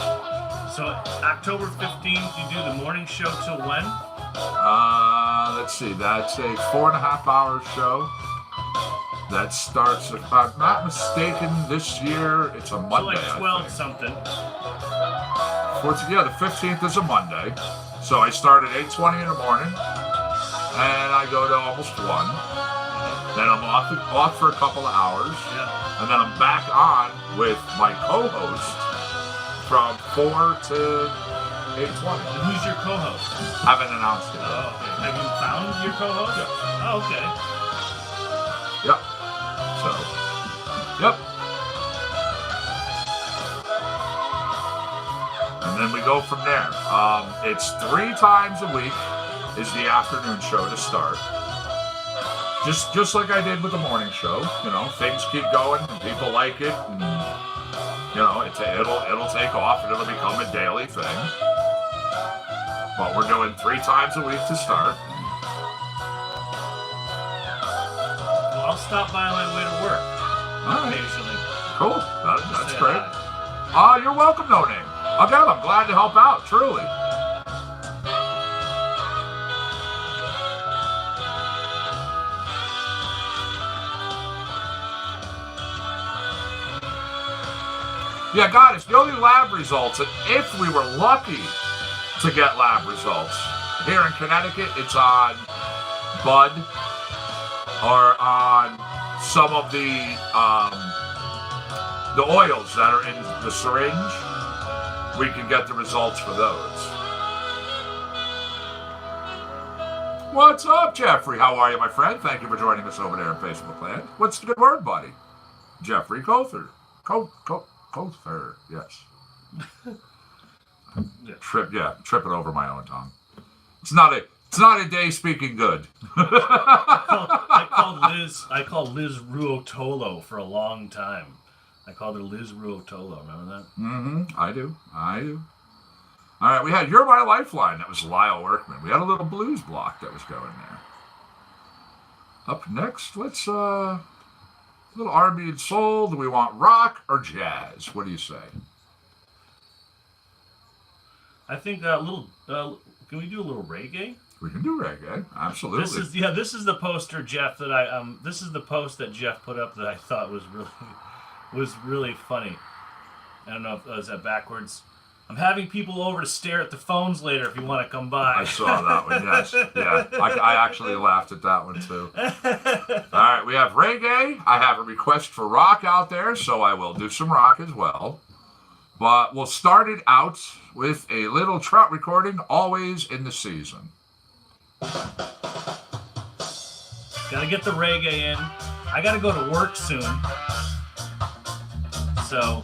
So October 15th, you do the morning show till when? Let's see, that's a 4.5 hour show. That starts, if I'm not mistaken, this year, it's a Monday. So 12 something. The 15th is a Monday. So I start at 8:20 in the morning, and I go to almost 1. Then I'm off for a couple of hours, and then I'm back on with my co-host from 4 to 8:20. And who's your co-host? Haven't announced it yet. Oh, okay. Have you found your co-host? Yes. Oh, okay. Yep. So, yep. And then we go from there. It's 3 times a week. is the afternoon show to start. Just like I did with the morning show, you know, things keep going and people like it, and you know, it'll take off and it'll become a daily thing. But we're doing 3 times a week to start. Well, I'll stop by on my way to work occasionally. Cool. That's great. You're welcome, No Name. Again, I'm glad to help out, truly. Yeah, God, it's the only lab results, and if we were lucky to get lab results, here in Connecticut, it's on bud or on some of the oils that are in the syringe. We can get the results for those. What's up, Jeffrey? How are you, my friend? Thank you for joining us over there in Facebook Land. What's the good word, buddy? Jeffrey Cother. Cother, yes. Tripping over my own tongue. It's not a day speaking good. I called Liz Ruotolo for a long time. I called her Liz Ruotolo. Remember that? Mm-hmm. I do. All right, we had You're My Lifeline. That was Lyle Workman. We had a little blues block that was going there. Up next, let's a little R&B and soul. Do we want rock or jazz? What do you say? I think a little. Can we do a little reggae? We can do reggae. Absolutely. This is the poster, Jeff. This is the post that Jeff put up that I thought was really funny. I don't know if was that backwards. I'm having people over to stare at the phones later if you want to come by. I saw that one, yes. Yeah, I actually laughed at that one, too. All right, we have reggae. I have a request for rock out there, so I will do some rock as well. But we'll start it out with a little Trout recording, Always in the Season. Gotta get the reggae in. I gotta go to work soon. So.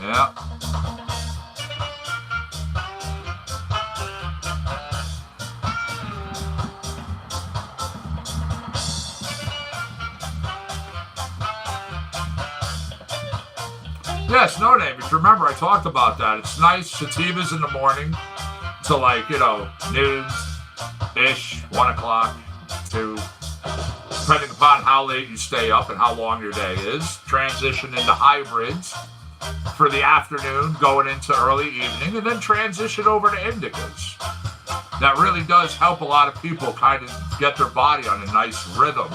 Yeah. Yes, No Name. If you remember, I talked about that. It's nice sativas in the morning to noon-ish, 1 o'clock, 2, depending upon how late you stay up and how long your day is. Transition into hybrids for the afternoon, going into early evening, and then transition over to indicas. That really does help a lot of people kind of get their body on a nice rhythm.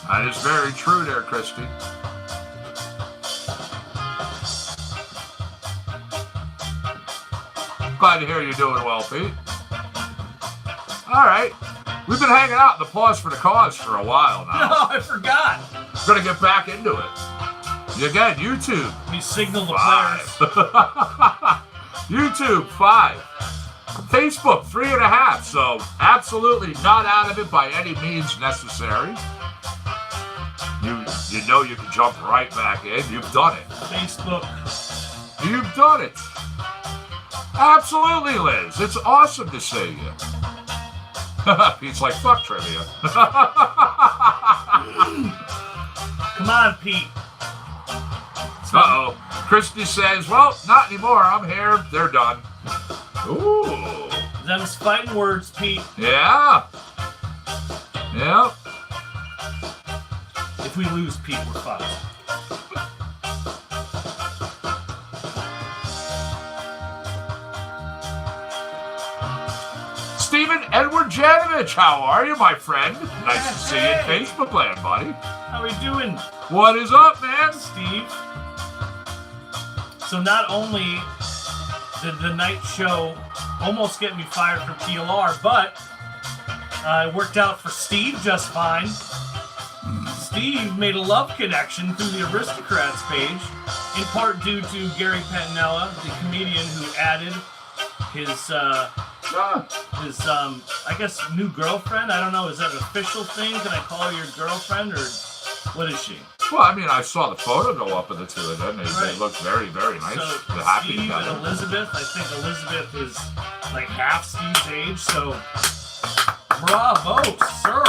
That is very true there, Christy. Glad to hear you're doing well, Pete. All right. We've been hanging out in the Pause for the Cause for a while now. No, I forgot. Gonna get back into it. Again, YouTube. We signal the 5. players. YouTube, 5. Facebook, 3.5. So absolutely not out of it by any means necessary. You know you can jump right back in. You've done it. Facebook. You've done it. Absolutely, Liz. It's awesome to see you. Pete's like, fuck trivia. Come on, Pete. Uh-oh. Christy says, well, not anymore. I'm here. They're done. Ooh. Them's fighting words, Pete. Yeah. Yep. If we lose, Pete, we're fucked. Stephen Edward Janovich, how are you, my friend? Nice to see you in Facebook land, buddy. How we doing, What is up, man? Steve? So not only did the night show almost get me fired from PLR, but it worked out for Steve just fine. Steve made a love connection through the Aristocrats page, in part due to Gary Pantanella, the comedian who added his I guess, new girlfriend. I don't know. Is that an official thing? Can I call her your girlfriend? Or What is she? Well, I mean, I saw the photo go up of the two of them. They Right. look very, very nice. So They're happy Steve together. and Elizabeth, I think Elizabeth is like half Steve's age, so bravo, sir.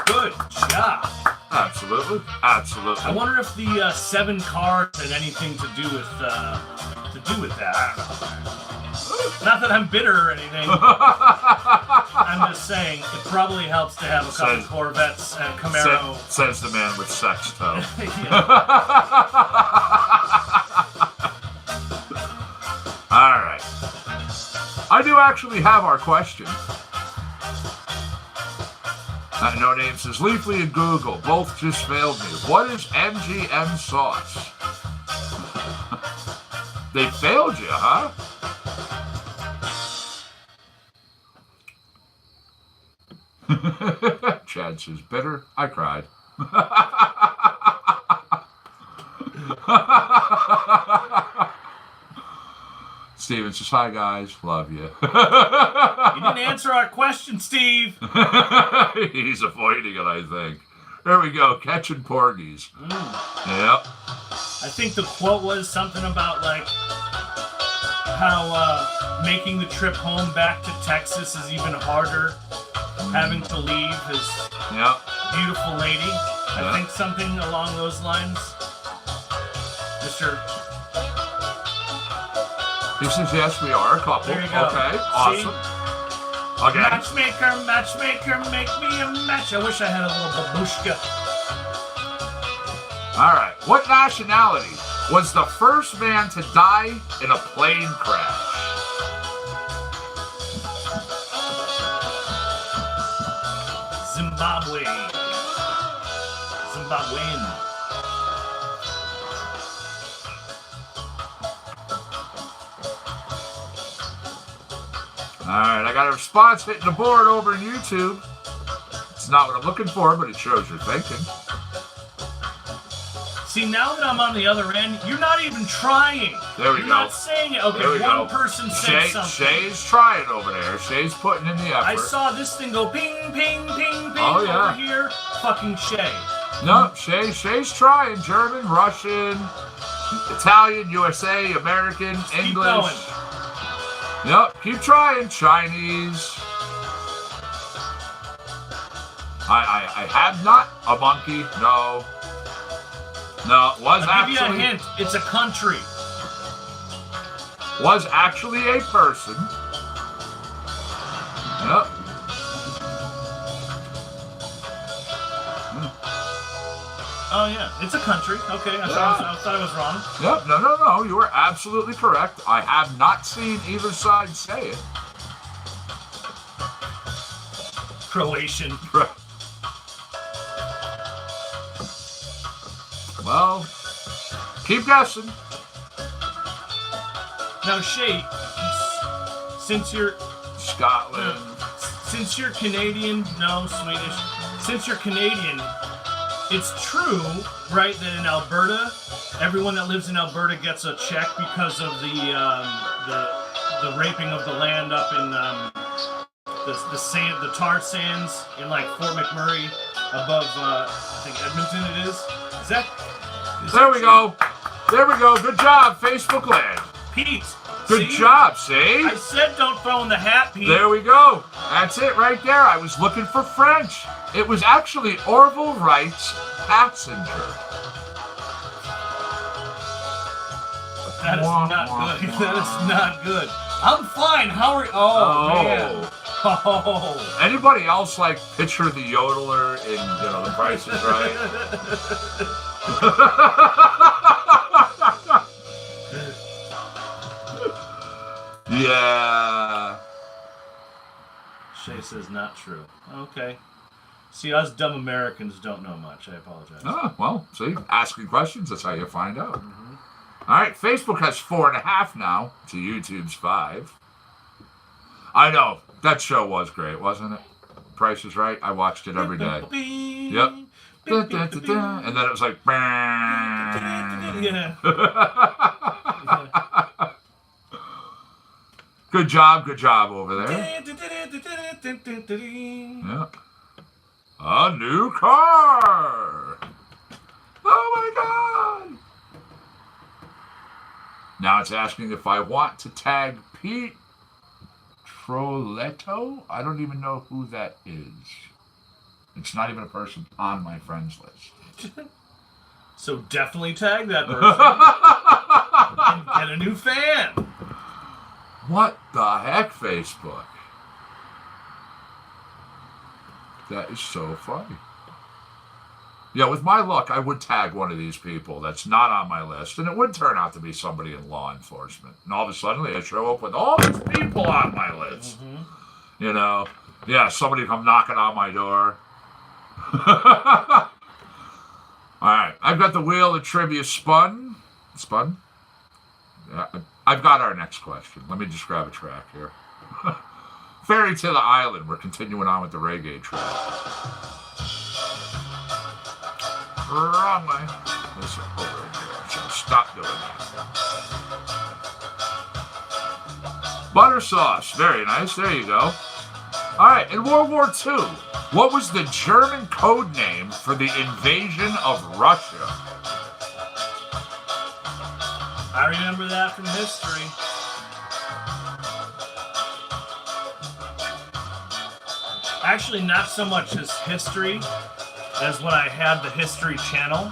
Good job. Absolutely. Absolutely. I wonder if the 7 cards had anything to do with that. I don't know. Not that I'm bitter or anything. I'm just saying it probably helps to have a couple Corvettes and Camaro. Says the man with sex toe. All right. I do actually have our question. No Name says, Leafly and Google both just failed me. What is MGM sauce? They failed you, huh? Chad says, bitter. I cried. Steven says, hi guys, love you. You didn't answer our question, Steve. He's avoiding it, I think. There we go, catching porgies. Yep. I think the quote was something about like how making the trip home back to Texas is even harder. Having to leave his beautiful lady. I think something along those lines. Mr. He says, yes, we are a couple. There you go. Okay, awesome. Okay. Matchmaker, make me a match. I wish I had a little babushka. All right. What nationality was the first man to die in a plane crash? Zimbabwean. Alright, I got a response hitting the board over in YouTube. It's not what I'm looking for, but it shows you're thinking. See, now that I'm on the other end, you're not even trying. There we You're go. not saying it. Okay, There we one go. person said something. Shay's trying over there. Shay's putting in the effort. I saw this thing go ping, ping, ping, ping yeah. over here. Fucking Shay. No, Shay's trying. German, Russian, Italian, USA, American, Keep English. going. Yep, keep trying. Chinese. I have not a monkey. No. No, was I'll actually. give you a hint. It's a country. Was actually a person. Yep. Oh yeah, it's a country. Okay, I thought I was wrong. Yep. No. You were absolutely correct. I have not seen either side say it. Croatian. Well, keep guessing. Now Shay, since you're Scotland. Since you're Canadian, no, Swedish. Since you're Canadian, it's true, right, that in Alberta, everyone that lives in Alberta gets a check because of the raping of the land up in the tar sands in like Fort McMurray above I think Edmonton it is. Is that There we go. There we go. Good job, Facebook land. Pete? Good see? job, see? I said don't throw in the hat, Pete. There we go. That's it right there. I was looking for French. It was actually Orville Wright's Passenger. That is not good. That is not good. I'm fine. How are you? Oh, man. Oh. Anybody else like picture the yodeler in The Price is Right? Yeah. Shay says not true. Okay. See, us dumb Americans don't know much. I apologize. Oh, well, see, asking questions, that's how you find out. All right, Facebook has 4.5 now to YouTube's 5. I know, that show was great, wasn't it? Price is Right. I watched it every day. Yep. And then it was like, Yeah. Good job over there. Yeah. A new car. Now it's asking if I want to tag Pete Troletto. I don't even know who that is. It's not even a person on my friends list. So definitely tag that person and get a new fan. What the heck, Facebook? That is so funny. Yeah, with my luck, I would tag one of these people that's not on my list, and it would turn out to be somebody in law enforcement. And all of a sudden, I show up with all these people on my list. Mm-hmm. You know? Yeah, somebody come knocking on my door. All right, I've got the wheel of trivia spun. Spun? Yeah, I've got our next question. Let me just grab a track here. Ferry to the Island. We're continuing on with the reggae track. Wrong way. Listen, over here. So stop doing that. Butter sauce. Very nice. There you go. All right. In World War II, what was the German code name for the invasion of Russia? I remember that from history. Actually, not so much as history as when I had the History Channel.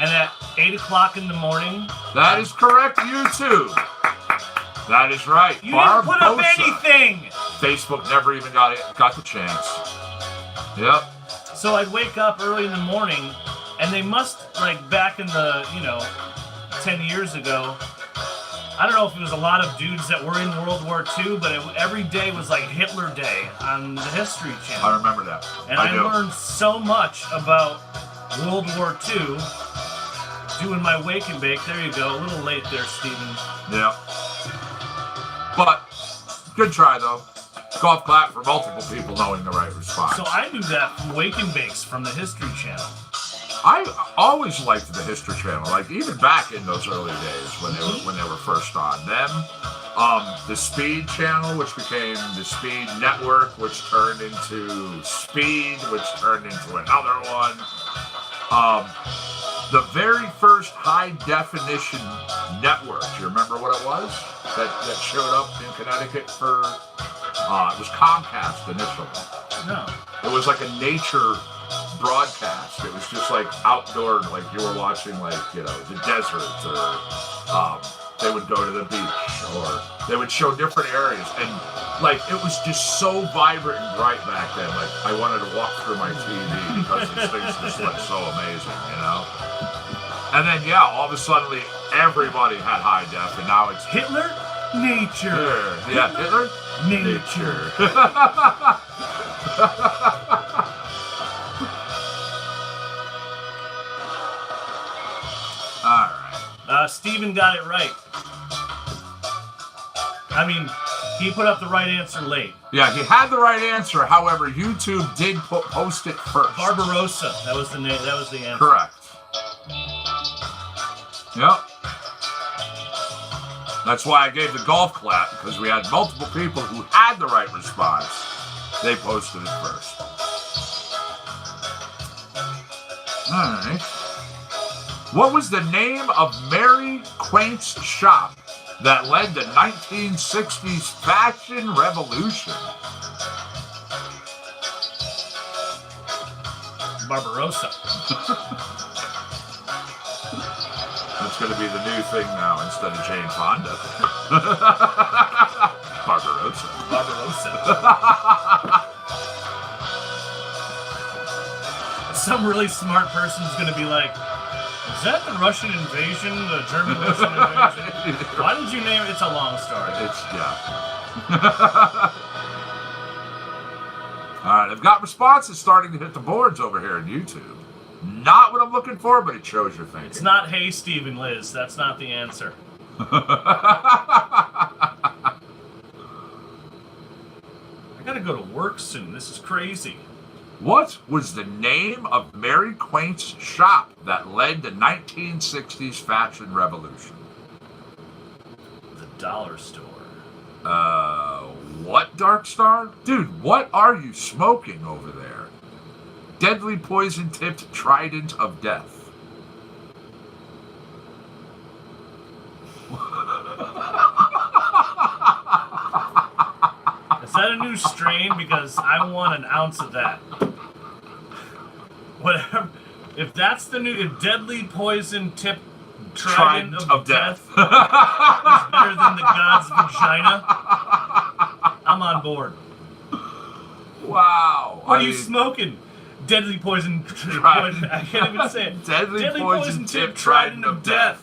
And at 8 o'clock in the morning... That is correct, YouTube. That is right. You didn't put up anything! Facebook never even got the chance. Yep. So I'd wake up early in the morning, and they must, like, back in the, 10 years ago, I don't know if it was a lot of dudes that were in World War II, but every day was like Hitler Day on the History Channel. I remember that. And I learned so much about World War II doing my wake and bake. There you go. A little late there, Steven. Yeah. But, good try, though. Golf clap for multiple people knowing the right response. So I knew that from Wake and Bakes from the History Channel. I always liked the History Channel, like even back in those early days when they were first on. Them, the Speed Channel, which became the Speed Network, which turned into Speed, which turned into another one. The very first high definition network. Do you remember what it was that showed up in Connecticut for? It was Comcast initially. No. It was like a nature broadcast. It was just like outdoor, like you were watching like, the desert, or they would go to the beach, or they would show different areas, and like it was just so vibrant and bright back then. Like I wanted to walk through my TV because these things just looked so amazing, And then all of a sudden everybody had high def, and now it's Hitler, nature. Yeah, Hitler, nature. Steven got it right. I mean, he put up the right answer late. Yeah, he had the right answer. However, YouTube did post it first. Barbarossa. That was the name. That was the answer. Correct. Yep. That's why I gave the golf clap, because we had multiple people who had the right response. They posted it first. All right. What was the name of Mary Quaint's shop that led the 1960s fashion revolution? Barbarossa. That's going to be the new thing now instead of Jane Fonda. Barbarossa. Barbarossa. Some really smart person's going to be like, is that the Russian invasion, the German Russian invasion? Why did you name it? It's a long story. All right, I've got responses starting to hit the boards over here on YouTube. Not what I'm looking for, but it shows your thinking. It's not, hey, Stephen Liz. That's not the answer. I gotta go to work soon. This is crazy. What was the name of Mary Quaint's shop that led the 1960s fashion revolution? The dollar store. What, Dark Star? Dude, what are you smoking over there? Deadly poison-tipped trident of death. Is that a new strain? Because I want an ounce of that. Whatever. If that's the new deadly poison tip trident of death is better than the god's vagina, I'm on board. Wow. What are you smoking? Deadly poison trident. I can't even say it. Deadly poison tip trident of death.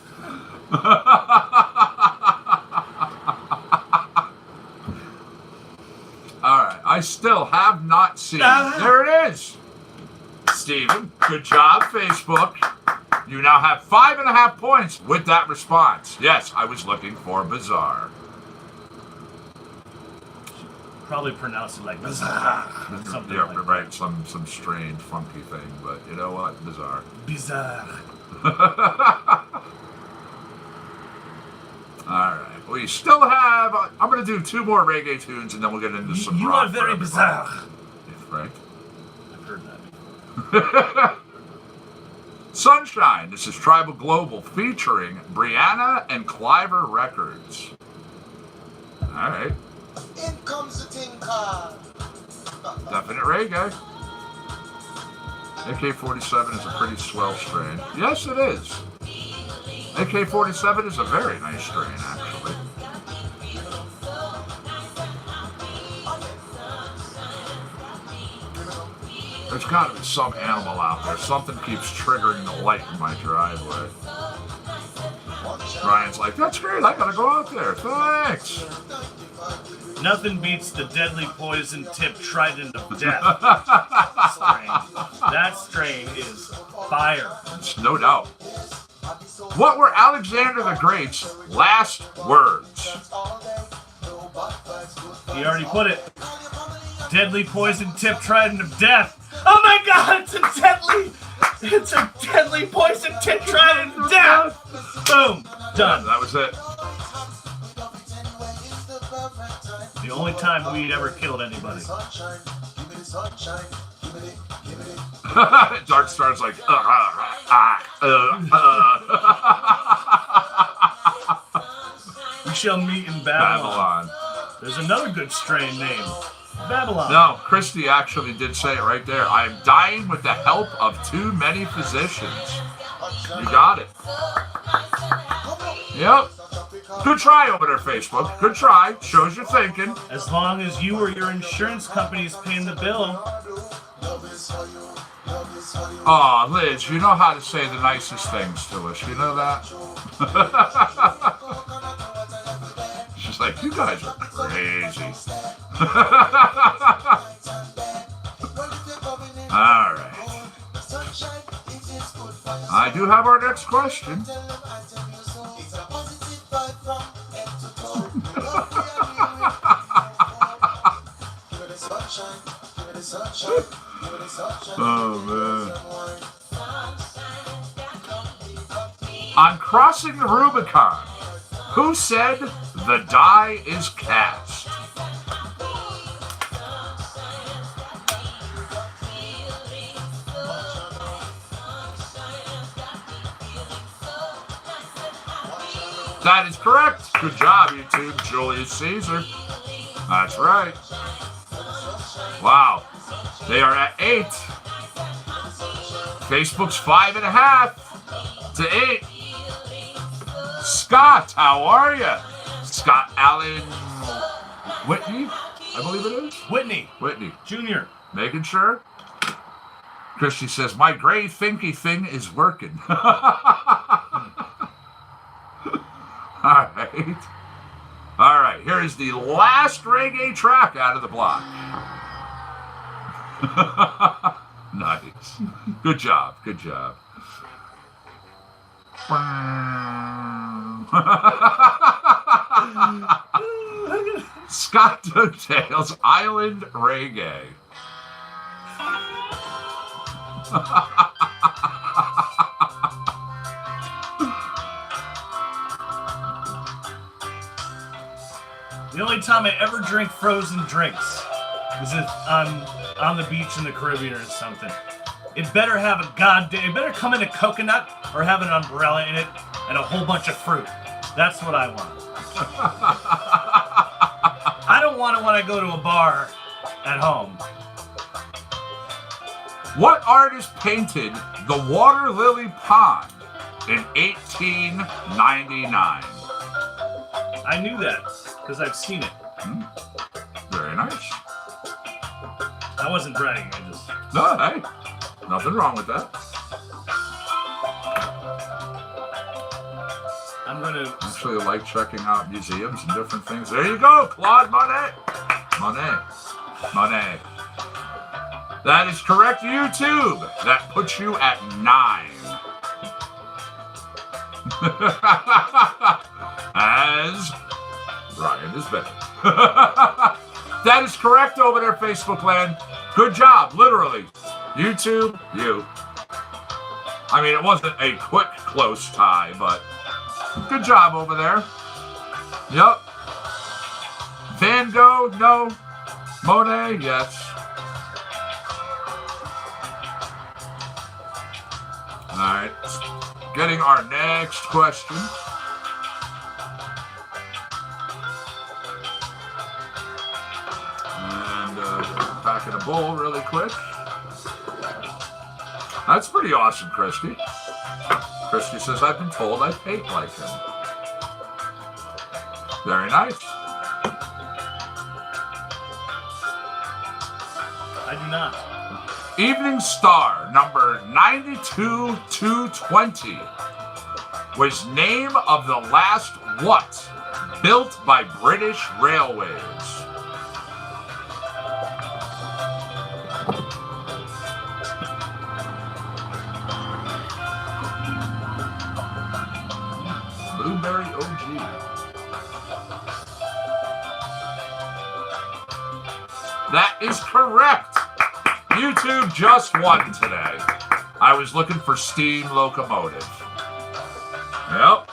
Alright, I still have not seen. There it is! Steven, good job, Facebook. You now have 5.5 points with that response. Yes, I was looking for bizarre. Probably pronounce it like bizarre. Something Yeah, like right, some strange, funky thing, but you know what? Bizarre. bizarre. Alright, we still have... I'm going to do 2 more reggae tunes and then we'll get into some You rock are very for everybody. bizarre. Yeah, right? I've heard that. Sunshine. This is Tribal Global featuring Brianna and Cliver Records. Alright. In comes the thing called. Definite reggae. AK-47 is a pretty swell strain. Yes, it is. AK-47 is a very nice strain, actually. There's got to be some animal out there. Something keeps triggering the light in my driveway. Ryan's like, that's great. I got to go out there. Thanks. Nothing beats the deadly poison tip trident of death strain. That strain is fire. It's no doubt. What were Alexander the Great's last words? You already put it. Deadly poison tip trident of death. Oh my god, it's a deadly poison tip trident of death. Boom. Done. That was it. The only time we'd ever killed anybody. Dark Star's like, We shall meet in Babylon. Babylon. There's another good strain name. Babylon. No, Christy actually did say it right there. I am dying with the help of too many physicians. You got it. Yep. Good try over there, Facebook. Good try. Shows you're thinking. As long as you or your insurance company is paying the bill. Aw, Liz, you know how to say the nicest things to us. You know that? She's like, you guys are crazy. All right. I do have our next question. Oh, man. On crossing the Rubicon, who said the die is cast? That is correct. Good job, YouTube. Julius Caesar. That's right. Wow. They are at 8. Facebook's 5.5 to 8. Scott, how are you? Scott Allen Whitney, I believe it is. Whitney Jr. Jr. Making sure. Christy says, my gray thinky thing is working. All right. All right, here is the last reggae track out of the block. Nice. Good job. Good job. Scott Dugdale's Island Reggae. The only time I ever drink frozen drinks is if I'm on the beach in the Caribbean or something. It better have a it better come in a coconut or have an umbrella in it and a whole bunch of fruit. That's what I want. I don't want it when I go to a bar at home. What artist painted the water lily pond in 1899? I knew that because I've seen it. Very nice. I wasn't bragging. I just. No, hey, nothing wrong with that. I'm gonna. Actually, I like checking out museums and different things. There you go, Claude Monet. Monet. That is correct, YouTube. That puts you at 9. As Ryan is better. That is correct over there, Facebook land. Good job, literally. YouTube, you. I mean, it wasn't a quick, close tie, but good job over there. Yep. Van Gogh, no. Monet, yes. All right. Getting our next question. And back in a bowl really quick. That's pretty awesome, Christy. Christy says, I've been told I paint like him. Very nice. I do not. Evening Star, number 92220, was name of the last what built by British Railways? Blueberry OG. That is correct. YouTube just won today. I was looking for steam locomotive. Yep.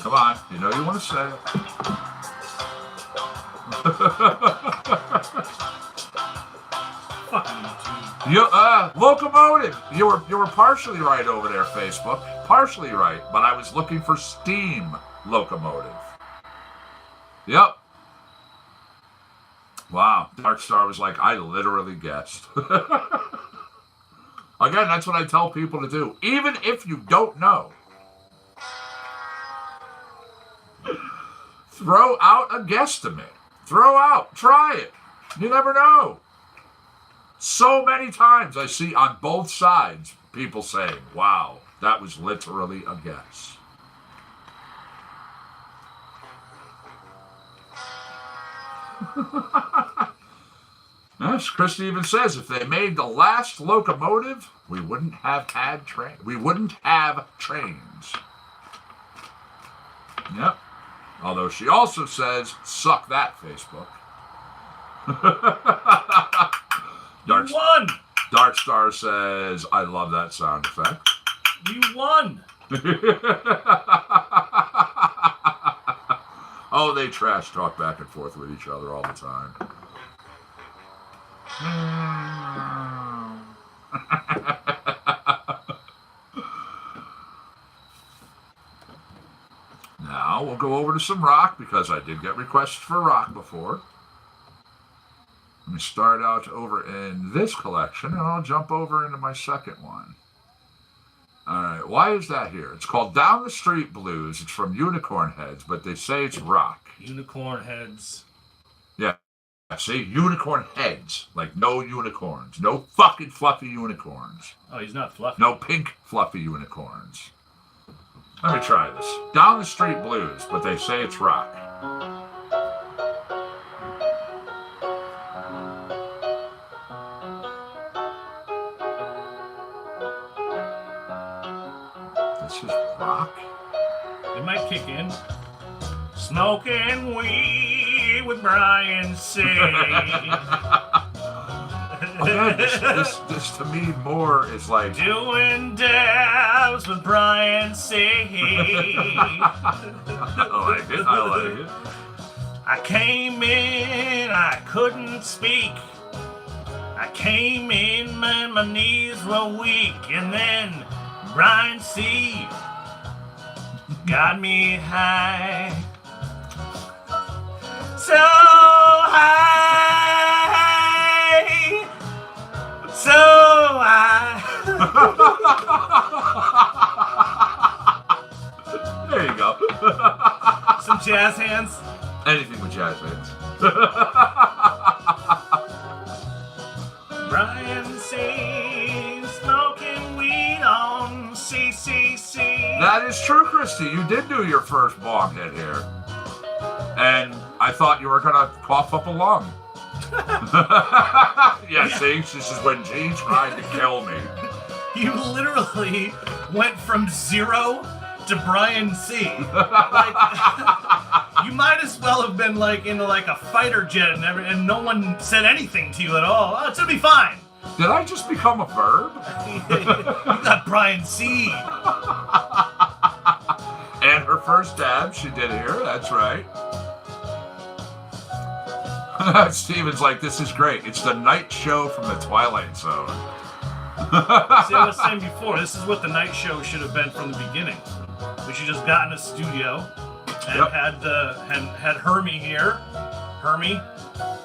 Come on. You know you want to say it. Locomotive. You were partially right over there, Facebook. Partially right, but I was looking for steam locomotive. Yep. Wow, Dark Star was like, I literally guessed. Again, that's what I tell people to do. Even if you don't know. Throw out a guesstimate. Try it. You never know. So many times I see on both sides people saying, wow, that was literally a guess. Yes, Christy even says if they made the last locomotive, we wouldn't have trains. Yep. Although she also says, "Suck that, Facebook." You won. Dark Star says, "I love that sound effect." You won. Oh, they trash talk back and forth with each other all the time. Now we'll go over to some rock because I did get requests for rock before. Let me start out over in this collection and I'll jump over into my second one. Alright, why is that here? It's called Down the Street Blues. It's from Unicorn Heads, but they say it's rock. Unicorn Heads. Yeah. See, unicorn heads. Like no unicorns. No fucking fluffy unicorns. Oh, he's not fluffy. No pink fluffy unicorns. Let me try this. Down the Street Blues, but they say it's rock. This is rock? It might kick in. Smoking weed with Brian C. Again, this to me more is like Doing dabs with Brian C. I like it. I came in, I couldn't speak. I came in and my knees were weak. And then Brian C. got me high. So high. So high. There you go. Some jazz hands. Anything with jazz hands. Brian C. smoking weed on CCC. That is true, Christy. You did do your first bong hit here. And I thought you were going to cough up a lung. Yeah, see? This is when G tried to kill me. You literally went from 0 to Brian C. You might as well have been like into like a fighter jet and no one said anything to you at all. Oh, it's gonna be fine. Did I just become a verb? You got Brian C. And her first dab, she did here. That's right. Steven's like, this is great. It's the night show from the Twilight Zone. See, I was saying before, this is what the night show should have been from the beginning. We should just got in a studio and had Hermie here,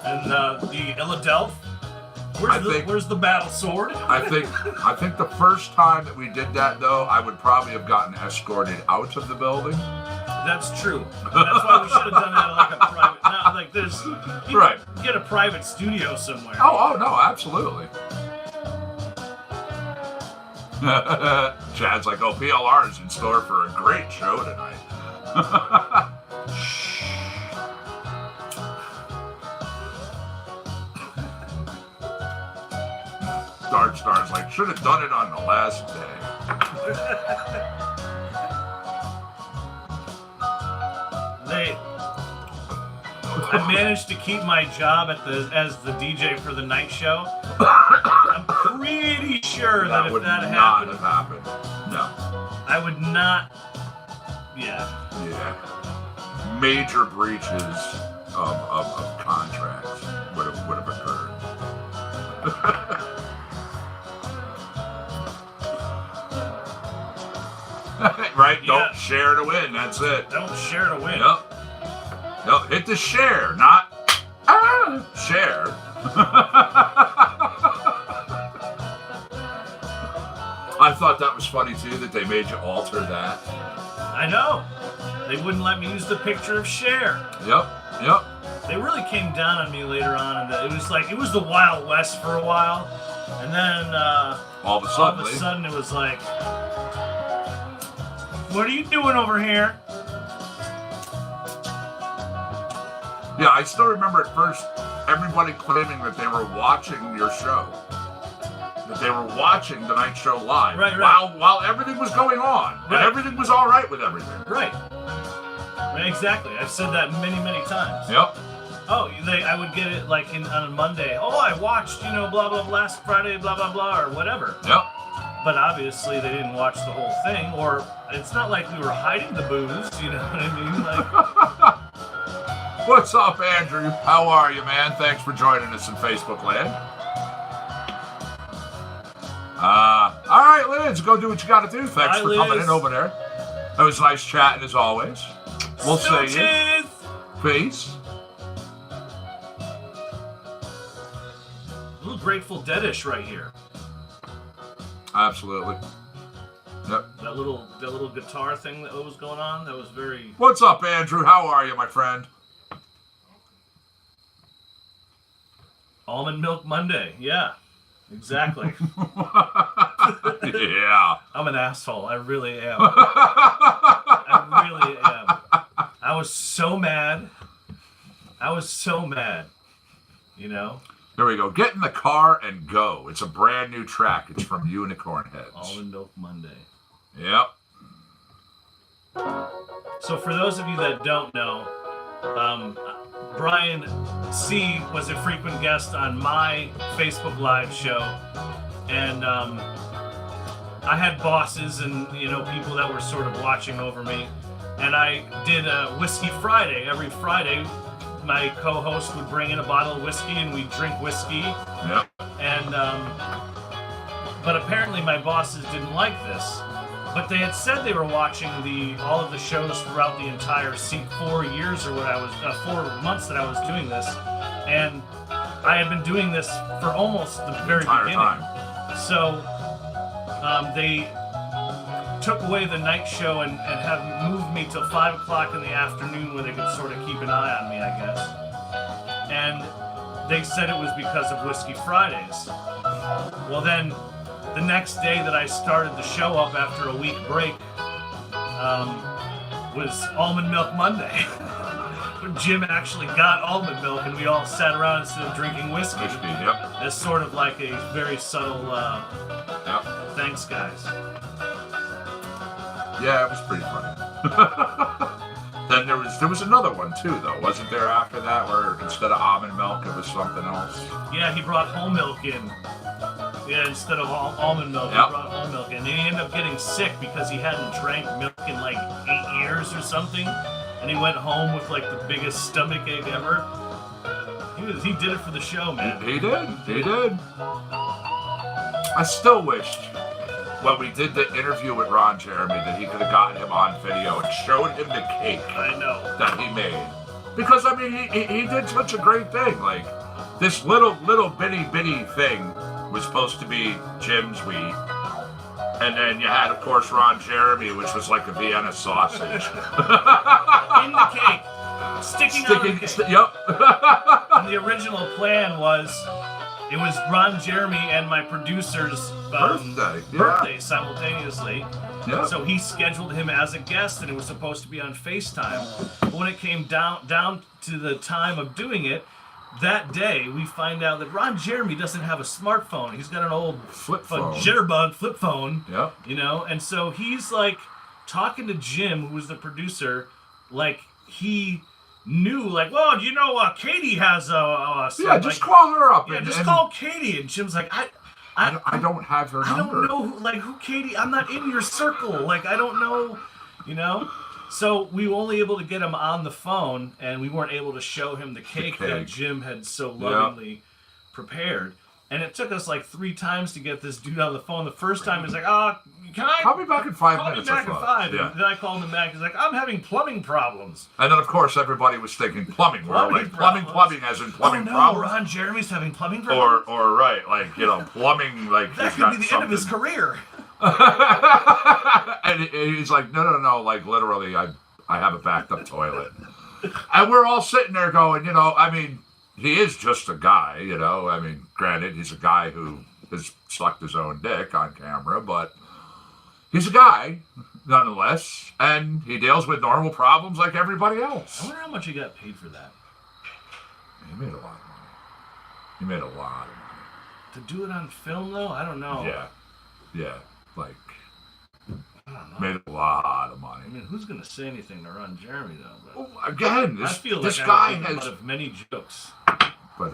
and the Illadelph. Where's the battle sword? I think the first time that we did that, though, I would probably have gotten escorted out of the building. That's true. That's why we should have done it at like a private. Not like this. Right. Get a private studio somewhere. Oh no, absolutely. Chad's like, oh, PLR is in store for a great show tonight. Dark Star's like, should have done it on the last day. I managed to keep my job as the DJ for the night show. I'm pretty sure that if that happened, would not have happened. No. I would not. Yeah. Yeah. Major breaches of contracts would have occurred. Right? Yeah. Don't share to win. That's it. Don't share to win. Yep. No, hit the share, not share. I thought that was funny too that they made you alter that. I know. They wouldn't let me use the picture of Cher. Yep. They really came down on me later on, and it was the Wild West for a while, and then All of a sudden it was like, what are you doing over here? Yeah, I still remember at first everybody claiming that they were watching your show. That they were watching the night show live. Right. While everything was going on. Right. And everything was all right with everything. Right, exactly. I've said that many, many times. Yep. Oh, I would get it like on a Monday. Oh, I watched, blah, blah, last Friday, blah, blah, blah, or whatever. Yep. But obviously they didn't watch the whole thing, or it's not like we were hiding the booze, you know what I mean? Like, What's up, Andrew? How are you, man? Thanks for joining us in Facebook land. All right, Liz, go do what you got to do. Thanks Bye, for coming Liz. in over there. It was nice chatting as always. We'll see you. Stooges! Peace. A little Grateful Deadish right here. Absolutely. Yep. That little guitar thing that was going on, that was very... What's up, Andrew? How are you, my friend? Almond Milk Monday, yeah. Exactly. Yeah. I'm an asshole. I really am. I really am. I was so mad. Here we go. Get in the car and go. It's a brand new track. It's from Unicorn Heads. Almond Milk Monday. Yep. So for those of you that don't know, Brian C. was a frequent guest on my Facebook Live show, and I had bosses and people that were sort of watching over me, and I did a Whiskey Friday. Every Friday, my co-host would bring in a bottle of whiskey, and we'd drink whiskey. Yep. And but apparently my bosses didn't like this. But they had said they were watching all of the shows throughout the entire 4 years or 4 months that I was doing this, And I had been doing this for almost the very entire beginning. time. So they took away the night show and have moved me till 5 o'clock in the afternoon where they could sort of keep an eye on me, I guess. And they said it was because of Whiskey Fridays. Well then, the next day that I started the show up after a week break was Almond Milk Monday. Jim actually got almond milk and we all sat around instead of drinking whiskey. Yep. As sort of like a very subtle, Yep. thanks guys. Yeah, it was pretty funny. Then there was another one too, though, wasn't there? After that, where instead of almond milk, it was something else. Yeah, he brought whole milk in. Yeah, instead of almond milk, Yep. he brought whole milk in. And he ended up getting sick because he hadn't drank milk in like 8 years or something. And he went home with like the biggest stomach ache ever. He did it for the show, man. He did. I still wished when we did the interview with Ron Jeremy that he could have gotten him on video and showed him the cake I know. that he made. Because, I mean, he did such a great thing. Like, this little bitty thing was supposed to be Jim's wheat. And then you had, of course, Ron Jeremy, which was like a Vienna sausage. In the cake. Sticking out of the cake. Yep. And the original plan was, it was Ron Jeremy and my producer's birthday simultaneously. Yep. So he scheduled him as a guest, and it was supposed to be on FaceTime. But when it came down to the time of doing it, that day we find out that Ron Jeremy doesn't have a smartphone. He's got an old Flip phone. jitterbug flip phone. Yep. You know, and so he's like talking to Jim, who was the producer, like he knew, like, well, you know, Katie has a Yeah, just call her up. yeah, just call Katie. And Jim's like, I don't have her I number. don't know, who Katie. I'm not in your circle. Like, I don't know, you know. So we were only able to get him on the phone, and we weren't able to show him the cake that Jim had so lovingly prepared. And it took us like 3 times to get this dude on the phone. The first time he's like, can I Call me back in 5 call me minutes. back in 5? Yeah. And then I called him back. He's like, I'm having plumbing problems. And then, of course, everybody was thinking plumbing. Plumbing Plumbing as in plumbing Oh no, problems. Ron Jeremy's having plumbing problems. Or right, like, you know, plumbing, like, That he's could got be the something. end of his career. And he's like, no, like, literally, I have a backed up toilet. And we're all sitting there going, you know, I mean, he is just a guy, you know. I mean, granted, he's a guy who has sucked his own dick on camera, but he's a guy, nonetheless, and he deals with normal problems like everybody else. I wonder how much he got paid for that. He made a lot of money. To do it on film, though? I don't know. Yeah, like, I don't know. made a lot of money. I mean, who's going to say anything to Ron Jeremy, though? But Well, again, I feel this like guy I'm has... of many jokes. But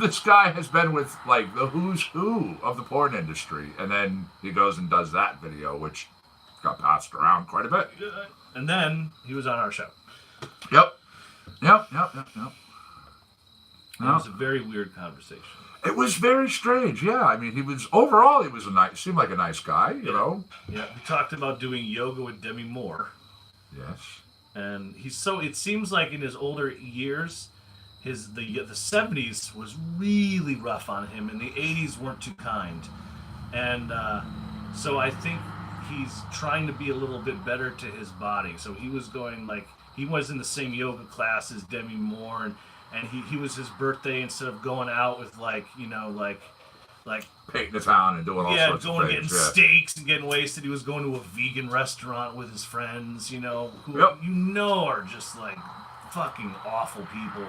this guy has been with like the who's who of the porn industry, and then he goes and does that video, which got passed around quite a bit. And then he was on our show. Yep. It was a very weird conversation. It was very strange. Yeah, I mean, he was seemed like a nice guy, you know. Yeah, we talked about doing yoga with Demi Moore. Yes. And it seems like in his older years, the 70s was really rough on him, and the 80s weren't too kind. And so I think he's trying to be a little bit better to his body. So he was going, like, he was in the same yoga class as Demi Moore, and he was his birthday, instead of going out with, like, you know, like painting the town and doing all sorts of going things. getting steaks and getting wasted. He was going to a vegan restaurant with his friends, you know, who you know are just like fucking awful people.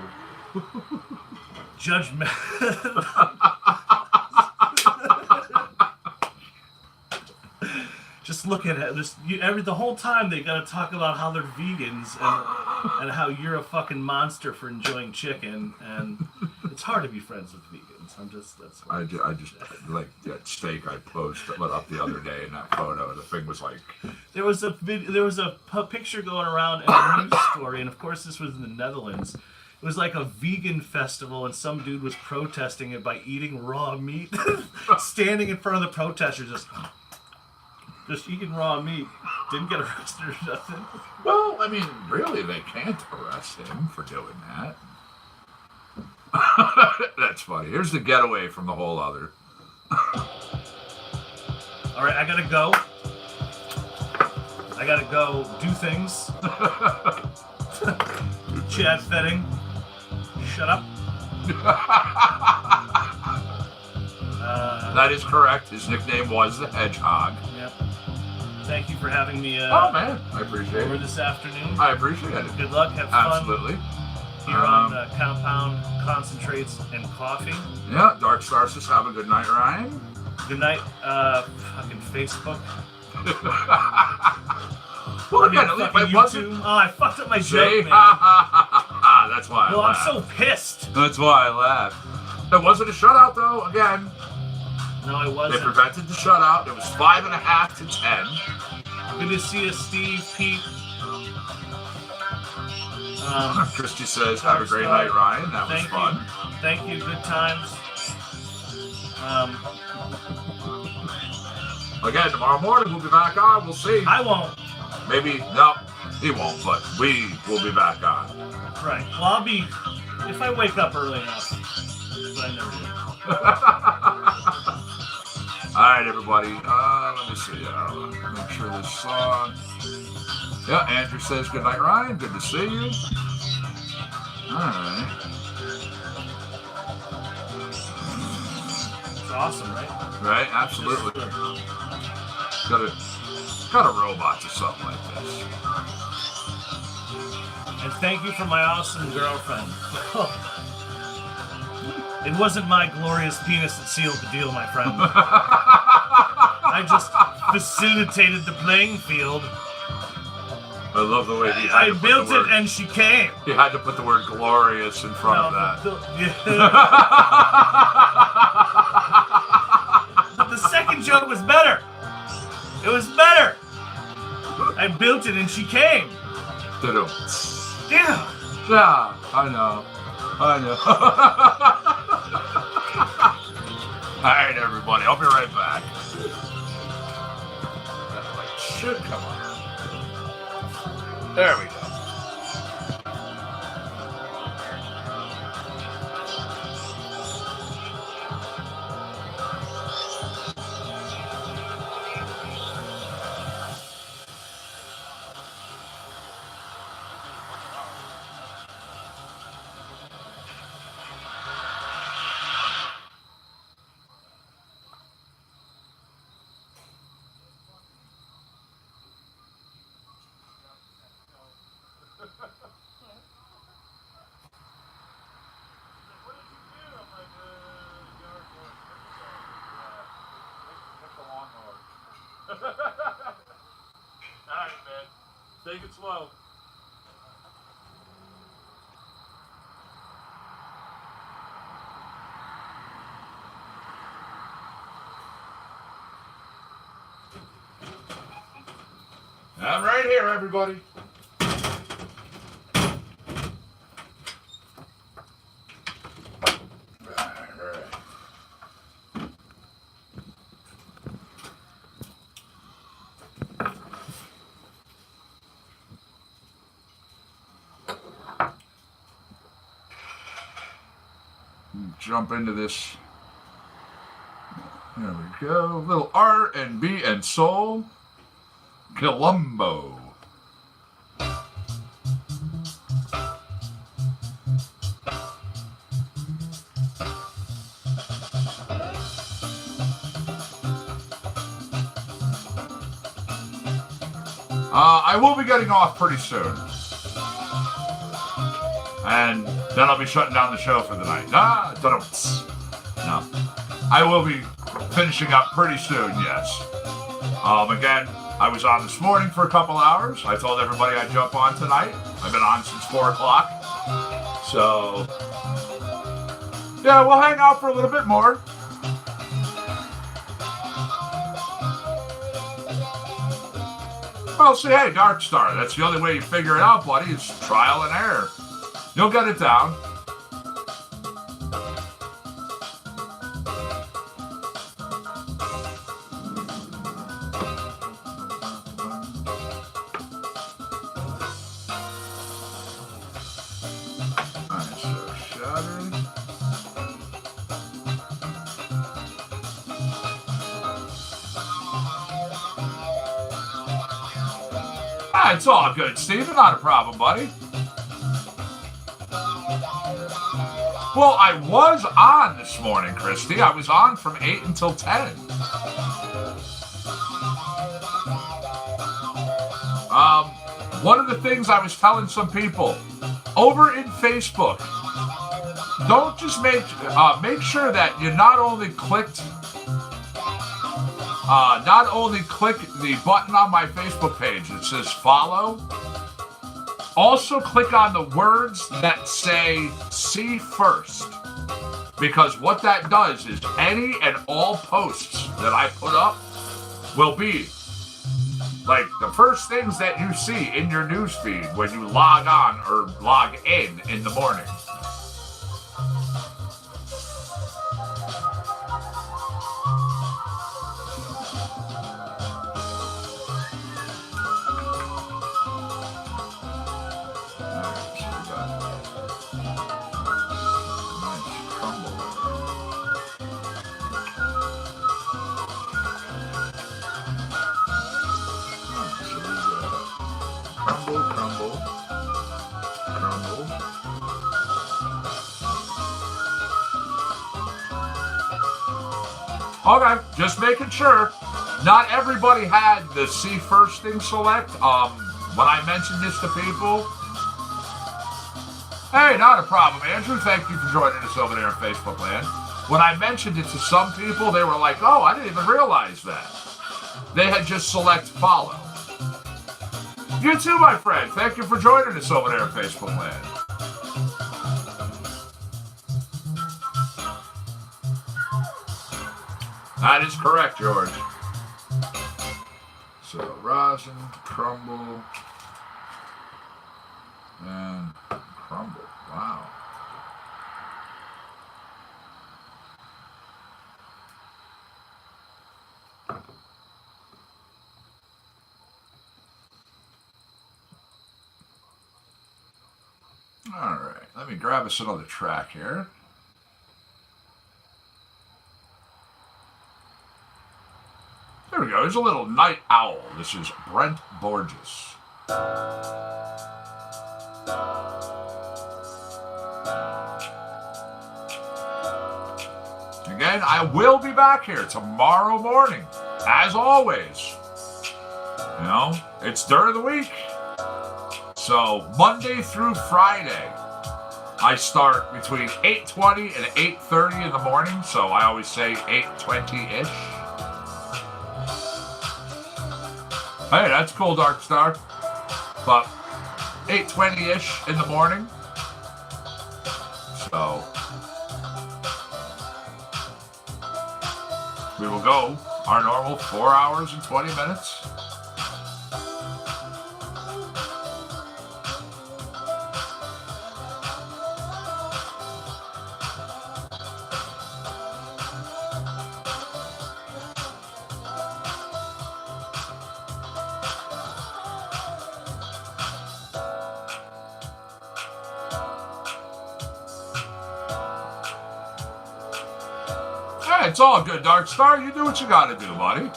Judgment. Just look at it. The whole time they gotta talk about how they're vegans and how you're a fucking monster for enjoying chicken, and it's hard to be friends with vegans. I just like that steak I put up the other day in that photo. The thing was like, there was a picture going around in a news story, and of course this was in the Netherlands. It was like a vegan festival, and some dude was protesting it by eating raw meat, standing in front of the protesters, just eating raw meat. Didn't get arrested or nothing. well, I mean, really, they can't arrest him for doing that. That's funny. Here's the getaway from the whole other. All right, I gotta go. I gotta go do things. Chad Fetting. Shut up. That is correct. His nickname was the Hedgehog. Yep. Thank you for having me Oh, man. I appreciate over it. this afternoon. I appreciate it. Good luck. Have fun. Absolutely. Here on Compound Concentrates and Coffee. Yeah, Dark Star says, have a good night, Ryan. Good night, fucking Facebook. Well, I mean, again, at least, fucking wait, was it? YouTube. Oh, I fucked up my See? joke, man. That's why I Well, I'm laughed. so pissed. That's why I laughed. It wasn't a shutout, though, again. No, it They wasn't. prevented the shutout. It was 5.5 to 10. Good to see you, Steve, Pete. Christy says, have a great night, Ryan. That was fun. Thank you. Good times. Again, tomorrow morning we'll be back on. We'll see. I won't. Maybe, no, he won't, but we will be back on. Right. Well, I'll be, if I wake up early enough. But I never do. All right, everybody. Let me see. Make sure this song. Yeah, Andrew says, good night, Ryan. Good to see you. All right. It's awesome, right? Right, absolutely. Got a robot or something like this. And thank you for my awesome girlfriend. It wasn't my glorious penis that sealed the deal, my friend. I just facilitated the playing field. I love the way he had I to put built the word, it and she came. He had to put the word glorious in front of that. But the second joke was better. It was better. I built it and she came. Ditto. Yeah. Yeah, I know. All right, everybody. I'll be right back. That light should come on. There we go. Alright, man. Take it slow. I'm right here, everybody. Jump into this. There we go. Little R&B and soul. Columbo. I will be getting off pretty soon. And then I'll be shutting down the show for the night. No. I will be finishing up pretty soon, yes. Again, I was on this morning for a couple hours. I told everybody I'd jump on tonight. I've been on since 4 o'clock. So, yeah, we'll hang out for a little bit more. Well, see, hey, Dark Star, that's the only way you figure it out, buddy, is trial and error. You'll get it down. Alright, so shutter. Ah, it's all good, Steven. Not a problem, buddy. Well, I was on this morning, Christy. I was on from 8 until 10. One of the things I was telling some people over in Facebook, don't just make sure that you not only click the button on my Facebook page that says follow, also click on the words that say see first, because what that does is any and all posts that I put up will be like the first things that you see in your newsfeed when you log on or log in the morning. Okay, just making sure. Not everybody had the see first thing select. When I mentioned this to people, hey, not a problem, Andrew. Thank you for joining us over there in Facebook land. When I mentioned it to some people, they were like, oh, I didn't even realize that. They had just select follow. You too, my friend. Thank you for joining us over there in Facebook land. That is correct, George. So, rosin, crumble, and crumble. Wow. All right, let me grab us another track here. There we go. There's a little night owl. This is Brent Borges. Again, I will be back here tomorrow morning, as always. You know, it's during the week. So Monday through Friday, I start between 8:20 and 8:30 in the morning. So I always say 8:20-ish. Hey, that's cool, Dark Star. But 8:20-ish in the morning. So we will go our normal 4 hours and 20 minutes. It's all good, Dark Star. You do what you gotta do, buddy.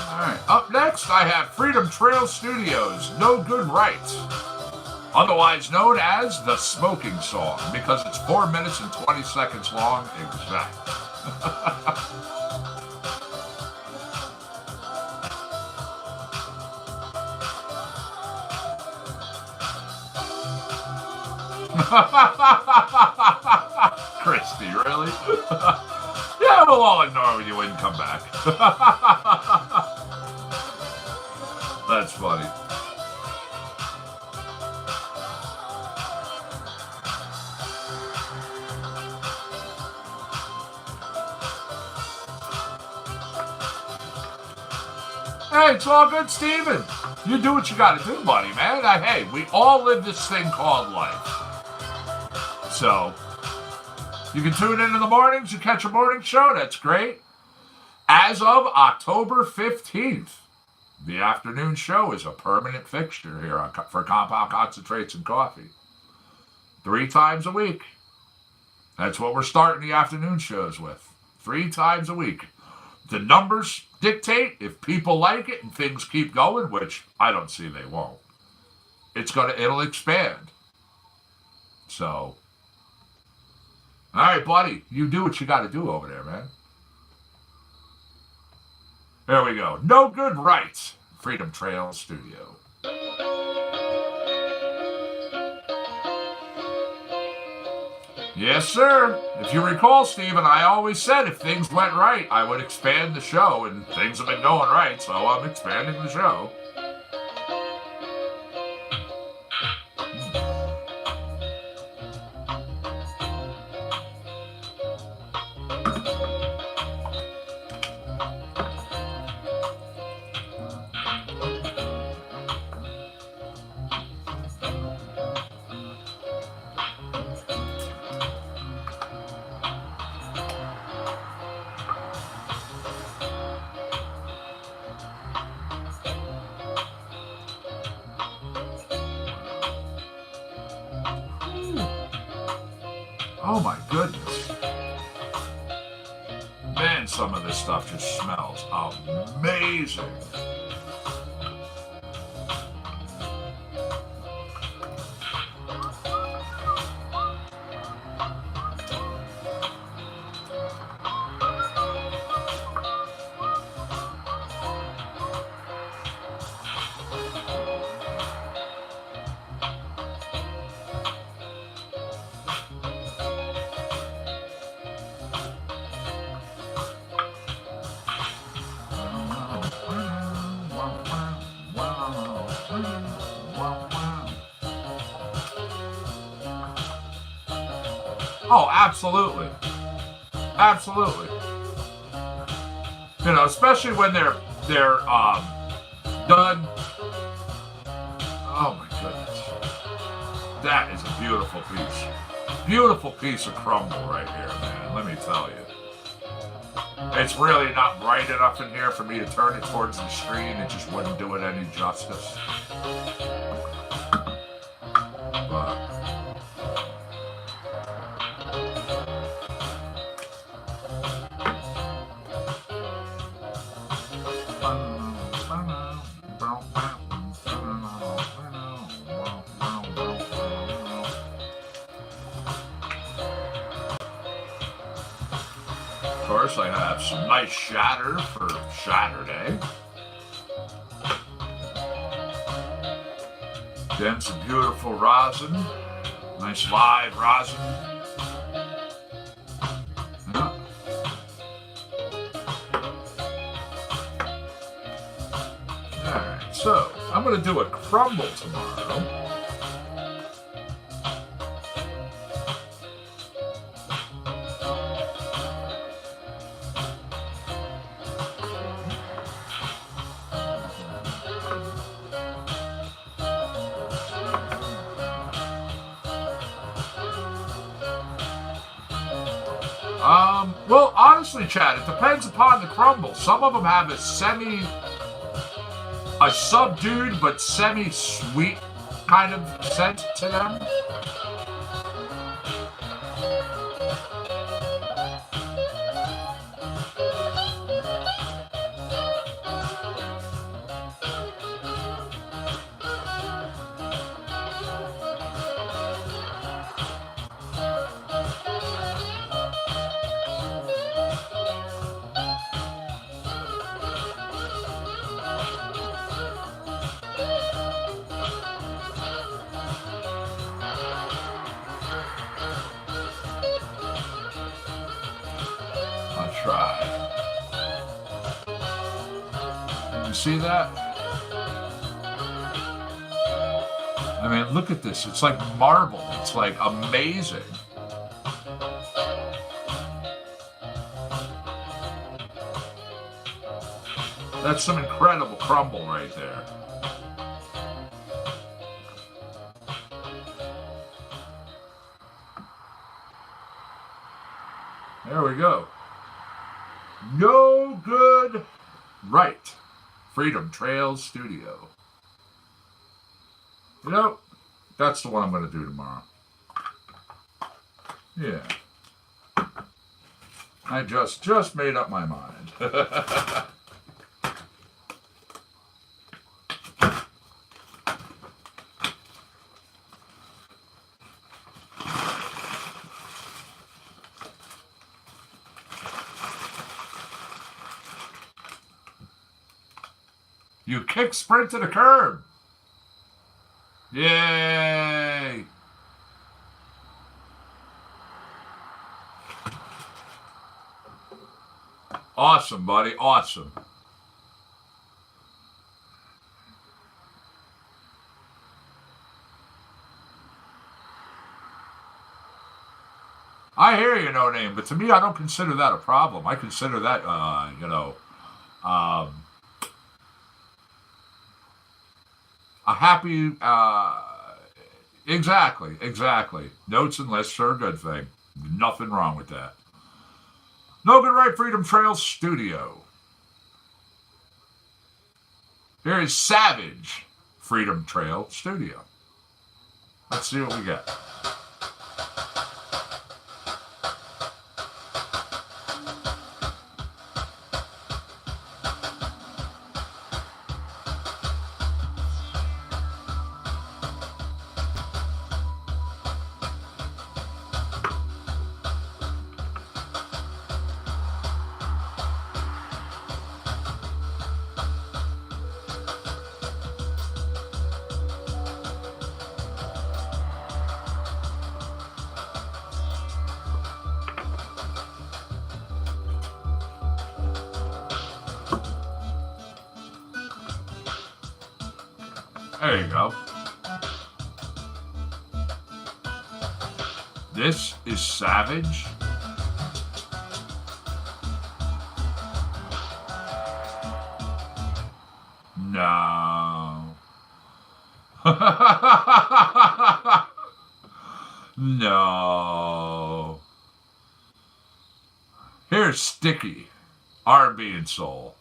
Alright, up next I have Freedom Trail Studios, No Good Right. Otherwise known as the smoking song, because it's 4 minutes and 20 seconds long exact. Christy, really? Yeah, we'll all ignore you and come back. That's funny. Hey, it's all good, Steven. You do what you gotta do, buddy, man. Hey, we all live this thing called life. So, You can tune in the mornings. You catch a morning show. That's great. As of October 15th, the afternoon show is a permanent fixture here for Compound Concentrates and Coffee. 3 times a week. That's what we're starting the afternoon shows with. 3 times a week. The numbers dictate if people like it and things keep going, which I don't see they won't. It'll expand. So, all right, buddy, you do what you got to do over there, man. There we go. No Good Rights, Freedom Trail Studio. Yes, sir. If you recall, Stephen, I always said if things went right, I would expand the show, and things have been going right, so I'm expanding the show. Oh my goodness. Man, some of this stuff just smells amazing. Oh, absolutely. Absolutely. You know, especially when they're done. Oh my goodness. That is a beautiful piece. Beautiful piece of crumble right here, man. Let me tell you. It's really not bright enough in here for me to turn it towards the screen. It just wouldn't do it any justice. But of course, I have some nice shatter for Saturday. Then some beautiful rosin. Nice live rosin. Yeah. Alright, so I'm going to do a crumble tomorrow. Well, honestly, Chad, it depends upon the crumble. Some of them have a subdued but semi-sweet kind of scent to them. See that? I mean, look at this. It's like marble. It's like amazing. That's some incredible crumble right there. There we go. No Good Right. Freedom Trails Studio. You know, that's the one I'm going to do tomorrow. Yeah. I just made up my mind. You kick sprint to the curb. Yay! Awesome, buddy. Awesome. I hear you, No Name, but to me, I don't consider that a problem. I consider that, a happy, exactly. Notes and lists are a good thing. Nothing wrong with that. No Good Right Freedom Trail Studio. Here is Savage Freedom Trail Studio. Let's see what we got. There you go. This is Savage. No. No. Here's Sticky, R&B and Soul.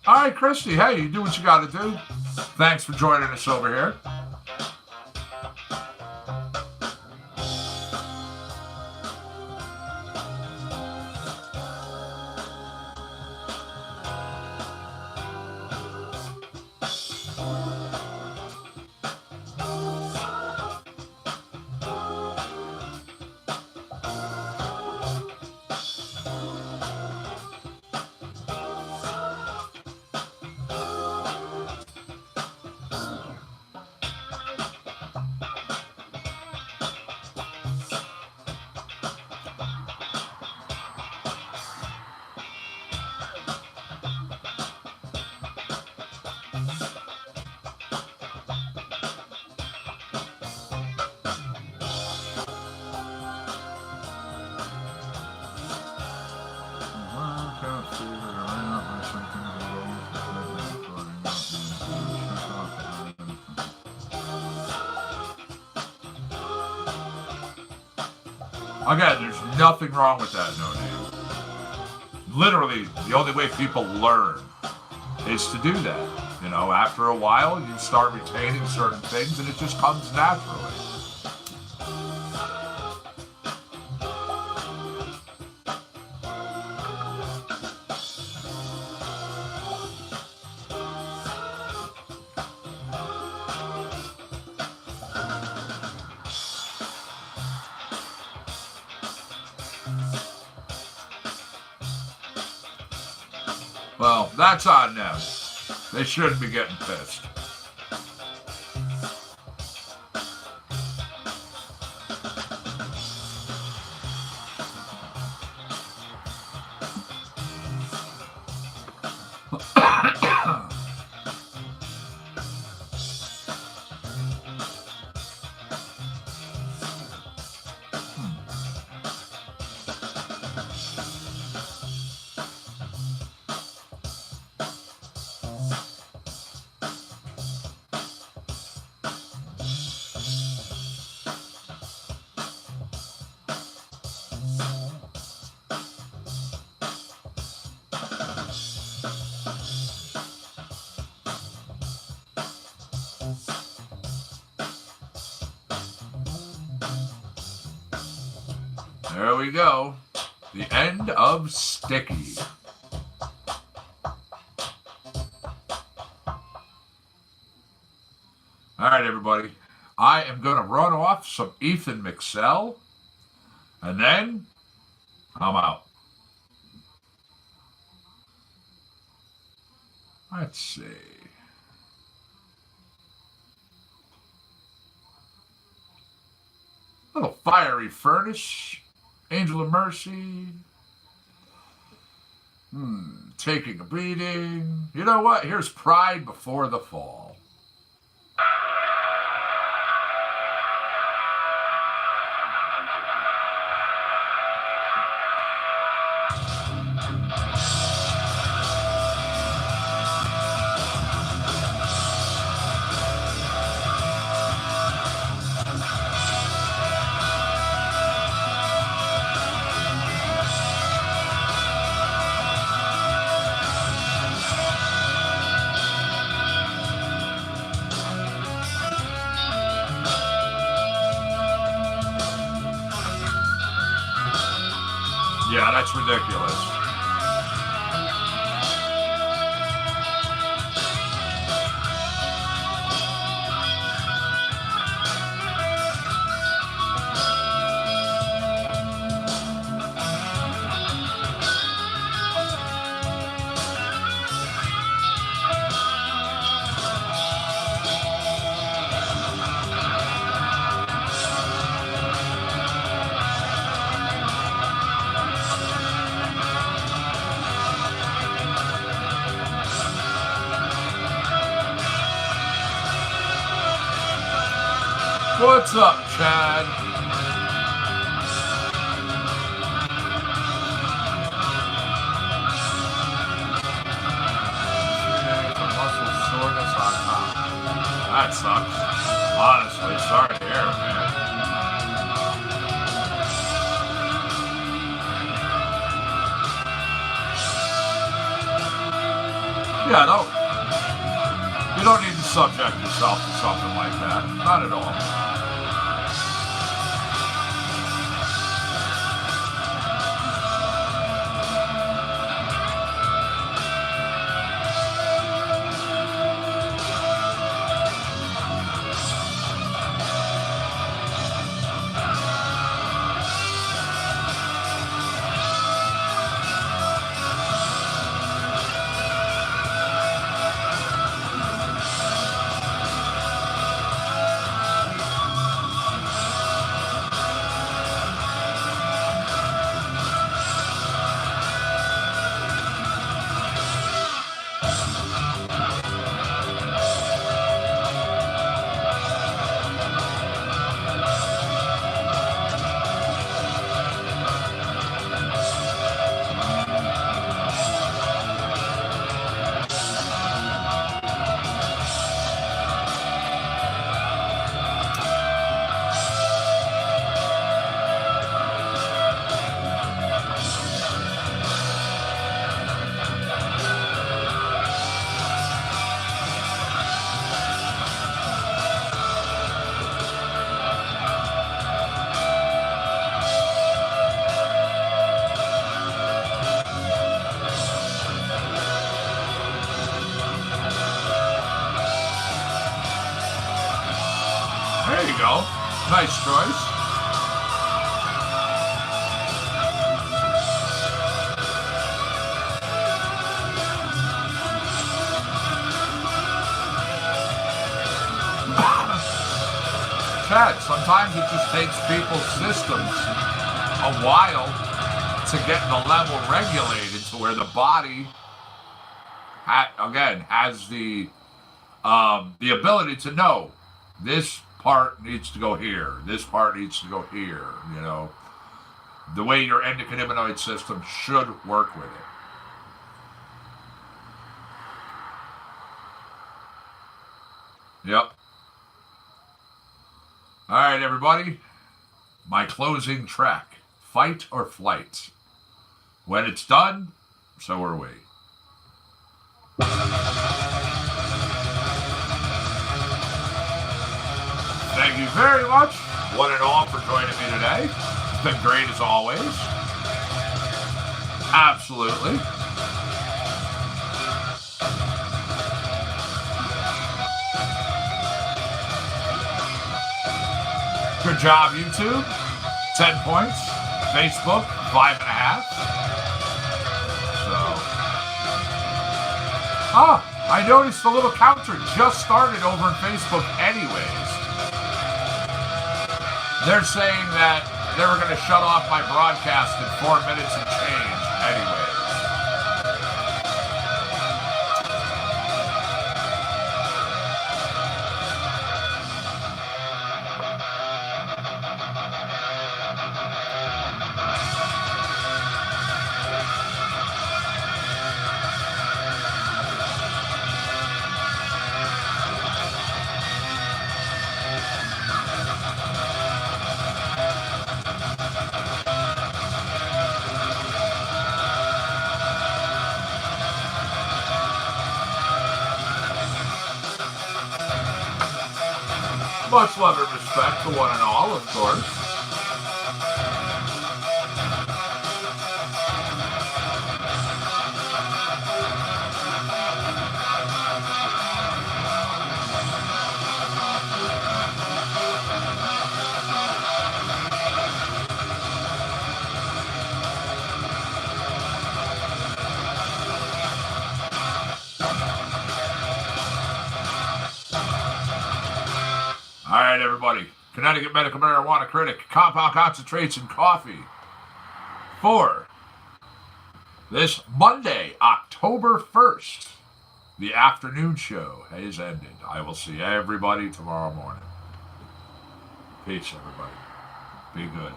All right, Christy, hey, you do what you got to do. Thanks for joining us over here. Again, there's nothing wrong with that, No Name. Literally, the only way people learn is to do that. You know, after a while, you start retaining certain things, and it just comes naturally. Well, that's on them. They shouldn't be getting pissed. There we go. The end of Sticky. All right, everybody. I am going to run off some Ethan McSell, and then I'm out. Let's see. Little Fiery Furnace, Angel of Mercy, Taking a Beating. You know what? Here's Pride Before the Fall. Yeah, that's ridiculous. What's up, Chad? That sucks. Honestly, sorry to hear it, man. Yeah, no. You don't need to subject yourself to something like that. Not at all. There you go. Nice choice. Chad, sometimes it just takes people's systems a while to get the level regulated to where the body again, has the ability to know this part needs to go here, this part needs to go here, you know. The way your endocannabinoid system should work with it. Yep. All right, everybody. My closing track, Fight or Flight. When it's done, so are we. Thank you very much, one and all, for joining me today. It's been great as always. Absolutely. Good job, YouTube. 10 points. Facebook, 5.5. I noticed the little counter just started over on Facebook anyways. They're saying that they were going to shut off my broadcast in 4 minutes and change anyways. Much love and respect to one and all, of course. All right, everybody. Connecticut Medical Marijuana Critic, compound concentrates in coffee for this Monday, October 1st. The afternoon show has ended. I will see everybody tomorrow morning. Peace, everybody. Be good.